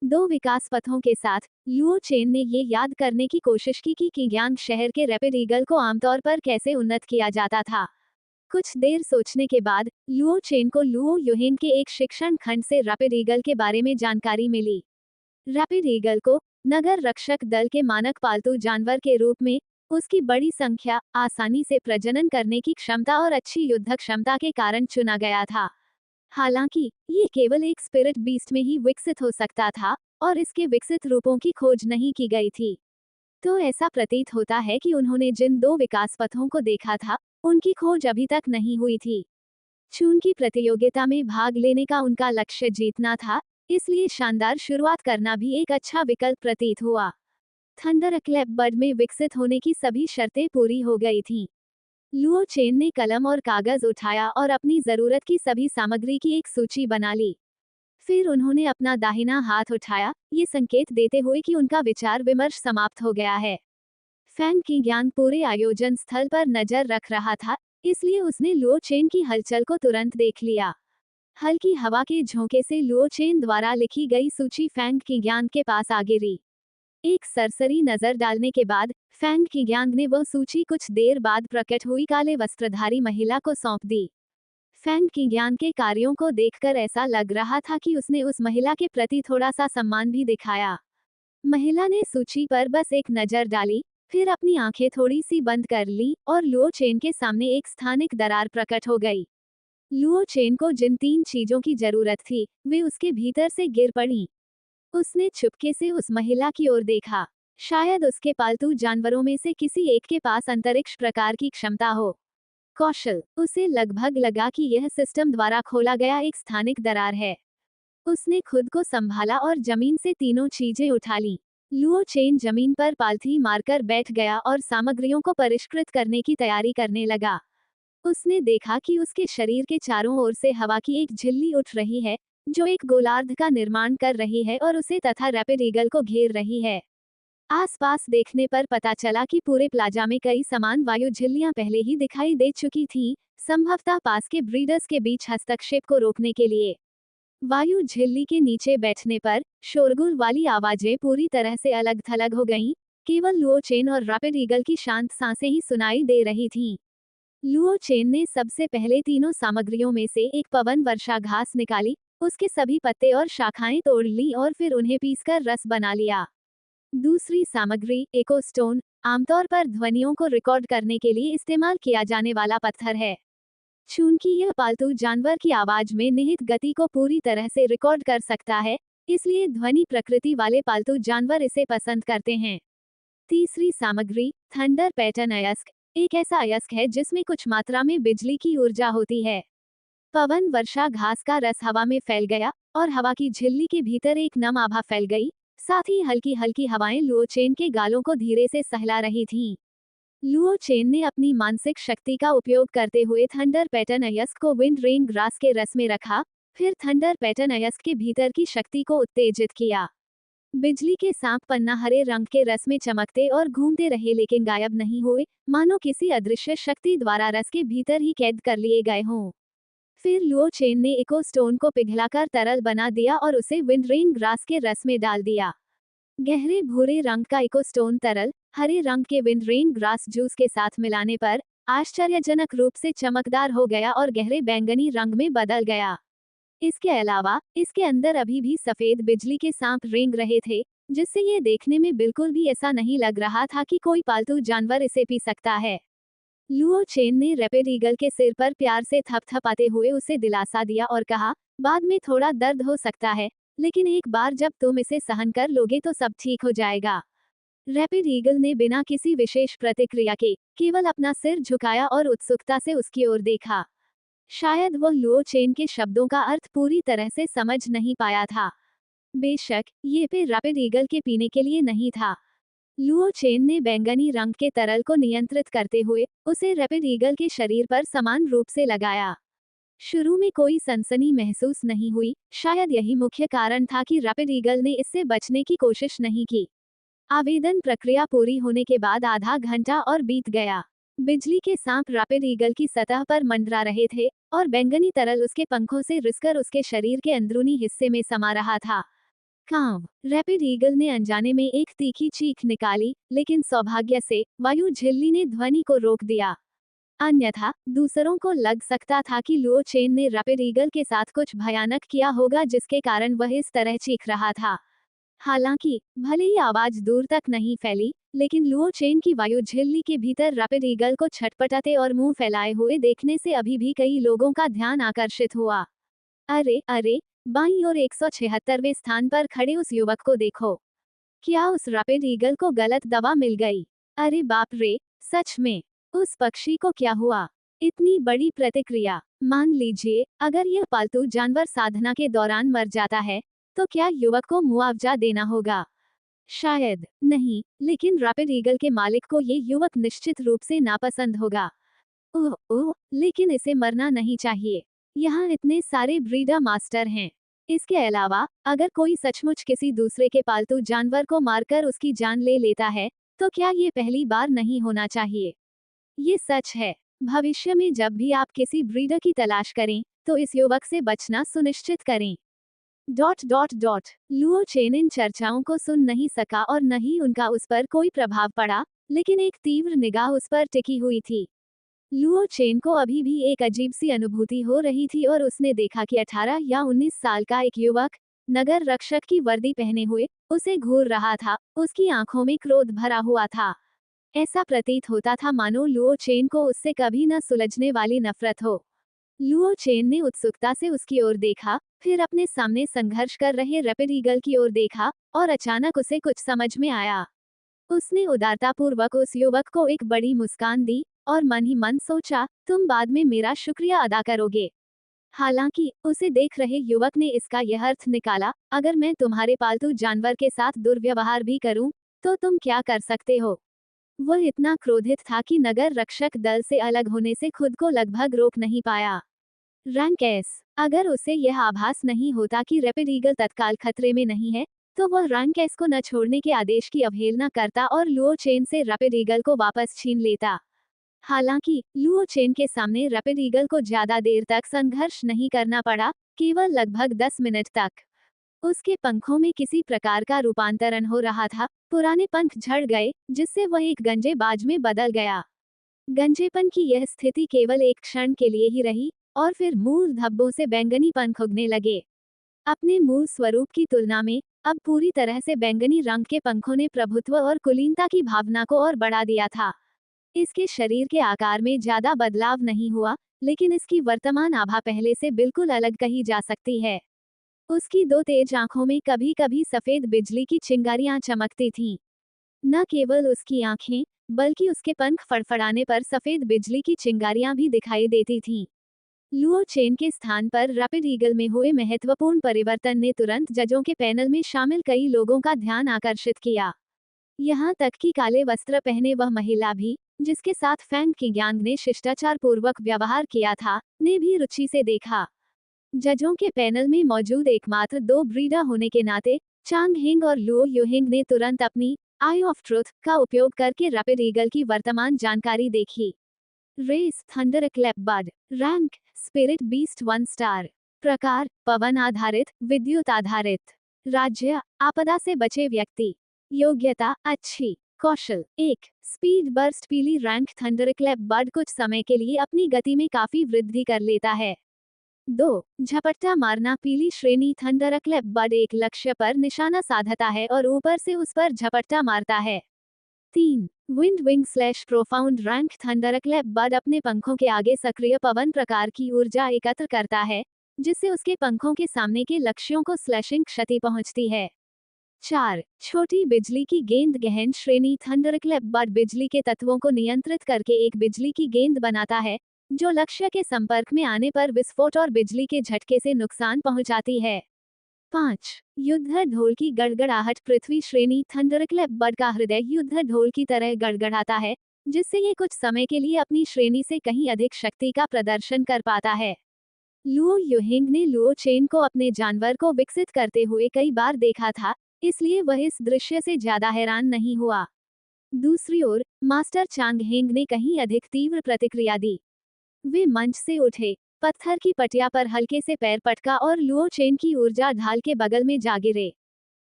2 विकास पथों के साथ लुओ चेन ने ये याद करने की कोशिश की कि किंग्यांग शहर के रैपिड ईगल को आमतौर पर कैसे उन्नत किया जाता था। कुछ देर सोचने के बाद लुओ चेन को लुओ युहेन के एक शिक्षण खंड से रैपिड ईगल के बारे में जानकारी मिली। रैपिड ईगल को नगर रक्षक दल के मानक पालतू जानवर के रूप में उसकी बड़ी संख्या, आसानी से प्रजनन करने की क्षमता और अच्छी युद्ध क्षमता के कारण चुना गया था। हालांकि ये केवल एक स्पिरिट बीस्ट में ही विकसित हो सकता था और इसके विकसित रूपों की खोज नहीं की गई थी। तो ऐसा प्रतीत होता है कि उन्होंने जिन 2 विकास पथों को देखा था, उनकी खोज अभी तक नहीं हुई थी। चूंकि प्रतियोगिता में भाग लेने का उनका लक्ष्य जीतना था, इसलिए शानदार शुरुआत करना भी एक अच्छा विकल्प प्रतीत हुआ। थंडर क्लैपबर्ड में विकसित होने की सभी शर्तें पूरी हो गई थीं। लुओ चेन ने कलम और कागज उठाया और अपनी जरूरत की सभी सामग्री की एक सूची बना ली। फिर उन्होंने अपना दाहिना हाथ उठाया, ये संकेत देते हुए कि उनका विचार विमर्श समाप्त हो गया है। फैंग किंग्यांग पूरे आयोजन स्थल पर नजर रख रहा था, इसलिए उसने लुओ चेन की हलचल को तुरंत देख लिया। हल्की हवा के झोंके से लुओ चेन द्वारा लिखी गई सूची फैंग किंग्यांग के पास आ गिरी। एक सरसरी नजर डालने के बाद फैंग किंग्यांग ने वह सूची कुछ देर बाद प्रकट हुई काले वस्त्रधारी महिला को सौंप दी। फैंग किंग्यांग के कार्यों को देखकर ऐसा लग रहा था कि उसने उस महिला के प्रति थोड़ा सा सम्मान भी दिखाया। महिला ने सूची पर बस एक नजर डाली, फिर अपनी आंखें थोड़ी सी बंद कर ली और लुओ चेन के सामने एक स्थानिक दरार प्रकट हो गई। लुओ चेन को जिन 3 चीजों की जरूरत थी, वे उसके भीतर से गिर पड़ी। उसने चुपके से उस महिला की ओर देखा। शायद उसके पालतू जानवरों में से किसी एक के पास अंतरिक्ष प्रकार की क्षमता हो। कौशल उसे लगभग लगा कि यह सिस्टम द्वारा खोला गया एक स्थानिक दरार है। उसने खुद को संभाला और जमीन से तीनों चीजें उठा ली। लुओ चेन जमीन पर पालथी मारकर बैठ गया और सामग्रियों को परिष्कृत करने की तैयारी करने लगा। उसने देखा कि उसके शरीर के चारों ओर से हवा की एक झिल्ली उठ रही है, जो एक गोलार्ध का निर्माण कर रही है और उसे तथा रैपिड ईगल को घेर रही है। आसपास देखने पर पता चला कि पूरे प्लाजा में कई समान वायु झिल्लियां पहले ही दिखाई दे चुकी थीं, संभवतः पास के ब्रीडर्स के बीच हस्तक्षेप को रोकने के लिए। वायु झिल्ली के नीचे बैठने पर शोरगुल वाली आवाजें पूरी तरह से अलग थलग हो गईं, केवल लुओ चेन और रैपिड ईगल की शांत सांसें ही सुनाई दे रही थीं। लुओ चेन ने सबसे पहले तीनों सामग्रियों में से एक पवन वर्षा घास निकाली, उसके सभी पत्ते और शाखाएं तोड़ ली और फिर उन्हें पीसकर रस बना लिया। दूसरी सामग्री एको स्टोन, आमतौर पर ध्वनियों को रिकॉर्ड करने के लिए इस्तेमाल किया जाने वाला पत्थर है। चूंकि यह पालतू जानवर की आवाज में निहित गति को पूरी तरह से रिकॉर्ड कर सकता है, इसलिए ध्वनि प्रकृति वाले पालतू जानवर इसे पसंद करते हैं। तीसरी सामग्री थंडर पैटर्न अयस्क, एक ऐसा अयस्क है जिसमें कुछ मात्रा में बिजली की ऊर्जा होती है। पवन वर्षा घास का रस हवा में फैल गया और हवा की झिल्ली के भीतर एक नम आभा फैल गई, साथ ही हल्की हल्की हवाएं लुओ चेन के गालों को धीरे से सहला रही थीं। लुओ चेन ने अपनी मानसिक शक्ति का उपयोग करते हुए थंडर पैटर्न अयस्क को विंड रेन ग्रास के रस में रखा, फिर थंडर पैटर्न अयस्क के भीतर की शक्ति को उत्तेजित किया। बिजली के सांप पन्ना हरे रंग के रस में चमकते और घूमते रहे लेकिन गायब नहीं हुए, मानो किसी अदृश्य शक्ति द्वारा रस के भीतर ही कैद कर लिए गए हों। फिर लुओ चेन ने इको स्टोन को पिघलाकर तरल बना दिया और उसे विंडरेन ग्रास के रस में डाल दिया। गहरे भूरे रंग का इको स्टोन तरल हरे रंग के विंडरेन ग्रास जूस के साथ मिलाने पर आश्चर्यजनक रूप से चमकदार हो गया और गहरे बैंगनी रंग में बदल गया। इसके अलावा इसके अंदर अभी भी सफेद बिजली के सांप रेंग रहे थे, जिससे ये देखने में बिल्कुल भी ऐसा नहीं लग रहा था कि कोई पालतू जानवर इसे पी सकता है। लुओ चेन ने रैपिड ईगल के सिर पर प्यार से थपथपाते हुए उसे दिलासा दिया और कहा, बाद में थोड़ा दर्द हो सकता है, लेकिन एक बार जब तुम इसे सहन कर लोगे तो सब ठीक हो जाएगा। रैपिड ईगल ने बिना किसी विशेष प्रतिक्रिया के केवल अपना सिर झुकाया और उत्सुकता से उसकी ओर देखा। शायद वह लुओ चेन के शब्दों का अर्थ पूरी तरह से समझ नहीं पाया था। बेशक ये पे रैपिड ईगल के पीने के लिए नहीं था। लुओ चेन ने बैंगनी रंग के तरल को नियंत्रित करते हुए उसे रैपिड ईगल के शरीर पर समान रूप से लगाया। शुरू में कोई सनसनी महसूस नहीं हुई, शायद यही मुख्य कारण था कि रैपिड ईगल ने इससे बचने की कोशिश नहीं की। आवेदन प्रक्रिया पूरी होने के बाद आधा घंटा और बीत गया। बिजली के सांप रैपिड ईगल की सतह पर मंडरा रहे थे और बैंगनी तरल उसके पंखों से रिसकर उसके शरीर के अंदरूनी हिस्से में समा रहा था। कांव, रैपिड ईगल ने अनजाने में एक तीखी चीख निकाली, लेकिन सौभाग्य से वायु झिल्ली ने ध्वनि को रोक दिया। अन्यथा दूसरों को लग सकता था कि लुओ चेन ने रैपिड ईगल के साथ कुछ भयानक किया होगा जिसके कारण वह इस तरह चीख रहा था। हालांकि भले ही आवाज दूर तक नहीं फैली, लेकिन लुओ चेन की वायु झिल्ली के भीतर रैपिड ईगल को छटपटाते और मुंह फैलाए हुए देखने से अभी भी कई लोगों का ध्यान आकर्षित हुआ। अरे अरे, बाईं ओर 176वें स्थान पर खड़े उस युवक को देखो। क्या उस रैपिड ईगल को गलत दवा मिल गई? अरे बाप रे, सच में उस पक्षी को क्या हुआ? इतनी बड़ी प्रतिक्रिया। मान लीजिए अगर यह पालतू जानवर साधना के दौरान मर जाता है, तो क्या युवक को मुआवजा देना होगा? शायद नहीं, लेकिन रैपिड ईगल के मालिक को ये युवक निश्चित रूप से नापसंद होगा। ओह ओह, लेकिन इसे मरना नहीं चाहिए। यहाँ इतने सारे ब्रीडर मास्टर हैं। इसके अलावा अगर कोई सचमुच किसी दूसरे के पालतू जानवर को मारकर उसकी जान ले लेता है, तो क्या ये पहली बार नहीं होना चाहिए? ये सच है। भविष्य में जब भी आप किसी ब्रीडर की तलाश करें, तो इस युवक से बचना सुनिश्चित करें। लुओ चेन इन चर्चाओं को सुन नहीं सका और न ही उनका उस पर कोई प्रभाव पड़ा, लेकिन एक तीव्र निगाह उस पर टिकी हुई थी। लुओ चेन को अभी भी एक अजीब सी अनुभूति हो रही थी और उसने देखा कि 18 या 19 साल का एक युवक नगर रक्षक की वर्दी पहने हुए उसे घूर रहा था। उसकी आंखों में क्रोध भरा हुआ था। ऐसा प्रतीत होता था मानो लुओ चेन को उससे कभी न सुलझने वाली नफरत हो। लुओ चेन ने उत्सुकता से उसकी ओर देखा, फिर अपने सामने संघर्ष कर रहे रैपिड ईगल की ओर देखा और अचानक उसे कुछ समझ में आया। उसने उदारतापूर्वक उस युवक को एक बड़ी मुस्कान दी और मन ही मन सोचा, तुम बाद में मेरा शुक्रिया अदा करोगे। हालांकि उसे देख रहे युवक ने इसका यह अर्थ निकाला, अगर मैं तुम्हारे पालतू जानवर के साथ दुर्व्यवहार भी करूं, तो तुम क्या कर सकते हो? वह इतना क्रोधित था कि नगर रक्षक दल से अलग होने से खुद को लगभग रोक नहीं पाया। रैंक एस, अगर उसे यह आभास नहीं होता कि रैपिड ईगल तत्काल खतरे में नहीं है, तो वह रैंक एस को न छोड़ने के आदेश की अवहेलना करता और लुओ चेन से रैपिड ईगल को वापस छीन लेता। हालांकि लुओ चेन के सामने रैपिड ईगल को ज्यादा देर तक संघर्ष नहीं करना पड़ा, केवल लगभग 10 मिनट तक। उसके पंखों में किसी प्रकार का रूपांतरण हो रहा था, पुराने पंख झड़ गए, जिससे वह एक गंजेबाज में बदल गया। गंजेपन की यह स्थिति केवल एक क्षण के लिए ही रही, और फिर मूल धब्बों से बैंगनी पंख उगने लगे। अपने मूल स्वरूप की तुलना में अब पूरी तरह से बैंगनी रंग के पंखों ने प्रभुत्व और कुलीनता की भावना को और बढ़ा दिया था। इसके शरीर के आकार में ज्यादा बदलाव नहीं हुआ, लेकिन इसकी वर्तमान आभा पहले से बिल्कुल अलग कही जा सकती है। उसकी दो तेज आंखों में कभी कभी सफेद बिजली की चिंगारियां चमकती थीं। न केवल उसकी आंखें, बल्कि उसके पंख फड़फड़ाने पर सफेद बिजली की चिंगारियां भी दिखाई देती थीं। लुओ चेन के स्थान पर रैपिड ईगल में हुए महत्वपूर्ण परिवर्तन ने तुरंत जजों के पैनल में शामिल कई लोगों का ध्यान आकर्षित किया। यहाँ तक कि काले वस्त्र पहने वह महिला भी, जिसके साथ फैंग की गैंग ने शिष्टाचार पूर्वक व्यवहार किया था, ने भी रुचि से देखा। जजों के पैनल में मौजूद एकमात्र 2 ब्रीडर होने के नाते चांग हेंग और लुओ युहिंग ने तुरंत अपनी आई ऑफ ट्रुथ का उपयोग करके रैपिड ईगल की वर्तमान जानकारी देखी। Race thunder clap bird. Rank spirit beast 1 star. प्रकार पवन आधारित, विद्युत आधारित। राज्य आपदा से बचे व्यक्ति। योग्यता अच्छी। कौशल 1 स्पीड बर्स्ट। पीली रैंक थंडर क्लैप बर्ड कुछ समय के लिए अपनी गति में काफी वृद्धि कर लेता है। 2 झपट्टा मारना। पीली श्रेणी थंडर क्लैप बर्ड एक लक्ष्य पर निशाना साधता है और ऊपर से उस पर झपट्टा मारता है। 3 wind wing slash profound rank thunder clap bird अपने पंखों के आगे सक्रिय पवन प्रकार की ऊर्जा एकत्र करता है, जिससे उसके पंखों के सामने के लक्ष्यों को स्लैशिंग क्षति पहुंचती है। 4 छोटी बिजली की गेंद। गहन श्रेणी थंडर क्लैप बर्ड बिजली के तत्वों को नियंत्रित करके एक बिजली की गेंद बनाता है, जो लक्ष्य के संपर्क में आने पर विस्फोट और बिजली के झटके से नुकसान पहुंचाती है। 5 युद्ध ढोल की गड़गड़ाहट। पृथ्वी श्रेणी थंडर क्लैप बर्ड का हृदय युद्ध ढोल की तरह गड़गड़ाता है, जिससे ये कुछ समय के लिए अपनी श्रेणी से कहीं अधिक शक्ति का प्रदर्शन कर पाता है। लुओ युहिंग ने लुओ चेन को अपने जानवर को विकसित करते हुए कई बार देखा था, इसलिए वह इस दृश्य से ज्यादा हैरान नहीं हुआ। दूसरी ओर मास्टर चांग हेंग ने कहीं अधिक तीव्र प्रतिक्रिया दी। वे मंच से उठे, पत्थर की पटिया पर हल्के से पैर पटका और लुओ चेन की ऊर्जा ढाल के बगल में जा गिरे।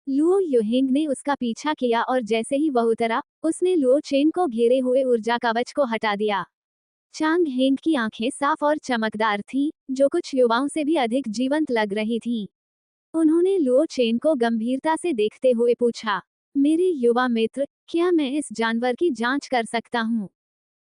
लुओ युहिंग ने उसका पीछा किया और जैसे ही वह उतरा, उसने लुओ चेन को घेरे हुए ऊर्जा कवच को हटा दिया। चांग हेंग की आंखें साफ और चमकदार थीं, जो कुछ युवाओं से भी अधिक जीवंत लग रही थीं। उन्होंने लुओ चेन को गंभीरता से देखते हुए पूछा, मेरे युवा मित्र, क्या मैं इस जानवर की जांच कर सकता हूँ?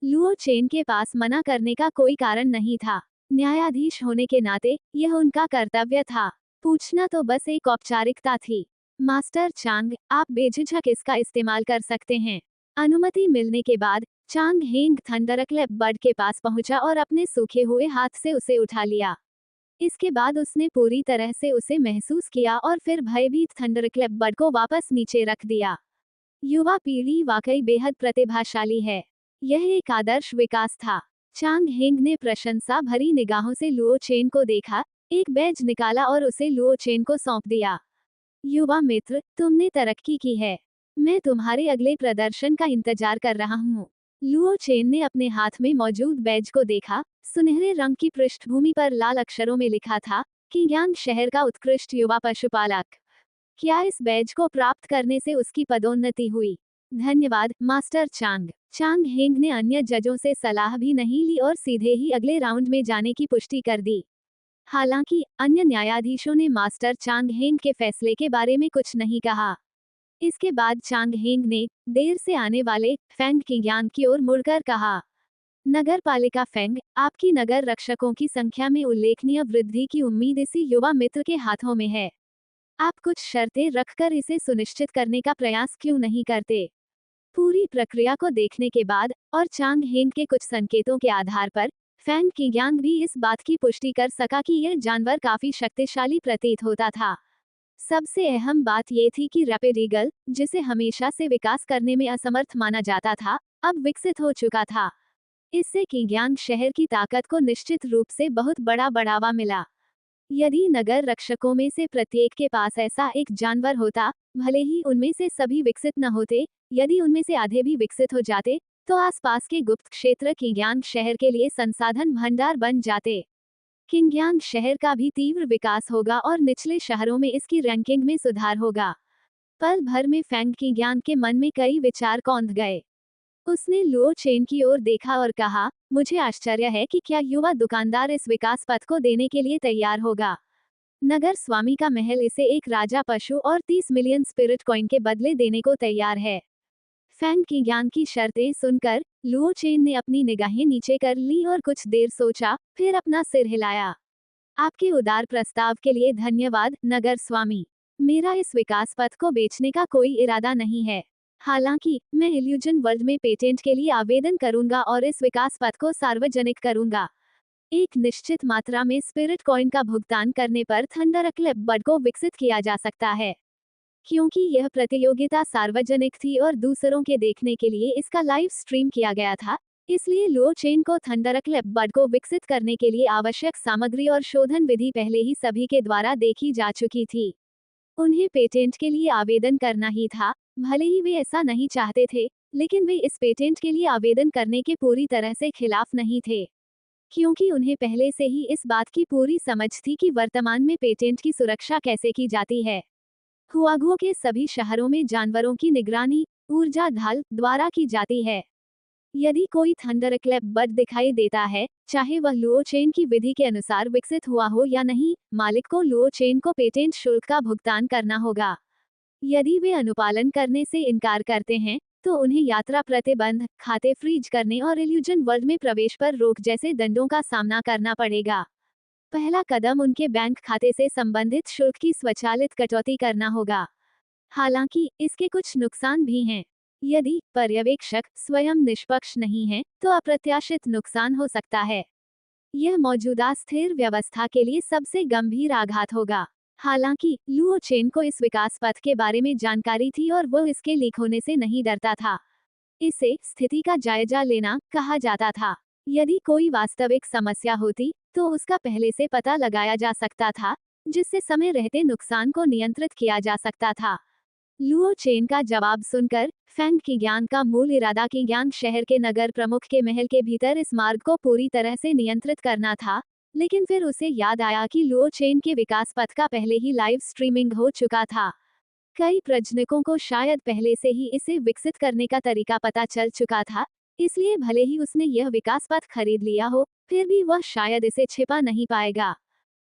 लुओ चेन के पास मना करने का कोई कारण नहीं था। न्यायाधीश होने के नाते यह उनका कर्तव्य था। पूछना तो बस एक औपचारिकता थी। मास्टर चांग, आप बेझिझक इसका इस्तेमाल कर सकते हैं। अनुमति मिलने के बाद चांग हेंग थंडर क्लैप बर्ड के पास पहुंचा और अपने सूखे हुए हाथ से उसे उठा लिया। इसके बाद उसने पूरी तरह से उसे महसूस किया और फिर भयभीत थंडर क्लैप बर्ड को वापस नीचे रख दिया। युवा पीढ़ी वाकई बेहद प्रतिभाशाली है। यह एक आदर्श विकास था। चांग हेंग ने प्रशंसा भरी निगाहों से लुओ चेन को देखा, एक बैज निकाला और उसे लुओ चेन को सौंप दिया। युवा मित्र, तुमने तरक्की की है। मैं तुम्हारे अगले प्रदर्शन का इंतजार कर रहा हूँ। लुओ चेन ने अपने हाथ में मौजूद बैज को देखा। सुनहरे रंग की पृष्ठभूमि पर लाल अक्षरों में लिखा था कि यांग शहर का उत्कृष्ट युवा पशुपालक। क्या इस बैज को प्राप्त करने से उसकी पदोन्नति हुई? धन्यवाद मास्टर चांग। चांग हेंग ने अन्य जजों से सलाह भी नहीं ली और सीधे ही अगले राउंड में जाने की पुष्टि कर दी। हालांकि अन्य न्यायाधीशों ने मास्टर चांग हेंग के फैसले के बारे में कुछ नहीं कहा। इसके बाद चांग हेंग ने देर से आने वाले फेंग किंगयांग की ओर मुड़कर कहा, नगर पालिका फेंग, आपकी नगर रक्षकों की संख्या में उल्लेखनीय वृद्धि की उम्मीद इसी युवा मित्र के हाथों में है। आप कुछ शर्तें रखकर इसे सुनिश्चित करने का प्रयास क्यों नहीं करते? पूरी प्रक्रिया को देखने के बाद और चांग हेंग के कुछ संकेतों के आधार पर फेंग किंगयांग भी इस बात की पुष्टि कर सका कि यह जानवर काफी शक्तिशाली प्रतीत होता था। सबसे अहम बात यह थी कि रैपिड ईगल, जिसे हमेशा से विकास करने में असमर्थ माना जाता था, अब विकसित हो चुका था। इससे किंगयांग शहर की ताकत को निश्चित रूप से बहुत बड़ा बढ़ावा मिला। यदि नगर रक्षकों में से प्रत्येक के पास ऐसा एक जानवर होता, भले ही उनमें से सभी विकसित न होते, यदि उनमें से आधे भी विकसित हो जाते, तो आसपास के गुप्त क्षेत्र किंगयांग शहर के लिए संसाधन भंडार बन जाते। किंगयांग शहर का भी तीव्र विकास होगा और निचले शहरों में इसकी रैंकिंग में सुधार होगा। पल भर में फेंग किंगयांग के मन में कई विचार कौंध गए। उसने लुओ चेन की ओर देखा और कहा, मुझे आश्चर्य है कि क्या युवा दुकानदार इस विकास पथ को देने के लिए तैयार होगा। नगर स्वामी का महल इसे एक राजा पशु और 30 मिलियन स्पिरिट कॉइन के बदले देने को तैयार है। फेंग किंगयांग की शर्तें सुनकर लुओ चेन ने अपनी निगाहें नीचे कर ली और कुछ देर सोचा, फिर अपना सिर हिलाया। आपके उदार प्रस्ताव के लिए धन्यवाद, नगर स्वामी। मेरा इस विकास पथ को बेचने का कोई इरादा नहीं है। हालांकि मैं इल्यूजन वर्ल्ड में पेटेंट के लिए आवेदन करूंगा और इस विकास पथ को सार्वजनिक करूंगा। एक निश्चित मात्रा में स्पिरिट कॉइन का भुगतान करने पर थंडर क्लैप बर्ड को विकसित किया जा सकता है। क्योंकि यह प्रतियोगिता सार्वजनिक थी और दूसरों के देखने के लिए इसका लाइव स्ट्रीम किया गया था, इसलिए लुओ चेन को थंडर क्लैप बर्ड को विकसित करने के लिए आवश्यक सामग्री और शोधन विधि पहले ही सभी के द्वारा देखी जा चुकी थी। उन्हें पेटेंट के लिए आवेदन करना ही था, भले ही वे ऐसा नहीं चाहते थे, लेकिन वे इस पेटेंट के लिए आवेदन करने के पूरी तरह से खिलाफ नहीं थे, क्योंकि उन्हें पहले से ही इस बात की पूरी समझ थी कि वर्तमान में पेटेंट की सुरक्षा कैसे की जाती है। हुआगुओ के सभी शहरों में जानवरों की निगरानी ऊर्जा ढाल द्वारा की जाती है। यदि कोई थंडरक्लैप बर्ड दिखाई देता है, चाहे वह लुओ चेन की विधि के अनुसार विकसित हुआ हो या नहीं, मालिक को लुओ चेन को पेटेंट शुल्क का भुगतान करना होगा। यदि वे अनुपालन करने से इनकार करते हैं, तो उन्हें यात्रा प्रतिबंध, खाते फ्रीज करने और इल्यूजन वर्ल्ड में प्रवेश पर रोक जैसे दंडों का सामना करना पड़ेगा। पहला कदम उनके बैंक खाते से संबंधित शुल्क की स्वचालित कटौती करना होगा। हालांकि इसके कुछ नुकसान भी हैं। यदि पर्यवेक्षक स्वयं निष्पक्ष नहीं है, तो अप्रत्याशित नुकसान हो सकता है। यह मौजूदा स्थिर व्यवस्था के लिए सबसे गंभीर आघात होगा। हालांकि लुओ चेन को इस विकास पथ के बारे में जानकारी थी और वो इसके लीक होने से नहीं डरता था। इसे स्थिति का जायजा लेना कहा जाता था। यदि कोई वास्तविक समस्या होती, तो उसका पहले से पता लगाया जा सकता था, जिससे समय रहते नुकसान को नियंत्रित किया जा सकता था। लुओ चेन का जवाब सुनकर फेंग किग्यांग का मूल इरादा किग्यांग शहर के नगर प्रमुख के महल के भीतर इस मार्ग को पूरी तरह से नियंत्रित करना था, लेकिन फिर उसे याद आया कि लुओ चेन के विकास पथ का पहले ही लाइव स्ट्रीमिंग हो चुका था। कई प्रजनकों को शायद पहले से ही इसे विकसित करने का तरीका पता चल चुका था, इसलिए भले ही उसने यह विकास पथ खरीद लिया हो, फिर भी वह शायद इसे छिपा नहीं पाएगा।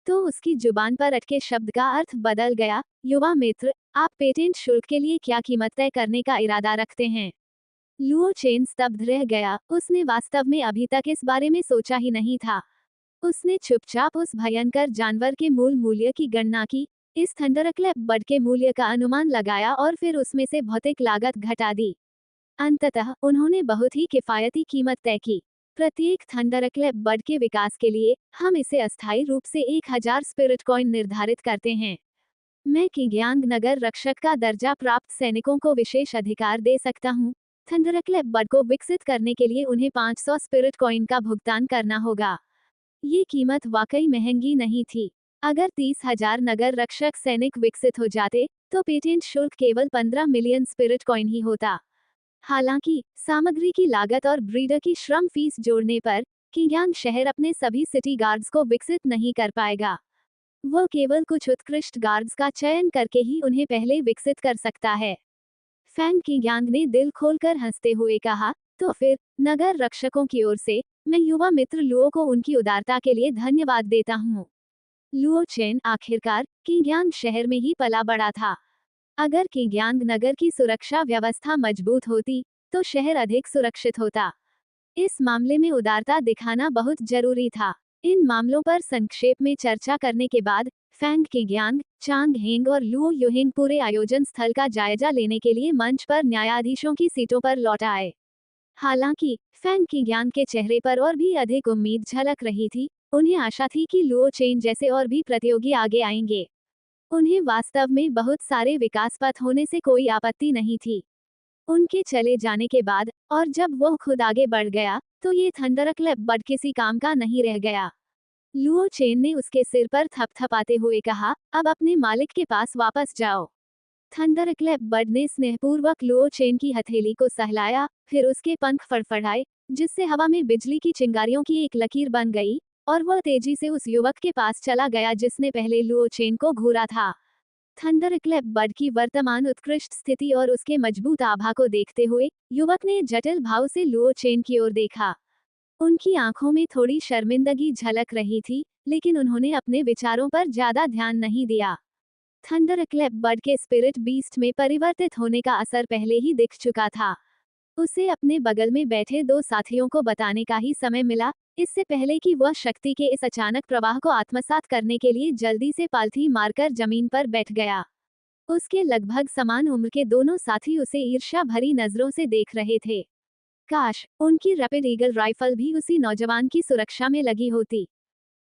तो उसकी जुबान पर अटके शब्द का अर्थ बदल गया। युवा मित्र, आप पेटेंट शुल्क के लिए क्या कीमत तय करने का इरादा रखते हैं? लुओ चेन स्तब्ध रह गया, उसने वास्तव में अभी तक इस बारे में सोचा ही नहीं था। उसने चुपचाप उस भयंकर जानवर के मूल मूल्य की गणना की, इस थंडरक्लैप बर्ड के मूल्य का अनुमान लगाया और फिर उसमें से भौतिक लागत घटा दी। अंततः उन्होंने बहुत ही किफायती कीमत तय की। प्रत्येक थंडरक्लैप बर्ड के विकास के लिए हम इसे अस्थायी रूप से 1000 स्पिरिट कॉइन निर्धारित करते हैं। मैं किग्यांग नगर रक्षक का दर्जा प्राप्त सैनिकों को विशेष अधिकार दे सकता हूँ। थंडरक्लैप बर्ड को विकसित करने के लिए उन्हें 500 स्पिरिट कॉइन का भुगतान करना होगा। ये कीमत वाकई महंगी नहीं थी। अगर 30,000 नगर रक्षक सैनिक विकसित हो जाते, तो पेटेंट शुल्क केवल 15 मिलियन स्पिरिट कॉइन ही होता। हालांकि सामग्री की लागत और ब्रीडर की श्रम फीस जोड़ने पर किग्यांग शहर अपने सभी सिटी गार्ड्स को विकसित नहीं कर पाएगा। वो केवल कुछ उत्कृष्ट गार्ड्स का चयन करके ही उन्हें पहले विकसित कर सकता है। फैंग किग्यांग ने दिल खोलकर हंसते हुए कहा, तो फिर नगर रक्षकों की ओर से मैं युवा मित्र लुओ को उनकी उदारता के लिए धन्यवाद देता हूँ। लुओ चेन आखिरकार किग्यांग शहर में ही पला बड़ा था। अगर किग्यांग नगर की सुरक्षा व्यवस्था मजबूत होती, तो शहर अधिक सुरक्षित होता। इस मामले में उदारता दिखाना बहुत जरूरी था। इन मामलों पर संक्षेप में चर्चा करने के बाद फैंग किग्यांग, चांग हेंग और लुओ युहिंग पूरे आयोजन स्थल का जायजा लेने के लिए मंच पर न्यायाधीशों की सीटों पर लौट आए। हालांकि फैंग किग्यांग के चेहरे पर और भी अधिक उम्मीद झलक रही थी। उन्हें आशा थी कि लुओ चेन जैसे और भी प्रतियोगी आगे आएंगे। उन्हें वास्तव में बहुत सारे विकास पथ होने से कोई आपत्ति नहीं थी। उनके चले जाने के बाद, और जब वह खुद आगे बढ़ गया, तो ये थंडरक्लैप बर्ड किसी काम का नहीं रह गया। लुओ चेन ने उसके सिर पर थपथपाते हुए कहा, अब अपने मालिक के पास वापस जाओ। थंडरक्लैप बर्ड ने स्नेहपूर्वक लुओ चेन की हथेली को सहलाया, फिर उसके पंख फड़फड़ाए, जिससे हवा में बिजली की चिंगारियों की एक लकीर बन गई, और वह तेजी से उस युवक के पास चला गया जिसने पहले लुओ चेन को घूरा था। थंडरक्लैप बर्ड की वर्तमान उत्कृष्ट स्थिति और उसके मजबूत आभा को देखते हुए युवक ने जटिल भाव से लुओ चेन की ओर देखा। उनकी आंखों में थोड़ी शर्मिंदगी झलक रही थी, लेकिन उन्होंने अपने विचारों पर ज्यादा ध्यान नहीं दिया। थंडरक्लैप बर्ड के स्पिरिट बीस्ट में परिवर्तित होने का असर पहले ही दिख चुका था। उसे अपने बगल में बैठे दो साथियों को बताने का ही समय मिला, इससे पहले कि वह शक्ति के इस अचानक प्रवाह को आत्मसात करने के लिए जल्दी से पालथी मारकर जमीन पर बैठ गया। उसके लगभग समान उम्र के दोनों साथी उसे ईर्ष्या भरी नजरों से देख रहे थे। काश उनकी रैपिड ईगल राइफल भी उसी नौजवान की सुरक्षा में लगी होती।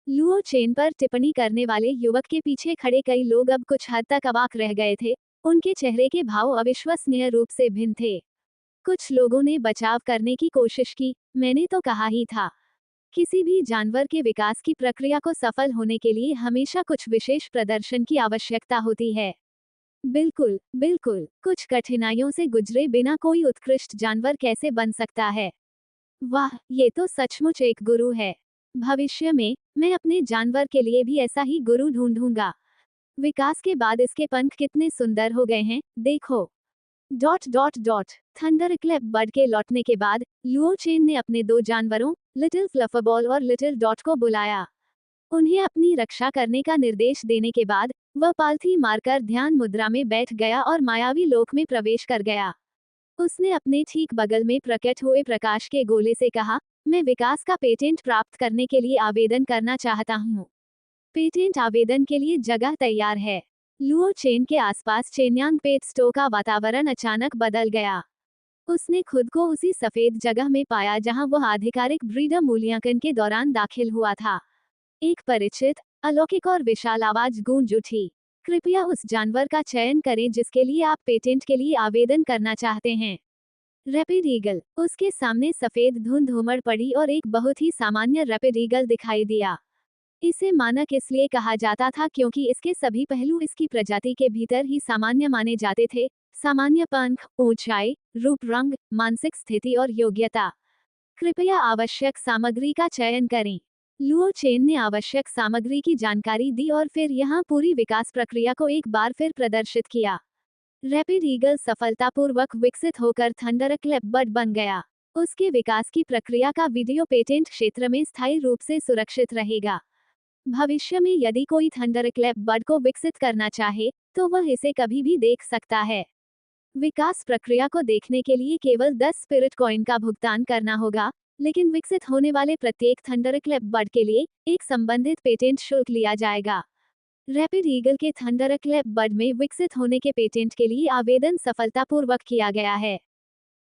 लुओ चेन पर टिप्पणी करने वाले युवक के पीछे खड़े कई लोग अब कुछ हद तक अवाक रह गए थे। उनके चेहरे के भाव अविश्वसनीय रूप से भिन्न थे। कुछ लोगों ने बचाव करने की कोशिश की, मैंने तो कहा ही था। किसी भी जानवर के विकास की प्रक्रिया को सफल होने के लिए हमेशा कुछ विशेष प्रदर्शन की आवश्यकता होती है। बिल्कुल बिल्कुल, कुछ कठिनाइयों से गुजरे बिना कोई उत्कृष्ट जानवर कैसे बन सकता है। वाह, ये तो सचमुच एक गुरु है। भविष्य में मैं अपने जानवर के लिए भी ऐसा ही गुरु ढूंढूंगा। विकास के बाद इसके पंख कितने सुंदर हो गए हैं, देखो। Dot dot dot. Thunderclap bird के लौटने के बाद लुओ चेन ने अपने दो जानवरों, लिटिल फ्लफबॉल और लिटिल डॉट को बुलाया। उन्हें अपनी रक्षा करने का निर्देश देने के बाद वह पालथी मारकर ध्यान मुद्रा में बैठ गया और मायावी लोक में प्रवेश कर गया। उसने अपने ठीक बगल में प्रकट हुए प्रकाश के गोले से कहा, मैं विकास का पेटेंट प्राप्त करने के लिए आवेदन करना चाहता हूँ। पेटेंट आवेदन के लिए जगह तैयार है। लुओ चेन के आसपास चेन्यांग पेट स्टो का वातावरण अचानक बदल गया। उसने खुद को उसी सफेद जगह में पाया जहां वह आधिकारिक ब्रीडर मूल्यांकन के दौरान दाखिल हुआ था। एक परिचित, अलौकिक और विशाल आवाज गूंज उठी। कृपया उस जानवर का चयन करें जिसके लिए आप पेटेंट के लिए आवेदन करना चाहते हैं। Rapid eagle. उसके सामने सफेद धुंध उमड़ पड़ी और एक बहुत ही सामान्य रैपिड ईगल दिखाई दिया। इसे मानक इसलिए कहा जाता था क्योंकि इसके सभी पहलू इसकी प्रजाति के भीतर ही सामान्य माने जाते थे। सामान्य पंख, ऊंचाई, रूप रंग, मानसिक स्थिति और योग्यता। कृपया आवश्यक सामग्री का चयन करें। लुओ चेन ने आवश्यक सामग्री की जानकारी दी और फिर यहाँ पूरी विकास प्रक्रिया को एक बार फिर प्रदर्शित किया। रैपिड ईगल सफलतापूर्वक विकसित होकर थंडरक्लैप बर्ड बन गया। उसके विकास की प्रक्रिया का वीडियो पेटेंट क्षेत्र में स्थायी रूप से सुरक्षित रहेगा। भविष्य में यदि कोई थंडरक्लैप बर्ड को विकसित करना चाहे, तो वह इसे कभी भी देख सकता है। विकास प्रक्रिया को देखने के लिए केवल 10 स्पिरिट कॉइन का भुगतान करना होगा, लेकिन विकसित होने वाले प्रत्येक थंडरक्लैप बर्ड के लिए एक संबंधित पेटेंट शुल्क लिया जाएगा। रैपिड ईगल के थंडरक्लैप बर्ड में विकसित होने के पेटेंट के लिए आवेदन सफलतापूर्वक किया गया है।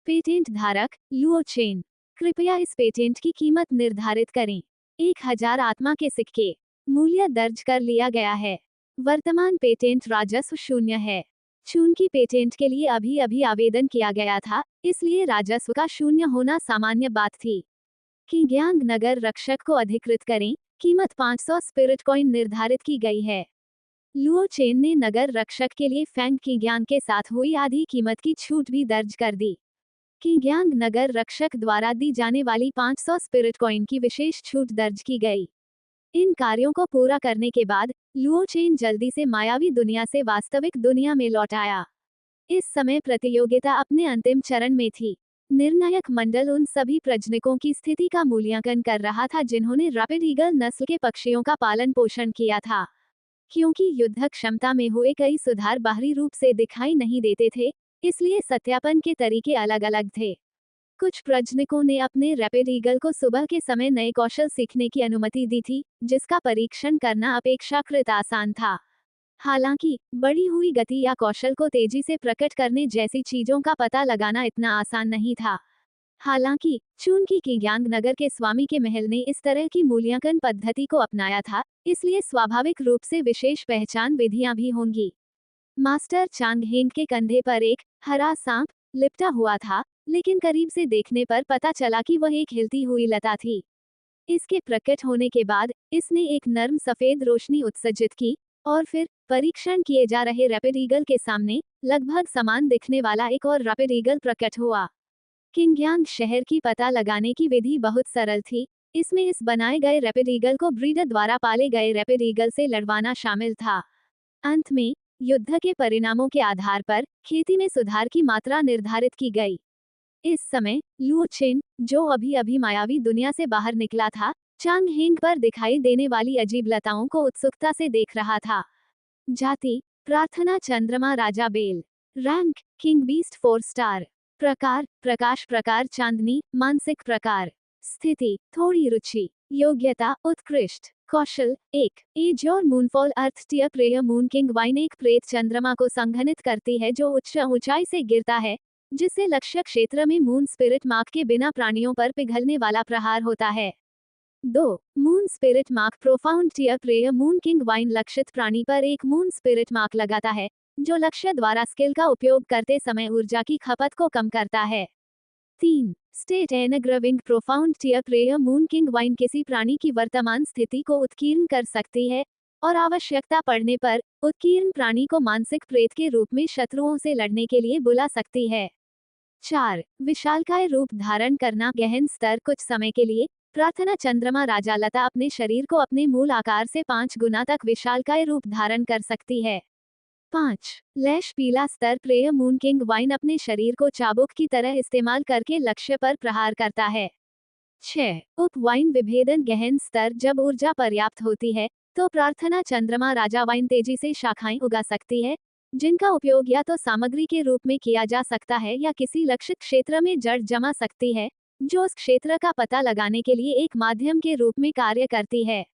पेटेंट धारक, लुओ चेन। कृपया इस पेटेंट की कीमत निर्धारित करें। 1000 आत्मा के सिक्के। मूल्य दर्ज कर लिया गया है। वर्तमान पेटेंट राजस्व 0 है। चूंकि पेटेंट के लिए अभी अभी आवेदन किया गया था, इसलिए राजस्व का 0 होना सामान्य बात थी। किंग्यांग नगर रक्षक को अधिकृत करें। कीमत 500 स्पिरिट कॉइन निर्धारित की गई है। लुओ चेन ने नगर रक्षक के लिए फैंग किंग्यांग के साथ हुई आधी कीमत की छूट भी दर्ज कर दी। किंग्यांग नगर रक्षक द्वारा दी जाने वाली 500 स्पिरिट कॉइन की विशेष छूट दर्ज की गई। इन कार्यों को पूरा करने के बाद लुओ चेन जल्दी से मायावी दुनिया से वास्तविक दुनिया में लौट आया। इस समय प्रतियोगिता अपने अंतिम चरण में थी। निर्णायक मंडल उन सभी प्रजनकों की स्थिति का मूल्यांकन कर रहा था जिन्होंने रैपिड ईगल नस्ल के पक्षियों का पालन पोषण किया था। क्योंकि युद्ध क्षमता में हुए कई सुधार बाहरी रूप से दिखाई नहीं देते थे, इसलिए सत्यापन के तरीके अलग अलग थे। कुछ प्रजनकों ने अपने रैपिड ईगल को सुबह के समय नए कौशल सीखने की अनुमति दी थी, जिसका परीक्षण करना अपेक्षाकृत आसान था। हालांकि बढ़ी हुई गति या कौशल को तेजी से प्रकट करने जैसी चीजों का पता लगाना इतना आसान नहीं था। हालांकि चूंकि किंग्यांग नगर के स्वामी के महल ने इस तरह की मूल्यांकन पद्धति को अपनाया था, इसलिए स्वाभाविक रूप से विशेष पहचान विधियां भी होंगी। मास्टर चांग हेंग के कंधे पर एक हरा सांप लिपटा हुआ था, लेकिन करीब से देखने पर पता चला कि वह एक हिलती हुई लता थी। इसके प्रकट होने के बाद इसने एक नर्म सफेद रोशनी उत्सर्जित की, और फिर परीक्षण किए जा रहे रैपिड ईगल के सामने लगभग समान दिखने वाला एक और रैपिड ईगल प्रकट हुआ। किंग्यांग शहर की पता लगाने की विधि बहुत सरल थी। इसमें इस बनाए गए रैपिड ईगल को ब्रीडर द्वारा पाले गए रैपिड ईगल से लड़वाना शामिल था। अंत में युद्ध के परिणामों के आधार पर खेती में सुधार की मात्रा निर्धारित की गई। इस समय लुओ चेन, जो अभी अभी मायावी दुनिया से बाहर निकला था, चांग हेंग पर दिखाई देने वाली अजीब लताओं को उत्सुकता से देख रहा था। जाति, प्रार्थना चंद्रमा राजा बेल। Rank, king beast 4 star. प्रकार, प्रकाश प्रकार चांदनी, मानसिक प्रकार। स्थिति, थोड़ी रुचि। योग्यता, उत्कृष्ट। कौशल 1। एज और moonfall earth tier prayer moon king vine एक प्रेत चंद्रमा को संघनित करती है जो उच्च ऊंचाई से गिरता है, जिससे लक्ष्य क्षेत्र में मून स्पिरिट मार्क के बिना प्राणियों पर पिघलने वाला प्रहार होता है। 2। Moon spirit mark profound tier prayer moon king wine लक्षित प्राणी पर एक मून स्पिरिट मार्क लगाता है, जो लक्ष्य द्वारा स्किल का उपयोग करते समय ऊर्जा की खपत को कम करता है। 3। State engraving profound tier prayer moon king vine किसी प्राणी की वर्तमान स्थिति को उत्कीर्ण कर सकती है और आवश्यकता पड़ने पर उत्कीर्ण प्राणी को मानसिक प्रेत के रूप में शत्रुओं से लड़ने के लिए बुला सकती है। 4. विशालकाय रूप धारण करना गहन स्तर कुछ समय के लिए प्रार्थना चंद्रमा राजा लता अपने शरीर को अपने मूल आकार से 5 गुना तक विशालकाय रूप धारण कर सकती है। 5. लैश पीला स्तर प्रेय मून किंग वाइन अपने शरीर को चाबुक की तरह इस्तेमाल करके लक्ष्य पर प्रहार करता है। 6. उप वाइन विभेदन गहन स्तर जब ऊर्जा पर्याप्त होती है तो प्रार्थना चंद्रमा राजा वाइन तेजी से शाखाएं उगा सकती है, जिनका उपयोग या तो सामग्री के रूप में किया जा सकता है या किसी लक्षित क्षेत्र में जड़ जमा सकती है, जो उस क्षेत्र का पता लगाने के लिए एक माध्यम के रूप में कार्य करती है।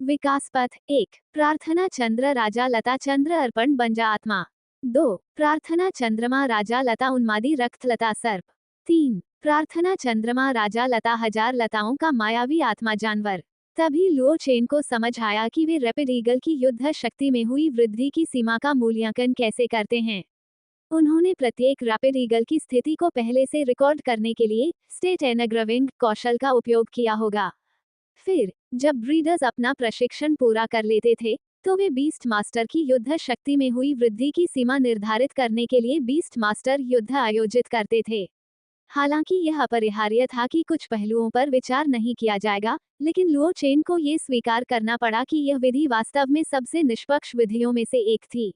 विकास पथ 1. प्रार्थना चंद्र राजा लता चंद्र अर्पण बंजा आत्मा। 2. प्रार्थना चंद्रमा राजा लता उन्मादी रक्त लता सर्प। 3. प्रार्थना चंद्रमा राजा लता हजार लताओं का मायावी आत्मा जानवर। तभी लुओ चेन को समझ आया कि वे रैपिड ईगल की युद्ध शक्ति में हुई वृद्धि की सीमा का मूल्यांकन कैसे करते हैं। उन्होंने प्रत्येक रैपिड ईगल की स्थिति को पहले से रिकॉर्ड करने के लिए स्टेट एनाग्राविंग कौशल का उपयोग किया होगा। फिर जब ब्रीडर्स अपना प्रशिक्षण पूरा कर लेते थे तो वे बीस्ट मास्टर की युद्ध शक्ति में हुई वृद्धि की सीमा निर्धारित करने के लिए बीस्ट मास्टर युद्ध आयोजित करते थे। हालांकि यह अपरिहार्य था कि कुछ पहलुओं पर विचार नहीं किया जाएगा, लेकिन लुओ चेन को ये स्वीकार करना पड़ा कि यह विधि वास्तव में सबसे निष्पक्ष विधियों में से एक थी।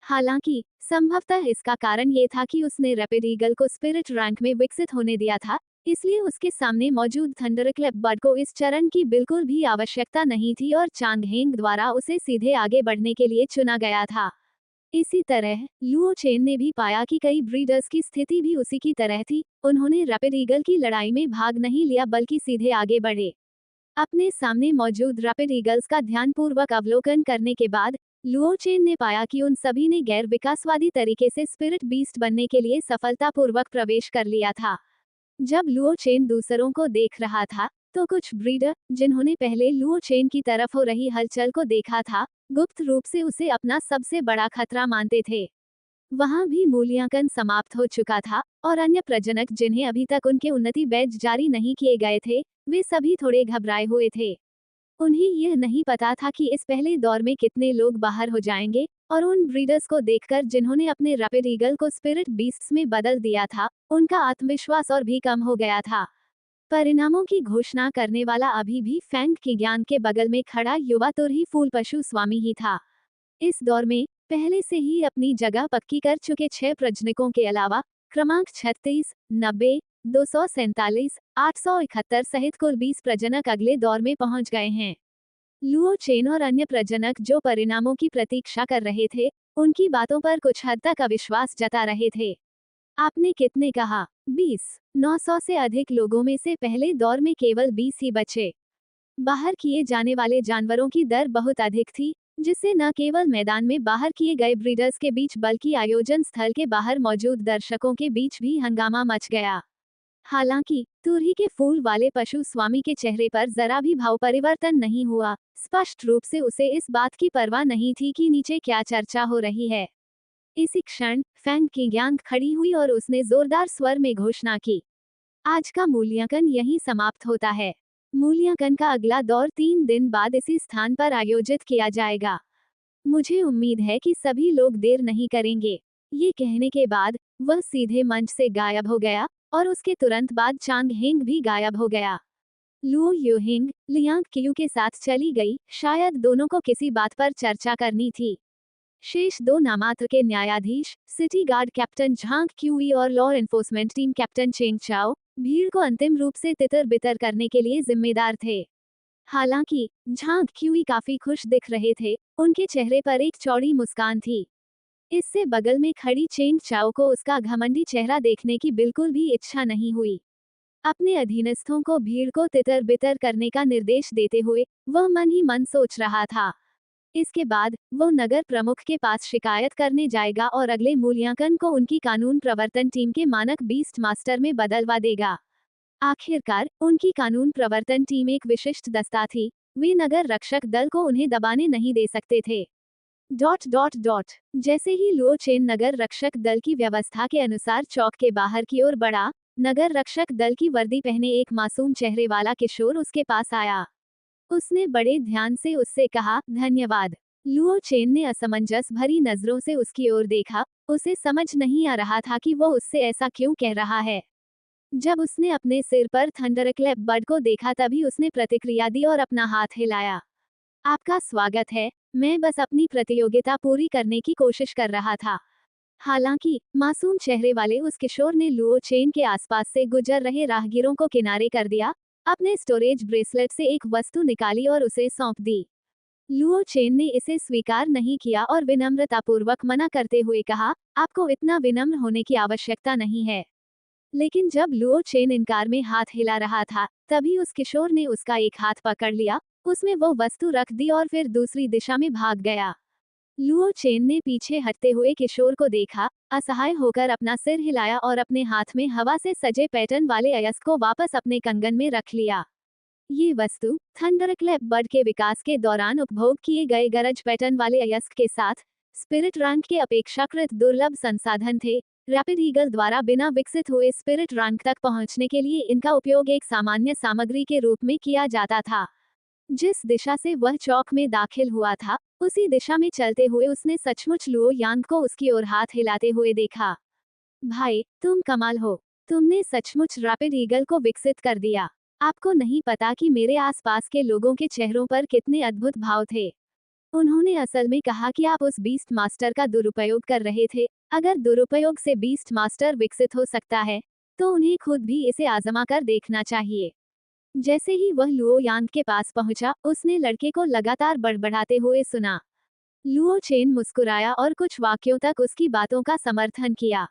हालांकि संभवतः इसका कारण ये था कि उसने रैपिड ईगल को स्पिरिट रैंक में विकसित होने दिया था, इसलिए उसके सामने मौजूद थंडरक्लैप बर्ड को इस चरण की बिल्कुल भी आवश्यकता नहीं थी और चांगहेंग द्वारा उसे सीधे आगे बढ़ने के लिए चुना गया था। इसी तरह लुओ चेन ने भी पाया कि कई ब्रीडर्स की स्थिति भी उसी की तरह थी, उन्होंने रैपिड ईगल की लड़ाई में भाग नहीं लिया बल्कि सीधे आगे बढ़े। अपने सामने मौजूद रैपिड ईगल्स का ध्यानपूर्वक अवलोकन करने के बाद लुओ चेन ने पाया कि उन सभी ने गैर विकासवादी तरीके से स्पिरिट बीस्ट बनने के लिए सफलतापूर्वक प्रवेश कर लिया था। जब लुओ चेन दूसरों को देख रहा था तो कुछ ब्रीडर, जिन्होंने पहले लुओ चेन की तरफ हो रही हलचल को देखा था, गुप्त रूप से उसे अपना सबसे बड़ा खतरा मानते थे। वहां भी मूल्यांकन समाप्त हो चुका था और अन्य प्रजनक जिन्हें अभी तक उनके उन्नति बैच जारी नहीं किए गए थे, वे सभी थोड़े घबराए हुए थे। उन्हें यह नहीं पता था कि इस पहले दौर में कितने लोग बाहर हो जाएंगे, और उन ब्रीडर्स को देखकर जिन्होंने अपने रैपिड ईगल को स्पिरिट बीस्ट्स में बदल दिया था, उनका आत्मविश्वास और भी कम हो गया था। परिणामों की घोषणा करने वाला अभी भी फैंग की ज्ञान के बगल में खड़ा युवा तुरही फूल पशु स्वामी ही था। इस दौर में पहले से ही अपनी जगह पक्की कर चुके 6 प्रजनकों के अलावा क्रमांक 36, 90, 247, 871 सहित कुल 20 प्रजनक अगले दौर में पहुंच गए हैं। लुओ चेन और अन्य प्रजनक जो परिणामों की प्रतीक्षा कर रहे थे, उनकी बातों पर कुछ हद तक अविश्वास जता रहे थे। आपने कितने कहा? 20। 900 से अधिक लोगों में से पहले दौर में केवल 20 ही बचे। बाहर किए जाने वाले जानवरों की दर बहुत अधिक थी, जिससे न केवल मैदान में बाहर किए गए ब्रीडर्स के बीच बल्कि आयोजन स्थल के बाहर मौजूद दर्शकों के बीच भी हंगामा मच गया। हालांकि तुरही के फूल वाले पशु स्वामी के चेहरे पर जरा भी भाव परिवर्तन नहीं हुआ, स्पष्ट रूप से उसे इस बात की परवाह नहीं थी कि नीचे क्या चर्चा हो रही है। इसी क्षण फैंग की ज्ञान खड़ी हुई और उसने जोरदार स्वर में घोषणा की, आज का मूल्यांकन यहीं समाप्त होता है। मूल्यांकन का अगला दौर 3 दिन बाद इसी स्थान पर आयोजित किया जाएगा। मुझे उम्मीद है कि सभी लोग देर नहीं करेंगे। ये कहने के बाद वह सीधे मंच से गायब हो गया और उसके तुरंत बाद चांग हेंग भी गायब हो गया। लुओ यूहिंग लियांग क्यू के साथ चली गई, शायद दोनों को किसी बात पर चर्चा करनी थी। शेष 2 नामात्र के न्यायाधीश, city guard captain Zhang Qi और law enforcement team captain Cheng Chao, भीड़ को अंतिम रूप से तितर बितर करने के लिए जिम्मेदार थे। हालांकि झांग क्यूई काफी खुश दिख रहे थे, उनके चेहरे पर एक चौड़ी मुस्कान थी। इससे बगल में खड़ी चेंग चाओ को उसका घमंडी चेहरा देखने की बिल्कुल भी इच्छा नहीं हुई। अपने अधीनस्थों को भीड़ को तितर बितर करने का निर्देश देते हुए वह मन ही मन सोच रहा था। इसके बाद वो नगर प्रमुख के पास शिकायत करने जाएगा और अगले मूल्यांकन को उनकी कानून प्रवर्तन टीम के मानक बीस्ट मास्टर में बदलवा देगा। आखिरकार उनकी कानून प्रवर्तन टीम एक विशिष्ट दस्ता थी, वे नगर रक्षक दल को उन्हें दबाने नहीं दे सकते थे। ... जैसे ही लुओ चेन नगर रक्षक दल की व्यवस्था के अनुसार चौक के बाहर की ओर बढ़ा, नगर रक्षक दल की वर्दी पहने एक मासूम चेहरे वाला किशोर उसके पास आया। उसने बड़े ध्यान से उससे कहा, धन्यवाद। लुओ चेन ने असमंजस भरी नजरों से उसकी ओर देखा। उसे समझ नहीं आ रहा था कि वो उससे ऐसा क्यों कह रहा है। जब उसने अपने सिर पर थंडरक्लैप बर्ड को देखा तभी उसने प्रतिक्रिया दी और अपना हाथ हिलाया। आपका स्वागत है, मैं बस अपनी प्रतियोगिता पूरी करने की कोशिश कर रहा था। हालांकि मासूम चेहरे वाले उस किशोर ने लुओ चेन के आसपास से गुजर रहे राहगीरों को किनारे कर दिया, अपने स्टोरेज ब्रेसलेट से एक वस्तु निकाली और उसे सौंप दी। लुओ चेन ने इसे स्वीकार नहीं किया और विनम्रतापूर्वक मना करते हुए कहा, आपको इतना विनम्र होने की आवश्यकता नहीं है। लेकिन जब लुओ चेन इनकार में हाथ हिला रहा था, तभी उस किशोर ने उसका एक हाथ पकड़ लिया, उसमें वो वस्तु रख दी और फिर दूसरी दिशा में भाग गया। लुओ चेन ने पीछे हटते हुए किशोर को देखा, असहाय होकर अपना सिर हिलाया और अपने हाथ में हवा से सजे पैटर्न वाले अयस्क को वापस अपने कंगन में रख लिया। ये वस्तु थंडरक्लैप बर्ड के विकास के दौरान उपभोग किए गए गरज पैटर्न वाले अयस्क के साथ स्पिरिट रैंक के अपेक्षाकृत दुर्लभ संसाधन थे। रैपिड ईगल द्वारा बिना विकसित हुए स्पिरिट रैंक तक पहुंचने के लिए इनका उपयोग एक सामान्य सामग्री के रूप में किया जाता था। जिस दिशा से वह चौक में दाखिल हुआ था, उसी दिशा में चलते हुए उसने सचमुच लुओ यांग को उसकी ओर हाथ हिलाते हुए देखा। भाई, तुम कमाल हो। तुमने सचमुच रैपिड ईगल को विकसित कर दिया। आपको नहीं पता कि मेरे आसपास के लोगों के चेहरों पर कितने अद्भुत भाव थे। उन्होंने असल में कहा कि आप उस बीस्ट मास्टर का दुरुपयोग कर रहे थे। अगर दुरुपयोग से बीस्ट मास्टर विकसित हो सकता है, तो उन्हें खुद भी इसे आजमा कर देखना चाहिए। जैसे ही वह लुओ यांग के पास पहुंचा, उसने लड़के को लगातार बड़बड़ाते हुए सुना। लुओ चेन मुस्कुराया और कुछ वाक्यों तक उसकी बातों का समर्थन किया।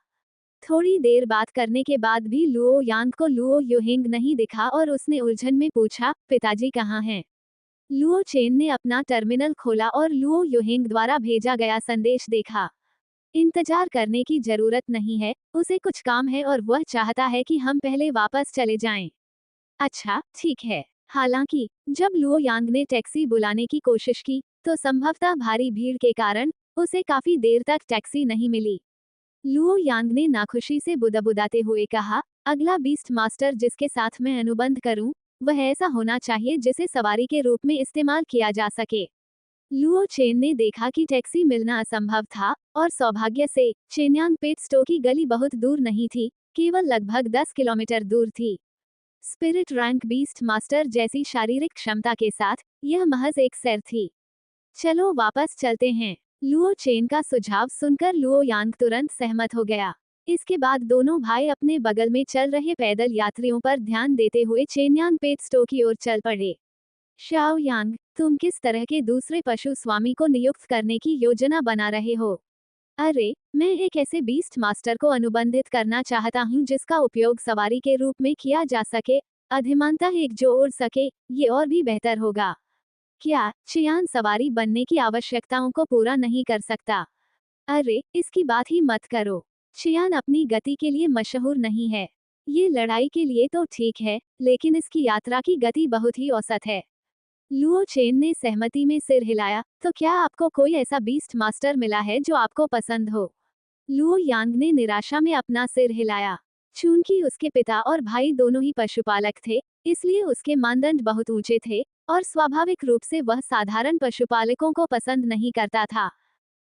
थोड़ी देर बात करने के बाद भी लुओ यांग को लुओ युहिंग नहीं दिखा और उसने उलझन में पूछा, पिताजी कहाँ हैं? लुओ चेन ने अपना टर्मिनल खोला और लुओ युहिंग द्वारा भेजा गया संदेश देखा। इंतजार करने की जरूरत नहीं है, उसे कुछ काम है और वह चाहता है कि हम पहले वापस चले जाएं। अच्छा, ठीक है। हालांकि जब लुओ यांग ने टैक्सी बुलाने की कोशिश की, तो संभवतः भारी भीड़ के कारण उसे काफी देर तक टैक्सी नहीं मिली। लुओ यांग ने नाखुशी से बुदबुदाते हुए कहा, अगला बीस्ट मास्टर जिसके साथ मैं अनुबंध करूं, वह ऐसा होना चाहिए जिसे सवारी के रूप में इस्तेमाल किया जा सके। लुओ चेन ने देखा कि टैक्सी मिलना असंभव था, और सौभाग्य से चेन्यांग पेट स्टो की गली बहुत दूर नहीं थी, केवल लगभग 10 किलोमीटर दूर थी। स्पिरिट रैंक बीस्ट मास्टर जैसी शारीरिक क्षमता के साथ यह महज एक सैर थी। चलो वापस चलते हैं। लुओ चेन का सुझाव सुनकर लुओ यांग तुरंत सहमत हो गया। इसके बाद दोनों भाई अपने बगल में चल रहे पैदल यात्रियों पर ध्यान देते हुए चेन्यांग पेट स्टो की ओर चल पड़े। शाओ यांग, तुम किस तरह के दूसरे पशु स्वामी को नियुक्त करने की योजना बना रहे हो? अरे, मैं एक ऐसे बीस्ट मास्टर को अनुबंधित करना चाहता हूँ जिसका उपयोग सवारी के रूप में किया जा सके, अधिमानतः एक जो उड़ सके, ये और भी बेहतर होगा। क्या चियान सवारी बनने की आवश्यकताओं को पूरा नहीं कर सकता? अरे, इसकी बात ही मत करो। चियान अपनी गति के लिए मशहूर नहीं है। ये लड़ाई के लिए तो ठीक है, लेकिन इसकी यात्रा की गति बहुत ही औसत है। लुओ चेन ने सहमति में सिर हिलाया, तो क्या आपको कोई ऐसा बीस्ट मास्टर मिला है जो आपको पसंद हो? लुओ यांग ने निराशा में अपना सिर हिलाया। चूंकि उसके पिता और भाई दोनों ही पशुपालक थे, इसलिए उसके मानदंड बहुत ऊंचे थे, और स्वाभाविक रूप से वह साधारण पशुपालकों को पसंद नहीं करता था।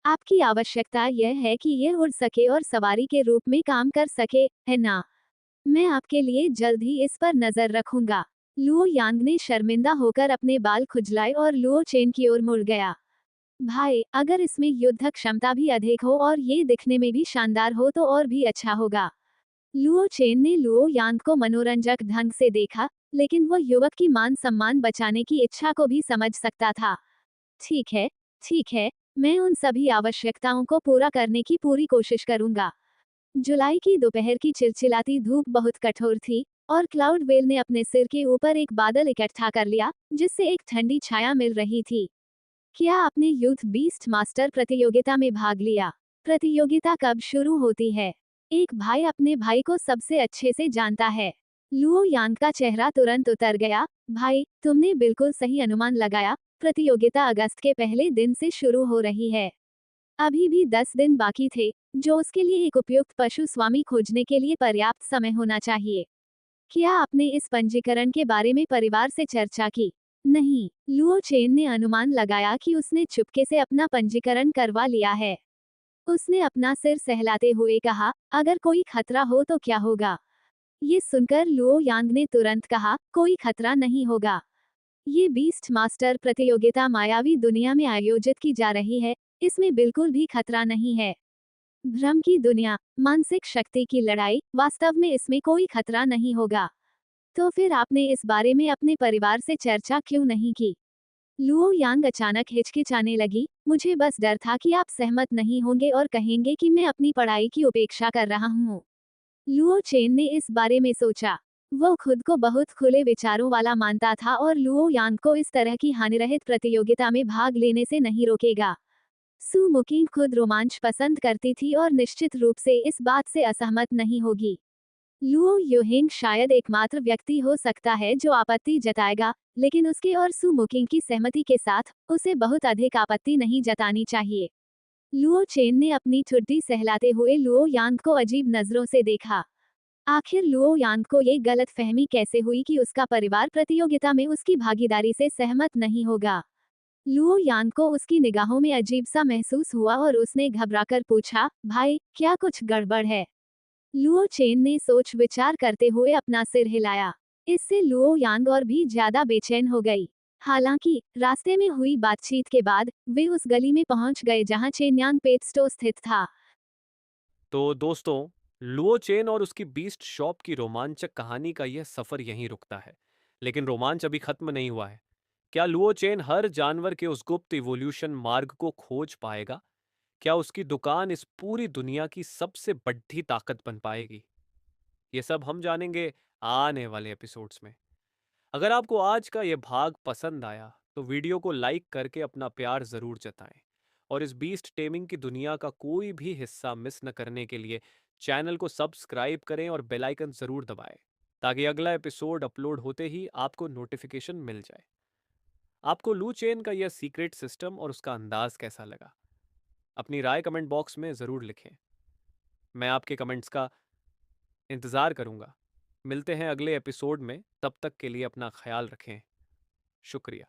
आपकी आवश्यकता यह है कि यह उड़ सके और सवारी के रूप में काम कर सके, है ना? मैं आपके लिए जल्द ही इस पर नजर रखूंगा। लुओ यांग ने शर्मिंदा होकर अपने बाल खुजलाए और लुओ चेन की ओर मुड़ गया। भाई, अगर इसमें युद्ध क्षमता भी अधिक हो और ये दिखने में भी शानदार हो तो और भी अच्छा होगा। लुओ चेन ने लुओ यांग को मनोरंजक ढंग से देखा, लेकिन वह युवक की मान सम्मान बचाने की इच्छा को भी समझ सकता था। ठीक है, ठीक है, मैं उन सभी आवश्यकताओं को पूरा करने की पूरी कोशिश करूंगा। जुलाई की दोपहर की चिलचिलाती धूप बहुत कठोर थी, और क्लाउड वेल ने अपने सिर के ऊपर एक बादल इकट्ठा कर लिया, जिससे एक ठंडी छाया मिल रही थी। क्या आपने यूथ बीस्ट मास्टर प्रतियोगिता में भाग लिया? प्रतियोगिता कब शुरू होती है? एक भाई अपने भाई को सबसे अच्छे से जानता है। लुओ यांग का चेहरा तुरंत उतर गया। भाई, तुमने बिल्कुल सही अनुमान लगाया। प्रतियोगिता अगस्त के पहले दिन से शुरू हो रही है। अभी भी 10 दिन बाकी थे, जो उसके लिए एक उपयुक्त पशु स्वामी खोजने के लिए पर्याप्त समय होना चाहिए। क्या आपने इस पंजीकरण के बारे में परिवार से चर्चा की? नहीं, लुओ चेन ने अनुमान लगाया कि उसने चुपके से अपना पंजीकरण करवा लिया है। उसने अपना सिर सहलाते हुए कहा, अगर कोई खतरा हो तो क्या होगा? ये सुनकर लुओ यांग ने तुरंत कहा, कोई खतरा नहीं होगा। ये बीस्ट मास्टर प्रतियोगिता मायावी दुनिया में आयोजित की जा रही है, इसमें बिल्कुल भी खतरा नहीं है। भ्रम की दुनिया, मानसिक शक्ति की लड़ाई, वास्तव में इसमें कोई खतरा नहीं होगा। तो फिर आपने इस बारे में अपने परिवार से चर्चा क्यों नहीं की? लुओ यांग अचानक हिचकिचाने लगी, मुझे बस डर था कि आप सहमत नहीं होंगे और कहेंगे कि मैं अपनी पढ़ाई की उपेक्षा कर रहा हूँ। लुओ चेन ने इस बारे में सोचा। वो खुद को बहुत खुले विचारों वाला मानता था और लुओ यांग को इस तरह की हानिरहित प्रतियोगिता में भाग लेने से नहीं रोकेगा। सू मुकिंग खुद रोमांच पसंद करती थी और निश्चित रूप से इस बात से असहमत नहीं होगी। लुओ युहिंग शायद एकमात्र व्यक्ति हो सकता है जो आपत्ति जताएगा, लेकिन उसके और सू मुकिंग की सहमति के साथ उसे बहुत अधिक आपत्ति नहीं जतानी चाहिए। लुओ चेन ने अपनी ठुड्डी सहलाते हुए लुओ यांग को अजीब नजरों से देखा। आखिर लुओ यांग को ये गलत फहमी कैसे हुई कि उसका परिवार प्रतियोगिता में उसकी भागीदारी से सहमत नहीं होगा? लुओ यांग को उसकी निगाहों में अजीब सा महसूस हुआ और उसने घबराकर पूछा, भाई, क्या कुछ गड़बड़ है? लुओ चेन ने सोच विचार करते हुए अपना सिर हिलाया। इससे लुओ यांग और भी ज्यादा बेचैन हो गई। हालांकि रास्ते में हुई बातचीत के बाद वे उस गली में पहुंच गए जहां चेन्यांग पेट स्टोर स्थित था। तो दोस्तों, लुओ चेन और उसकी बीस्ट शॉप की रोमांचक कहानी का यह सफर यहीं रुकता है। लेकिन रोमांच अभी खत्म नहीं हुआ है। क्या लुओ चेन हर जानवर के उस गुप्त इवोल्यूशन मार्ग को खोज पाएगा? क्या उसकी दुकान इस पूरी दुनिया की सबसे बड़ी ताकत बन पाएगी? ये सब हम जानेंगे आने वाले एपिसोड्स में। अगर आपको आज का ये भाग पसंद आया तो वीडियो को लाइक करके अपना प्यार जरूर जताएं और इस बीस्ट टेमिंग की दुनिया का कोई भी हिस्सा मिस न करने के लिए चैनल को सब्सक्राइब करें और बेल आइकन जरूर दबाएं ताकि अगला एपिसोड अपलोड होते ही आपको नोटिफिकेशन मिल जाए। आपको लू चेन का यह सीक्रेट सिस्टम और उसका अंदाज कैसा लगा? अपनी राय कमेंट बॉक्स में जरूर लिखें। मैं आपके कमेंट्स का इंतजार करूंगा। मिलते हैं अगले एपिसोड में, तब तक के लिए अपना ख्याल रखें। शुक्रिया।